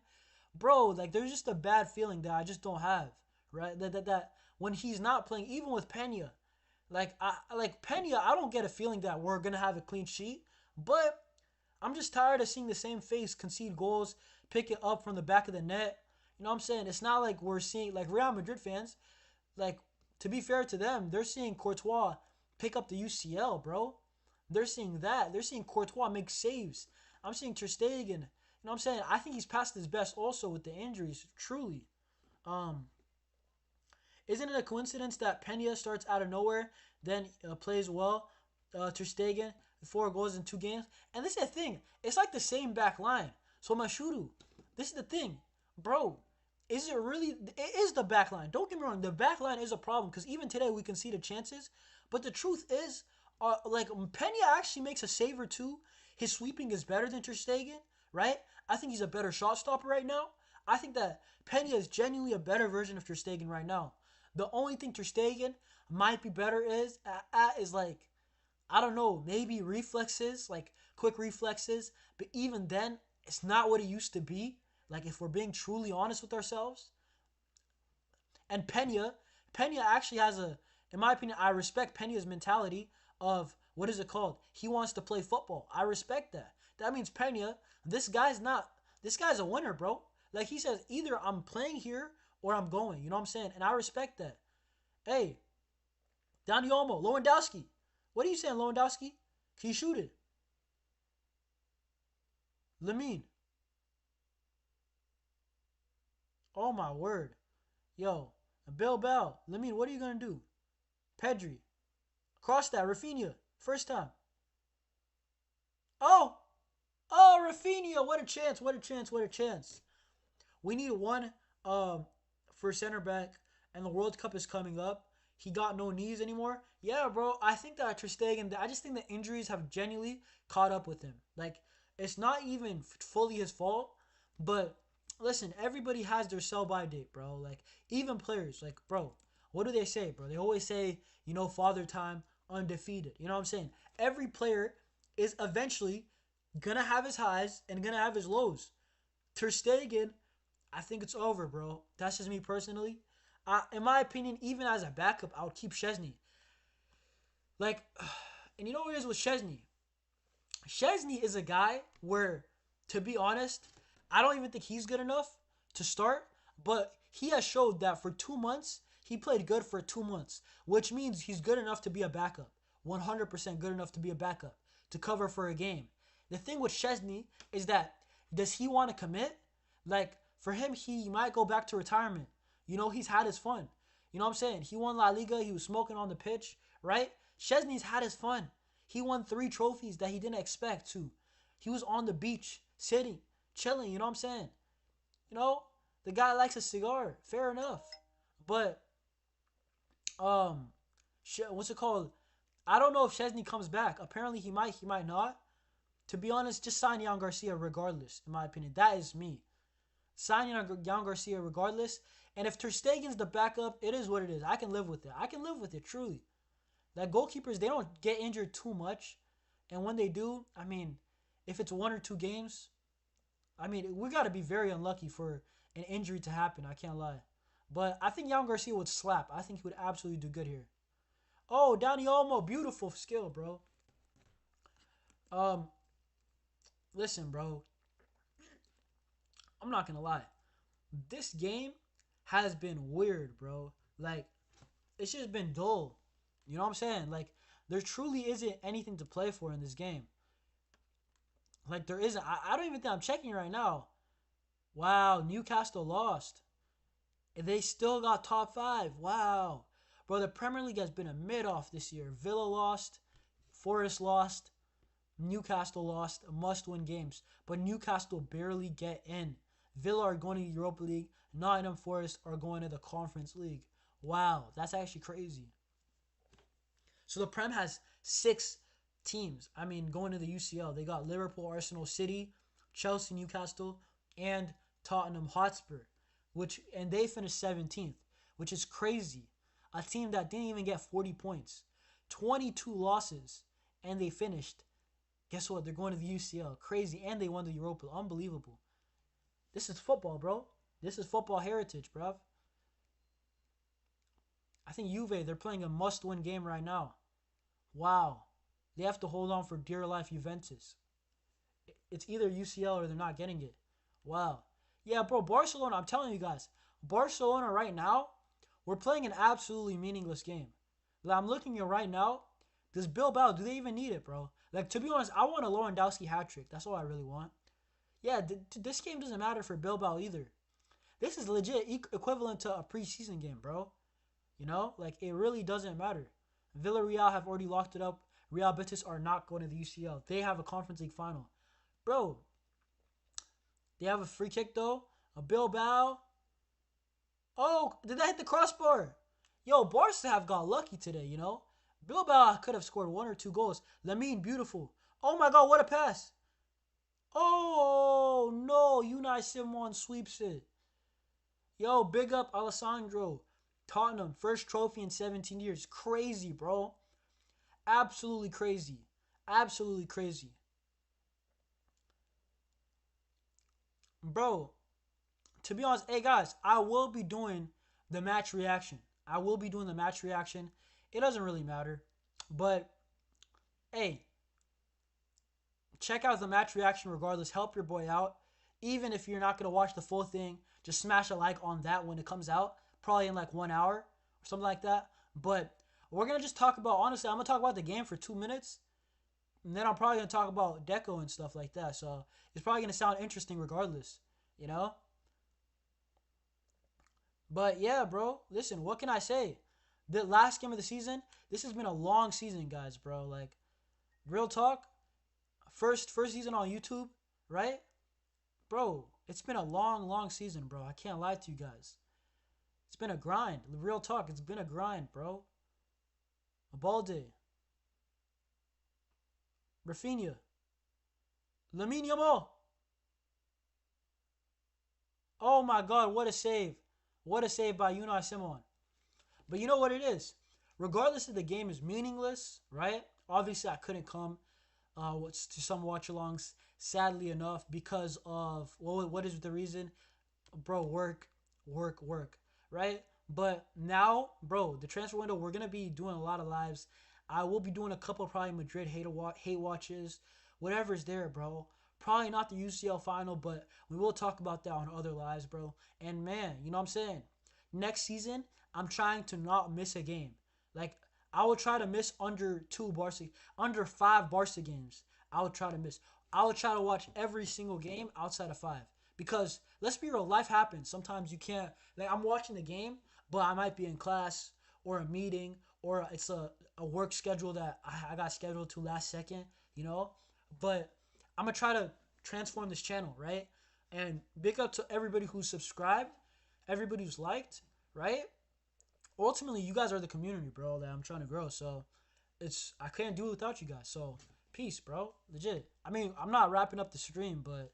bro, like, there's just a bad feeling that I just don't have, right? That when he's not playing, even with Pena, like Pena, I don't get a feeling that we're going to have a clean sheet, but I'm just tired of seeing the same face concede goals, pick it up from the back of the net. You know what I'm saying? It's not like we're seeing, like, Real Madrid fans, like, to be fair to them, they're seeing Courtois pick up the UCL, bro. They're seeing that. They're seeing Courtois make saves. I'm seeing Ter Stegen. You know what I'm saying? I think he's past his best also with the injuries, truly. Isn't it a coincidence that Pena starts out of nowhere, then plays well? Ter Stegen, 4 goals in 2 games. And this is the thing. It's like the same back line. So Mashuru, this is the thing. Bro, is it really? It is the back line. Don't get me wrong. The back line is a problem because even today we conceded chances. But the truth is, like, Pena actually makes a save or two. His sweeping is better than Ter Stegen, right? I think he's a better shot stopper right now. I think that Pena is genuinely a better version of Ter Stegen right now. The only thing Ter Stegen might be better is like, I don't know, maybe reflexes, like quick reflexes. But even then, it's not what it used to be. Like, if we're being truly honest with ourselves. And Pena actually has in my opinion, I respect Pena's mentality of, what is it called? He wants to play football. I respect that. That means Pena, this guy's a winner, bro. Like, he says, either I'm playing here or I'm going. You know what I'm saying? And I respect that. Hey, Dani Olmo, Lewandowski. What are you saying, Lewandowski? Can you shoot it? Lamine. Oh, my word. Yo, Bilbao. Lamine, what are you going to do? Pedri. Cross that. Raphinha. First time. Oh, Raphinha. What a chance. What a chance. What a chance. We need one for center back, and the World Cup is coming up. He got no knees anymore. Yeah, bro. I think that Ter Stegen, I just think the injuries have genuinely caught up with him. Like, it's not even fully his fault, but listen, everybody has their sell-by date, bro. Like, even players, like, bro, what do they say, bro? They always say, you know, father time, undefeated. You know what I'm saying? Every player is eventually going to have his highs and going to have his lows. Ter Stegen, I think it's over, bro. That's just me personally. In my opinion, even as a backup, I would keep Szczesny. Like, and you know what it is with Szczesny? Szczesny is a guy where, to be honest, I don't even think he's good enough to start, but he has showed that for 2 months, he played good for 2 months, which means he's good enough to be a backup. 100% good enough to be a backup, to cover for a game. The thing with Szczesny is that, does he want to commit? Like, for him, he might go back to retirement. You know, he's had his fun. You know what I'm saying? He won La Liga. He was smoking on the pitch, right? Szczesny's had his fun. He won 3 trophies that he didn't expect to. He was on the beach, sitting, chilling, you know what I'm saying? You know, the guy likes a cigar. Fair enough. But, what's it called? I don't know if Szczesny comes back. Apparently he might not. To be honest, just sign Jan Garcia regardless, in my opinion. That is me. signing on Jan Garcia regardless. And if Ter Stegen's the backup, it is what it is. I can live with it. I can live with it, truly. That goalkeepers, they don't get injured too much. And when they do, I mean, if it's 1 or 2 games, I mean, we got to be very unlucky for an injury to happen. I can't lie. But I think Jan Garcia would slap. I think he would absolutely do good here. Oh, Dani Olmo, beautiful skill, bro. Um, Listen, bro. I'm not gonna lie. This game has been weird, bro. Like, it's just been dull. You know what I'm saying? Like, there truly isn't anything to play for in this game. Like, there isn't. I don't even think I'm checking right now. Wow, Newcastle lost. And they still got top 5. Wow. Bro, the Premier League has been a mid-off this year. Villa lost. Forest lost. Newcastle lost. Must-win games. But Newcastle barely get in. Villa are going to the Europa League. Nottingham Forest are going to the Conference League. Wow, that's actually crazy. So the Prem has 6 teams. I mean, going to the UCL. They got Liverpool, Arsenal, City, Chelsea, Newcastle, and Tottenham Hotspur. And they finished 17th, which is crazy. A team that didn't even get 40 points. 22 losses, and they finished. Guess what? They're going to the UCL. Crazy. And they won the Europa. Unbelievable. This is football, bro. This is football heritage, bruv. I think Juve, they're playing a must-win game right now. Wow. They have to hold on for dear life Juventus. It's either UCL or they're not getting it. Wow. Yeah, bro, Barcelona, I'm telling you guys. Barcelona right now, we're playing an absolutely meaningless game. Like, I'm looking at right now. Does Bilbao, do they even need it, bro? Like, to be honest, I want a Lewandowski hat trick. That's all I really want. Yeah, this game doesn't matter for Bilbao either. This is legit equivalent to a preseason game, bro. You know? Like, it really doesn't matter. Villarreal have already locked it up. Real Betis are not going to the UCL. They have a Conference League final. Bro, they have a free kick, though. A Bilbao. Oh, did that hit the crossbar? Yo, Barca have got lucky today, you know? Bilbao could have scored 1 or 2 goals. Lamine, beautiful. Oh, my God, what a pass. Oh, no. Unai Simon sweeps it. Yo, big up Alessandro. Tottenham, first trophy in 17 years. Crazy, bro. Absolutely crazy. Absolutely crazy. Bro, to be honest, hey guys, I will be doing the match reaction. I will be doing the match reaction. It doesn't really matter. But, hey, check out the match reaction regardless. Help your boy out. Even if you're not going to watch the full thing, just smash a like on that when it comes out. Probably in like 1 hour or something like that. But we're going to just talk about, honestly, I'm going to talk about the game for 2 minutes. And then I'm probably going to talk about Deco and stuff like that. So it's probably going to sound interesting regardless, you know? But yeah, bro, listen, what can I say? The last game of the season, this has been a long season, guys, bro. Like, real talk, first season on YouTube, right? Bro, it's been a long season, bro. I can't lie to you guys. It's been a grind. Real talk, it's been a grind, bro. Balde. Raphinha. Lamine Yamal. Oh my God, what a save. What a save by Unai Simon. But you know what it is? Regardless if the game is meaningless, right? Obviously, I couldn't come to some watch-alongs, sadly enough, because of, well, what is the reason? Bro, work, right? But now, bro, the transfer window, we're going to be doing a lot of lives. I will be doing a couple probably Madrid hate watches, whatever's there, bro. Probably not the UCL final, but we will talk about that on other lives, bro. And man, you know what I'm saying? Next season, I'm trying to not miss a game. Like, I will try to miss under 5 Barca games. I will try to miss. I will try to watch every single game outside of 5. Because, let's be real, life happens. Sometimes you can't, like, I'm watching the game, but I might be in class or a meeting or it's a work schedule that I got scheduled to last second, you know? But I'm going to try to transform this channel, right? And big up to everybody who's subscribed, everybody who's liked, right? Ultimately, you guys are the community, bro, that I'm trying to grow. So, I can't do it without you guys. So, peace, bro. Legit. I mean, I'm not wrapping up the stream, but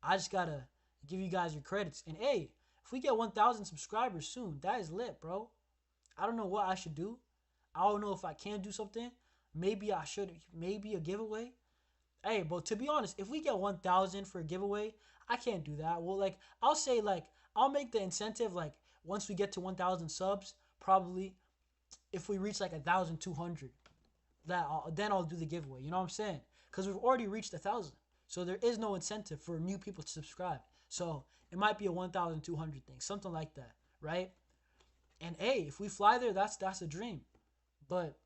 I just got to give you guys your credits. And hey, if we get 1,000 subscribers soon, that is lit, bro. I don't know what I should do. I don't know if I can do something. Maybe I should. Maybe a giveaway. Hey, but to be honest, if we get 1,000 for a giveaway, I can't do that. Well, like I'll say, like I'll make the incentive like once we get to 1,000 subs, probably if we reach like 1,200, then I'll do the giveaway. You know what I'm saying? Because we've already reached 1,000, so there is no incentive for new people to subscribe. So it might be a 1,200 thing, something like that, right? And hey, if we fly there, that's a dream. But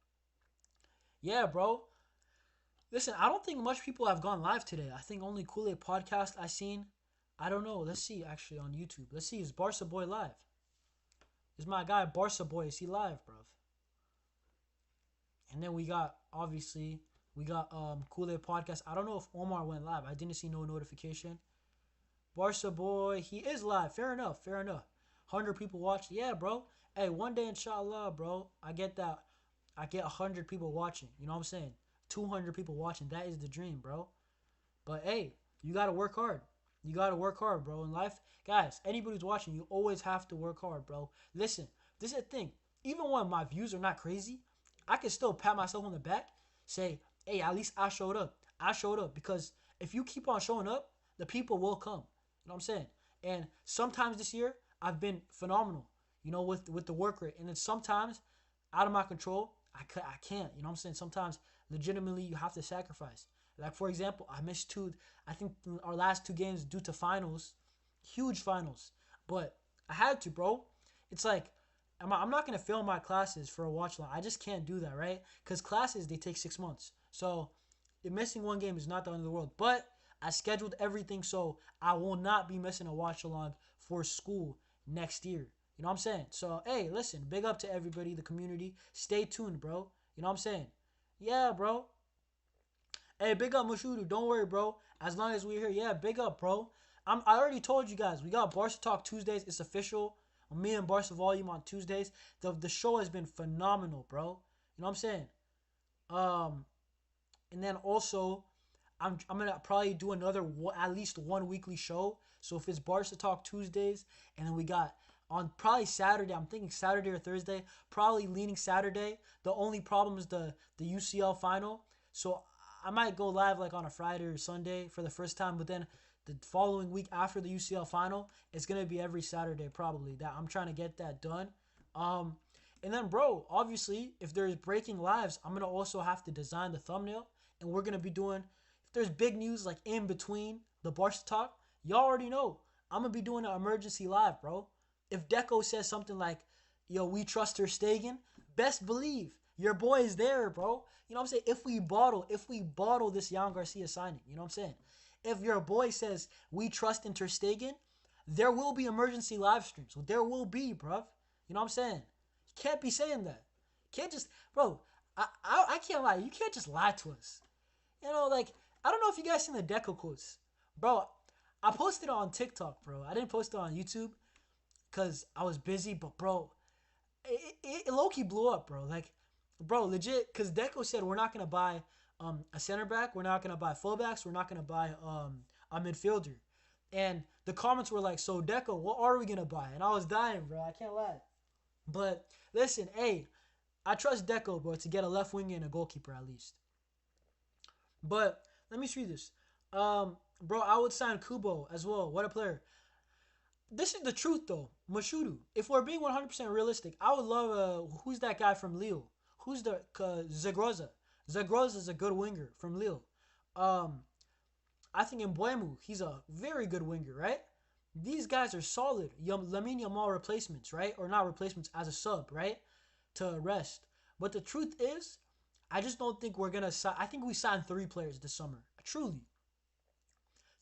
yeah, bro. Listen, I don't think much people have gone live today. I think only Kool Aid podcast I seen. I don't know. Let's see actually on YouTube. Let's see. Is Barca Boy live? Is my guy Barca Boy? Is he live, bro? And then we got obviously we got Kool Aid podcast. I don't know if Omar went live. I didn't see no notification. Barca Boy, he is live. Fair enough. Fair enough. 100 people watched. Yeah, bro. Hey, one day inshallah, bro. I get that. I get 100 people watching. You know what I'm saying? 200 people watching. That is the dream, bro. But hey, you gotta work hard. You gotta work hard, bro. In life, guys, anybody who's watching, you always have to work hard, bro. Listen, this is the thing. Even when my views are not crazy, I can still pat myself on the back, say, hey, at least I showed up. I showed up because if you keep on showing up, the people will come. You know what I'm saying? And sometimes this year, I've been phenomenal, you know, with the work rate. And then sometimes, out of my control, I can't. You know what I'm saying? Sometimes, legitimately, you have to sacrifice. Like, for example, I missed I think our last 2 games due to finals, huge finals. But I had to, bro. It's like, I'm not going to fail my classes for a watch long. I just can't do that, right? Because classes, they take 6 months. So, missing 1 game is not the end of the world. But I scheduled everything so I will not be missing a watch along for school next year. You know what I'm saying? So, hey, listen, big up to everybody, the community. Stay tuned, bro. You know what I'm saying? Yeah, bro. Hey, big up Mashudu. Don't worry, bro. As long as we're here, yeah, big up, bro. I already told you guys, we got Barca Talk Tuesdays. It's official. Me and Barca Volume on Tuesdays. The show has been phenomenal, bro. You know what I'm saying? And then also, I'm gonna probably do another at least 1 weekly show. So if it's Barca Talk Tuesdays, and then we got on probably Saturday, I'm thinking Saturday or Thursday, probably leaning Saturday. The only problem is the UCL final. So I might go live like on a Friday or Sunday for the first time, but then the following week after the UCL final, it's gonna be every Saturday probably. That I'm trying to get that done. And then bro, obviously, if there's breaking lives, I'm gonna also have to design the thumbnail, and we're gonna be doing. If there's big news like in between the Barca talk, y'all already know I'm gonna be doing an emergency live, bro. If Deco says something like, "Yo, we trust Ter Stegen," best believe your boy is there, bro. You know what I'm saying? If we bottle this Jan Garcia signing, you know what I'm saying? If your boy says we trust in Ter Stegen, there will be emergency live streams. There will be, bruv. You know what I'm saying? You can't be saying that. You can't just, bro. I can't lie. You can't just lie to us. You know, like I don't know if you guys seen the Deco quotes, bro. I posted it on TikTok, bro. I didn't post it on YouTube because I was busy, but bro, it low-key blew up, bro. Like, bro, legit, because Deco said we're not going to buy a center back, we're not going to buy fullbacks, we're not going to buy a midfielder. And the comments were like, so Deco, what are we going to buy? And I was dying, bro. I can't lie. But listen, hey, I trust Deco, bro, to get a left wing and a goalkeeper at least. But let me see this. Bro, I would sign Kubo as well. What a player. This is the truth, though. Mashudu. If we're being 100% realistic, I would love, who's that guy from Lille? Who's the, Zagroza. Zagroza is a good winger from Lille. I think Mbuemu, he's a very good winger, right? These guys are solid. Lamine Yamal replacements, right? Or not replacements, as a sub, right? To rest. But the truth is, I just don't think we're going to sign. I think we signed 3 players this summer. Truly.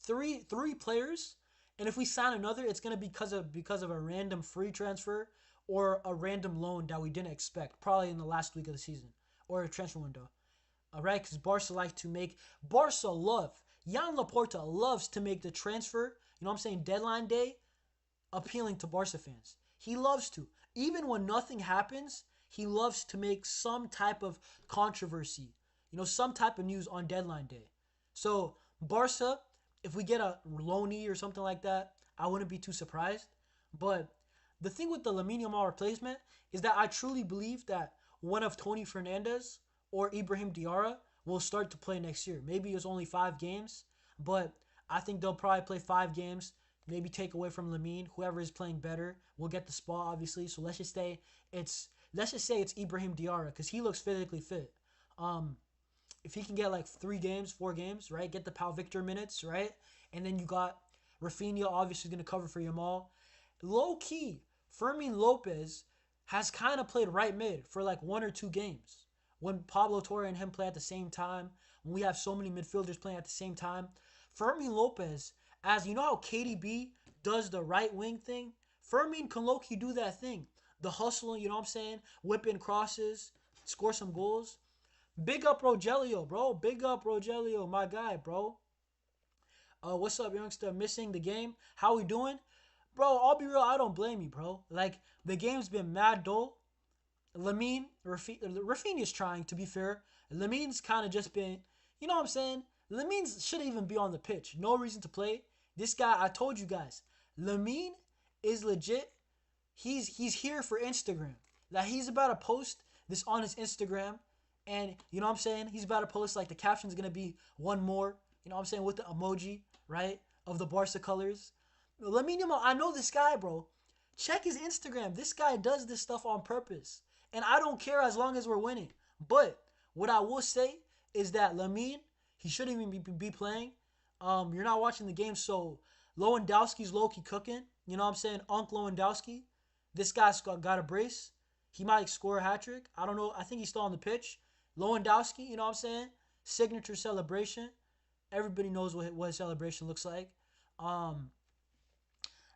Three players, and if we sign another, it's gonna be because of a random free transfer or a random loan that we didn't expect, probably in the last week of the season or a transfer window. All right, because Jan Laporta loves to make the transfer. You know what I'm saying? Deadline day, appealing to Barca fans. He loves to, even when nothing happens. He loves to make some type of controversy, you know, some type of news on deadline day. So Barca, if we get a loanee or something like that, I wouldn't be too surprised. But the thing with the Lamine Yamal replacement is that I truly believe that one of Tony Fernandez or Ibrahim Diarra will start to play next year. Maybe it's only 5 games, but I think they'll probably play 5 games. Maybe take away from Lamine. Whoever is playing better will get the spot, obviously. So let's just say it's Ibrahim Diarra because he looks physically fit. If he can get like 3 games, 4 games, right? Get the Pau Victor minutes, right? And then you got Raphinha obviously going to cover for Yamal. Low key, Fermin Lopez has kind of played right mid for like 1 or 2 games. When Pablo Torre and him play at the same time, when we have so many midfielders playing at the same time, Fermin Lopez, as you know how KDB does the right wing thing, Fermin can low key do that thing. The hustling, you know what I'm saying? Whip in crosses, score some goals. Big up Rogelio, bro. Big up Rogelio, my guy, bro. What's up, youngster? Missing the game? How we doing? Bro, I'll be real. I don't blame you, bro. Like, the game's been mad dull. Raphinha's trying, to be fair. Lamine's kind of just been, you know what I'm saying? Lamine shouldn't even be on the pitch. No reason to play. This guy, I told you guys, Lamine is legit. He's here for Instagram. Like, he's about to post this on his Instagram. And, you know what I'm saying? He's about to post, like, the caption's going to be one more. You know what I'm saying? With the emoji, right? Of the Barca colors. Lamine Yamal, I know this guy, bro. Check his Instagram. This guy does this stuff on purpose. And I don't care as long as we're winning. But what I will say is that Lamine, he shouldn't even be playing. You're not watching the game, so Lewandowski's low-key cooking. You know what I'm saying? Lewandowski. This guy's got a brace. He might score a hat-trick. I don't know. I think he's still on the pitch. Lewandowski, you know what I'm saying? Signature celebration. Everybody knows what his celebration looks like.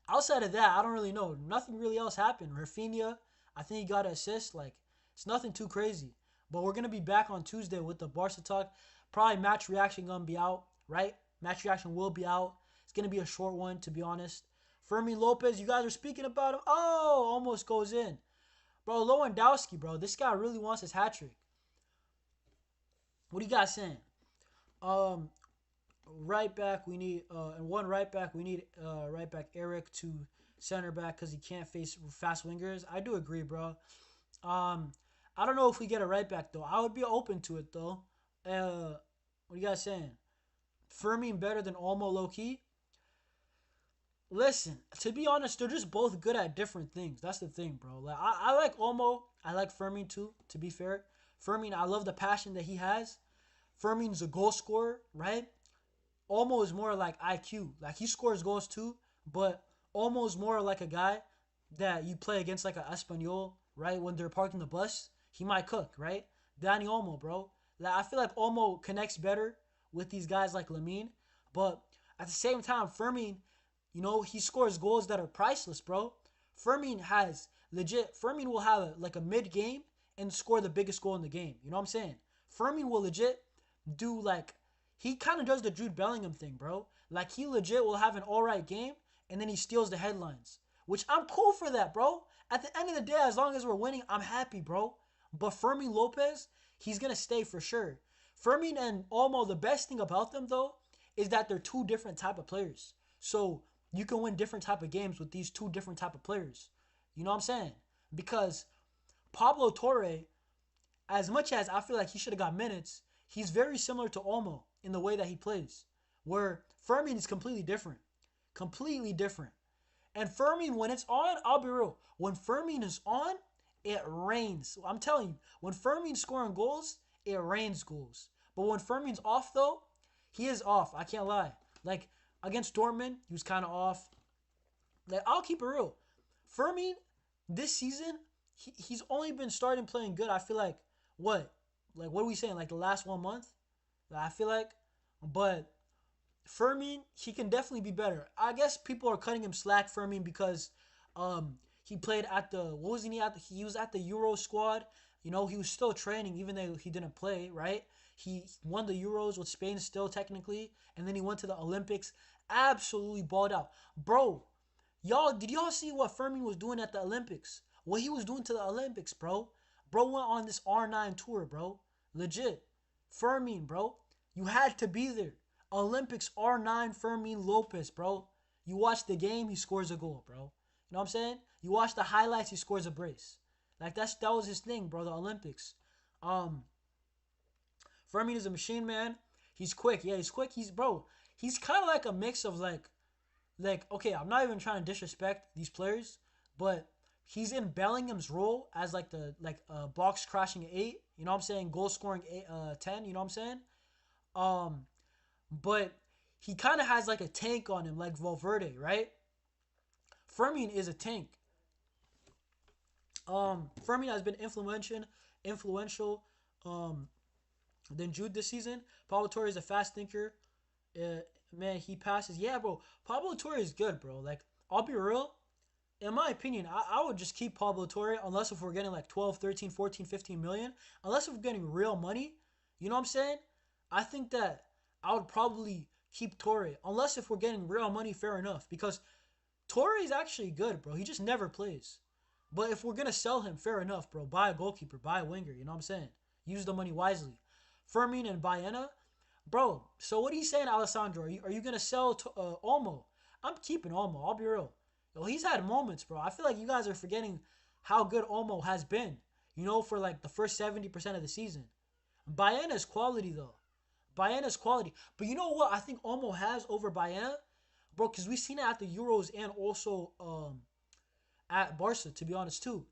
Outside of that, I don't really know. Nothing really else happened. Raphinha, I think he got an assist. Like, it's nothing too crazy. But we're going to be back on Tuesday with the Barca talk. Probably match reaction going to be out, right? Match reaction will be out. It's going to be a short one, to be honest. Fermin Lopez, you guys are speaking about him. Oh, almost goes in. Bro, Lewandowski, bro. This guy really wants his hat trick. What do you guys saying? Right back, we need, and one right back, we need right back Eric to center back because he can't face fast wingers. I do agree, bro. I don't know if we get a right back, though. I would be open to it, though. What are you guys saying? Fermin better than Olmo low-key? Listen, to be honest, they're just both good at different things. That's the thing, bro. Like, I like Olmo. I like Fermin, too, to be fair. Fermin, I love the passion that he has. Fermin's a goal scorer, right? Olmo is more like IQ. Like, he scores goals, too, but Olmo is more like a guy that you play against, like a Espanyol, right? When they're parking the bus, he might cook, right? Danny Olmo, bro. Like, I feel like Olmo connects better with these guys like Lamine, but at the same time, Fermin, you know, he scores goals that are priceless, bro. Fermin will have like a mid-game and score the biggest goal in the game. You know what I'm saying? Fermin will legit do like, he kind of does the Jude Bellingham thing, bro. Like, he legit will have an all-right game, and then he steals the headlines, which I'm cool for that, bro. At the end of the day, as long as we're winning, I'm happy, bro. But Fermin Lopez, he's going to stay for sure. Fermin and Olmo, the best thing about them, though, is that they're two different type of players. So you can win different type of games with these two different type of players. You know what I'm saying? Because Pablo Torre, as much as I feel like he should have got minutes, he's very similar to Olmo in the way that he plays. Where Fermin is completely different. Completely different. And Fermin, when it's on, I'll be real. When Fermin is on, it rains. I'm telling you, when Fermin's scoring goals, it rains goals. But when Fermin's off, though, he is off. I can't lie. Like, against Dortmund, he was kind of off. Like, I'll keep it real. Fermin, this season, he's only been starting playing good, I feel like, what? Like, what are we saying? Like, the last 1 month? I feel like. But Fermin, he can definitely be better. I guess people are cutting him slack, Fermin, because he played at the, what was he at? He was at the Euro squad. You know, he was still training even though he didn't play, right? He won the Euros with Spain still technically, and then he went to the Olympics, absolutely balled out. Bro, did y'all see what Fermin was doing at the Olympics? What he was doing to the Olympics, bro? Bro went on this R9 tour, bro. Legit. Fermin, bro. You had to be there. Olympics R9 Fermin Lopez, bro. You watch the game, he scores a goal, bro. You know what I'm saying? You watch the highlights, he scores a brace. Like that was his thing, bro. The Olympics. Um, Fermin is a machine, man. He's quick. Yeah, he's quick. He's kind of like a mix of like okay, I'm not even trying to disrespect these players, but he's in Bellingham's role as like the box crashing 8. You know what I'm saying? Goal scoring 8, 10. You know what I'm saying? Um, but he kind of has like a tank on him, like Valverde, right? Fermin is a tank. Fermin has been influential. Um, than Jude this season. Pablo Torre is a fast thinker. Man, he passes. Yeah, bro. Pablo Torre is good, bro. Like, I'll be real. In my opinion, I would just keep Pablo Torre unless if we're getting like 12, 13, 14, 15 million. Unless if we're getting real money. You know what I'm saying? I think that I would probably keep Torre. Unless if we're getting real money, fair enough. Because Torre is actually good, bro. He just never plays. But if we're going to sell him, fair enough, bro. Buy a goalkeeper. Buy a winger. You know what I'm saying? Use the money wisely. Fermin and Baena, bro. So what are you saying, Alessandro? Are you gonna sell Olmo? I'm keeping Olmo. I'll be real. Yo, he's had moments, bro. I feel like you guys are forgetting how good Olmo has been. You know, for like the first 70% of the season. Baena's quality though. Baena's quality. But you know what? I think Olmo has over Baena, bro. Because we've seen it at the Euros and also at Barca. To be honest, too.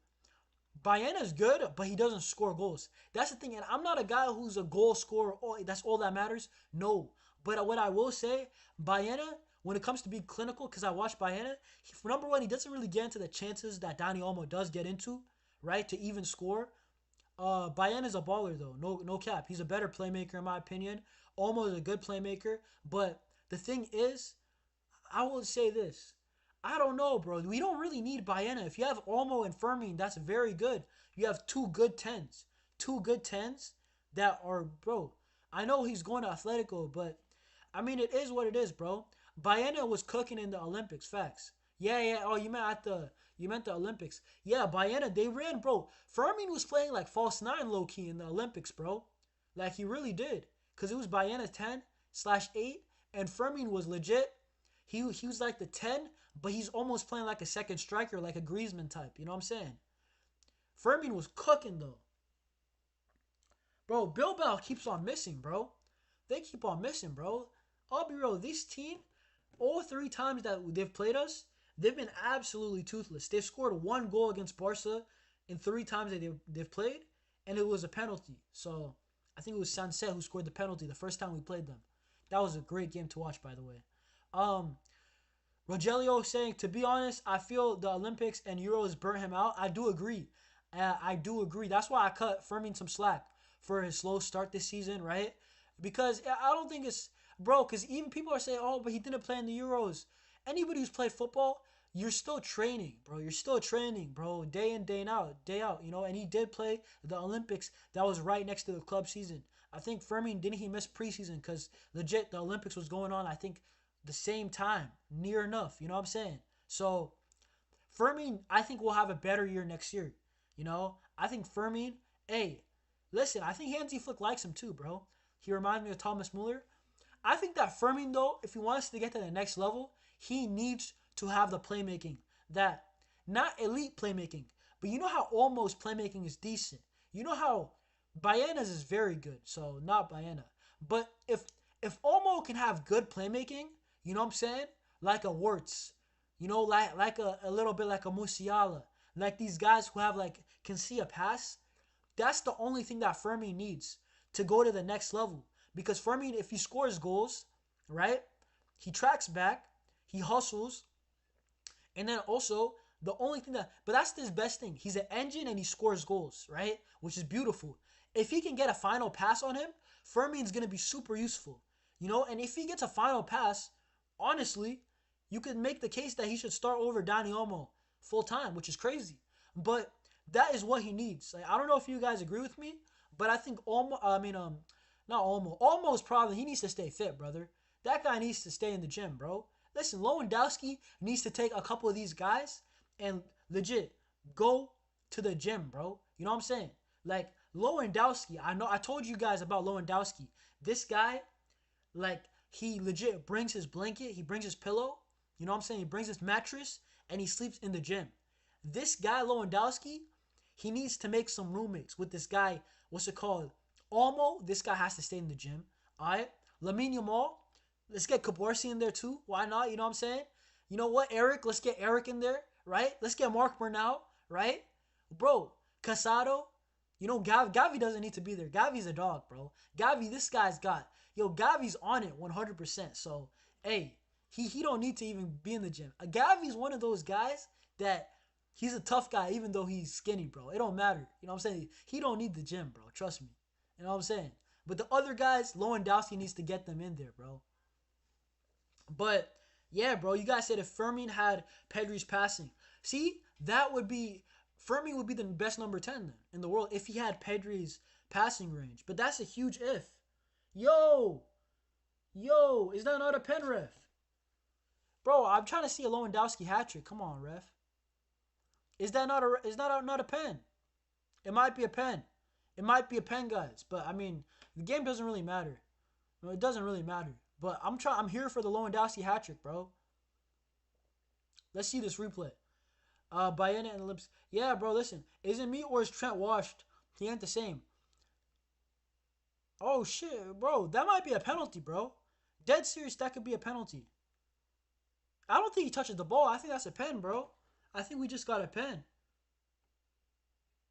Baena's good, but he doesn't score goals. That's the thing. And I'm not a guy who's a goal scorer. Oh, that's all that matters. No. But what I will say, Baena, when it comes to being clinical, because I watch Baena, for number one, he doesn't really get into the chances that Dani Olmo does get into, right, to even score. Baena's a baller, though. No cap. He's a better playmaker, in my opinion. Olmo is a good playmaker. But the thing is, I will say this. I don't know, bro. We don't really need Baena. If you have Olmo and Fermin, that's very good. You have two good tens. Two good tens that are, bro. I know he's going to Atletico, but I mean, it is what it is, bro. Baena was cooking in the Olympics. Facts. Yeah. Oh, you meant the Olympics. Yeah, Baena, they ran, bro. Fermin was playing like false nine low key in the Olympics, bro. Like he really did, cause it was Baena 10/8, and Fermin was legit. He was like the 10, but he's almost playing like a second striker, like a Griezmann type. You know what I'm saying? Fermin was cooking, though. Bro, Bilbao keeps on missing, bro. They keep on missing, bro. I'll be real. This team, all 3 times that they've played us, they've been absolutely toothless. They've scored 1 goal against Barca in 3 times that they've played, and it was a penalty. So, I think it was Sanset who scored the penalty the first time we played them. That was a great game to watch, by the way. Rogelio saying, to be honest, I feel the Olympics and Euros burnt him out. I do agree. That's why I cut Fermin some slack for his slow start this season, right? Because I don't think it's, bro, because even people are saying, oh, but he didn't play in the Euros. Anybody who's played football, you're still training, bro. You're still training, bro, day in, day out, you know, and he did play the Olympics. That was right next to the club season. I think Fermin, didn't he miss preseason? Because legit, the Olympics was going on, I think, the same time, near enough, you know what I'm saying? So, Fermin, I think will have a better year next year, you know? I think Fermin, hey, listen, I think Hansi Flick likes him too, bro. He reminds me of Thomas Muller. I think that Fermin, though, if he wants to get to the next level, he needs to have the playmaking. That, not elite playmaking, but you know how almost playmaking is decent. You know how Baena's is very good, so not Baena. But if Olmo can have good playmaking, you know what I'm saying? Like a Wirtz. You know, like a little bit like a Musiala. Like these guys who have like can see a pass. That's the only thing that Fermin needs to go to the next level. Because Fermin, if he scores goals, right? He tracks back, he hustles, and then also the only thing but that's his best thing. He's an engine and he scores goals, right? Which is beautiful. If he can get a final pass on him, Fermin's gonna be super useful. You know, and if he gets a final pass, honestly, you could make the case that he should start over Dani Olmo full time, which is crazy. But that is what he needs. Like, I don't know if you guys agree with me, but I think not Olmo. Olmo's probably, he needs to stay fit, brother. That guy needs to stay in the gym, bro. Listen, Lewandowski needs to take a couple of these guys and legit go to the gym, bro. You know what I'm saying? Like, Lewandowski, I told you guys about Lewandowski. This guy, like, he legit brings his blanket, he brings his pillow, You know what I'm saying? He brings his mattress and he sleeps in the gym. This guy Lewandowski, he needs to make some roommates with this guy. What's it called? Almo. This guy has to stay in the gym. All right. Lamine Yamal. Let's get Cabarsi in there too. Why not? You know what I'm saying? You know what, Eric? Let's get Eric in there, right? Let's get Mark Bernal, right? Bro, Casado. You know, Gavi doesn't need to be there. Gavi's a dog, bro. Gavi, this guy's got. Yo, Gavi's on it 100%. So, hey, he don't need to even be in the gym. Gavi's one of those guys that he's a tough guy even though he's skinny, bro. It don't matter. You know what I'm saying? He don't need the gym, bro. Trust me. You know what I'm saying? But the other guys, Lewandowski needs to get them in there, bro. But yeah, bro, you guys said if Fermin had Pedri's passing, see, that would be Fermin would be the best number 10 then in the world if he had Pedri's passing range. But that's a huge if. Yo, is that not a pen, ref? Bro, I'm trying to see a Lewandowski hat trick. Come on, ref. Is that not a pen? It might be a pen. It might be a pen, guys. But I mean, the game doesn't really matter. No, it doesn't really matter. But I'm here for the Lewandowski hat trick, bro. Let's see this replay. Bayena and Lips. Yeah, bro, listen. Is it me or is Trent washed? He ain't the same. Oh, shit, bro. That might be a penalty, bro. Dead serious, that could be a penalty. I don't think he touches the ball. I think that's a pen, bro. I think we just got a pen.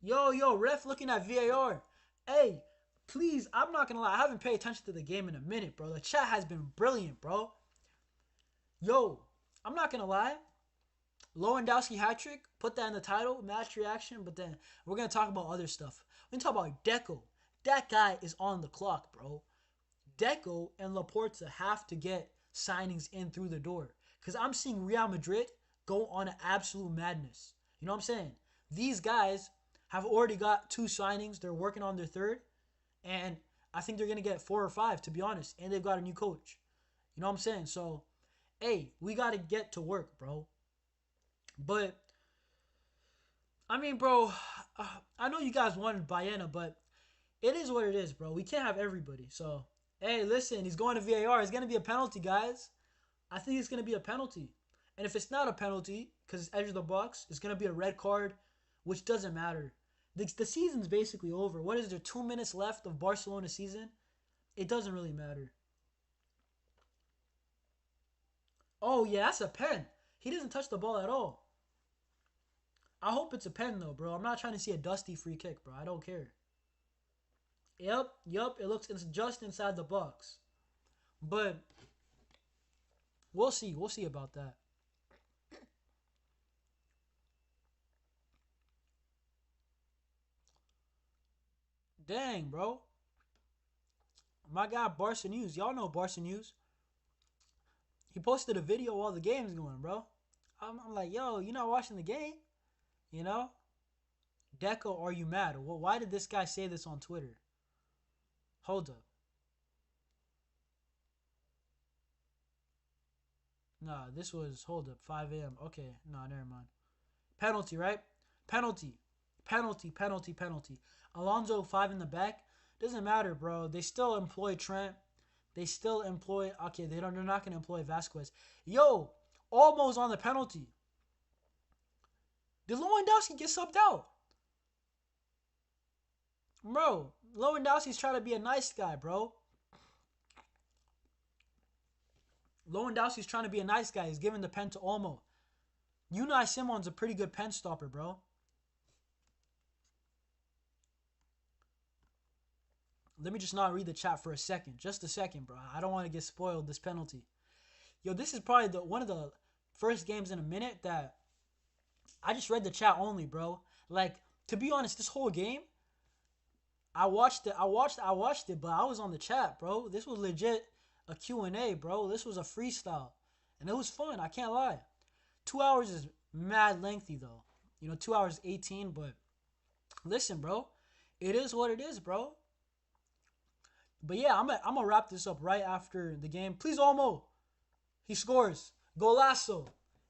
Yo, ref looking at VAR. Hey, please, I'm not going to lie. I haven't paid attention to the game in a minute, bro. The chat has been brilliant, bro. Yo, I'm not going to lie. Lewandowski hat trick, put that in the title, match reaction, but then we're going to talk about other stuff. We're going to talk about Deco. That guy is on the clock, bro. Deco and Laporta have to get signings in through the door because I'm seeing Real Madrid go on an absolute madness. You know what I'm saying? These guys have already got 2 signings. They're working on their third, and I think they're going to get 4 or 5, to be honest, and they've got a new coach. You know what I'm saying? So, hey, we got to get to work, bro. But, I mean, bro, I know you guys wanted Bayena, but it is what it is, bro. We can't have everybody. So, hey, listen, he's going to VAR. It's going to be a penalty, guys. I think it's going to be a penalty. And if it's not a penalty, because it's edge of the box, it's going to be a red card, which doesn't matter. The season's basically over. What is there, 2 minutes left of Barcelona season? It doesn't really matter. Oh, yeah, that's a pen. He doesn't touch the ball at all. I hope it's a pen, though, bro. I'm not trying to see a dusty free kick, bro. I don't care. Yep. It looks just inside the box. But we'll see. We'll see about that. Dang, bro. My guy, Barca News. Y'all know Barca News. He posted a video while the game's going, bro. I'm like, yo, you not watching the game? You know? Deco, are you mad? Well, why did this guy say this on Twitter? Hold up. Nah, this was, hold up, 5 a.m. Okay, nah, never mind. Penalty, right? Penalty. Alonso 5 in the back. Doesn't matter, bro. They still employ Trent. They still employ, okay, they're not going to employ Vasquez. Yo, almost on the penalty. Did Lewandowski get subbed out? Bro, Lewandowski's trying to be a nice guy, bro. Lewandowski's trying to be a nice guy. He's giving the pen to Olmo. Unai Simon's a pretty good pen stopper, bro. Let me just not read the chat for a second. Just a second, bro. I don't want to get spoiled this penalty. Yo, this is probably one of the first games in a minute that I just read the chat only, bro. Like, to be honest, this whole game, I watched it, but I was on the chat, bro. This was legit a Q&A, bro. This was a freestyle. And it was fun, I can't lie. 2 hours is mad lengthy, though. 2 hours 18, but listen, bro. It is what it is, bro. But yeah, I'm gonna wrap this up right after the game. Please, Olmo. He scores. Golazo.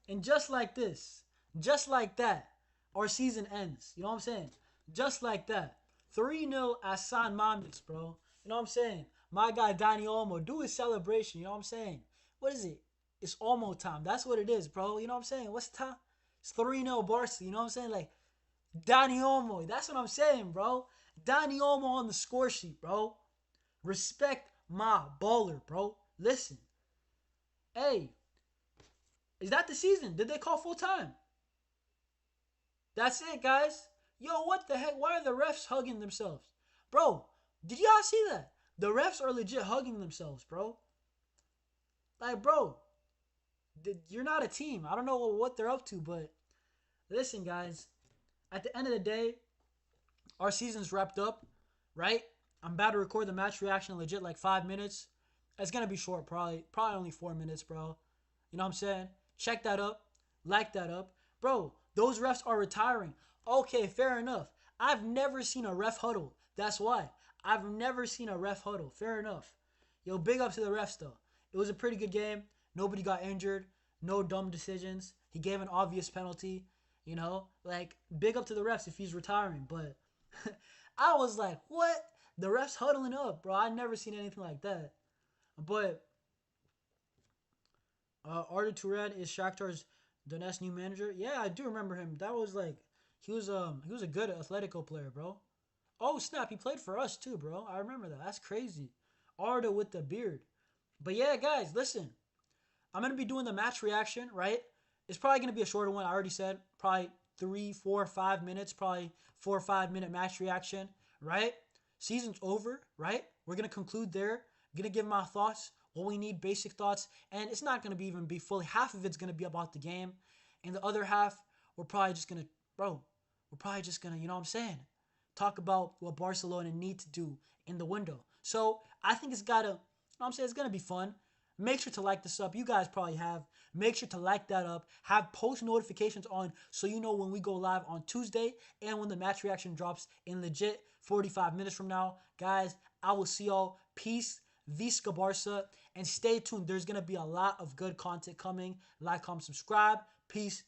And just like this, just like that, our season ends. You know what I'm saying? Just like that. 3-0 at San Mamés, bro. You know what I'm saying? My guy, Danny Olmo, do his celebration. You know what I'm saying? What is it? It's almost time. That's what it is, bro. You know what I'm saying? What's time? It's 3-0 Barca. You know what I'm saying? Like, Dani Olmo. That's what I'm saying, bro. Dani Olmo on the score sheet, bro. Respect my baller, bro. Listen. Hey, is that the season? Did they call full time? That's it, guys. Yo, what the heck? Why are the refs hugging themselves? Bro, did y'all see that? The refs are legit hugging themselves, bro. Like, bro, you're not a team. I don't know what they're up to, but listen, guys. At the end of the day, our season's wrapped up, right? I'm about to record the match reaction in legit like 5 minutes. It's gonna be short, probably only 4 minutes, bro. You know what I'm saying? Check that up, like that up, bro. Those refs are retiring. Okay, fair enough. I've never seen a ref huddle. That's why I've never seen a ref huddle. Fair enough. Yo, big up to the refs though. It was a pretty good game. Nobody got injured. No dumb decisions. He gave an obvious penalty. You know, like big up to the refs if he's retiring. But I was like, what? The refs huddling up, bro. I never seen anything like that. But Arda Turan is Shakhtar's Donetsk new manager. Yeah, I do remember him. That was like he was a good Atletico player, bro. Oh snap, he played for us too, bro. I remember that. That's crazy. Arda with the beard. But yeah, guys, listen. I'm gonna be doing the match reaction, right? It's probably gonna be a shorter one. I already said probably 3, 4, 5 minutes, probably 4 or 5 minute match reaction, right? Season's over, right? We're gonna conclude there. I'm gonna give my thoughts, what we need, basic thoughts, and it's not gonna be fully. Half of it's gonna be about the game, and the other half we're probably just gonna, bro. We're probably just gonna, you know what I'm saying? Talk about what Barcelona need to do in the window. So I think it's gotta, you know what I'm saying? It's gonna be fun. Make sure to like this up. You guys probably have. Make sure to like that up. Have post notifications on so you know when we go live on Tuesday and when the match reaction drops in legit 45 minutes from now. Guys, I will see y'all. Peace. Visca Barca. And stay tuned. There's going to be a lot of good content coming. Like, comment, subscribe. Peace.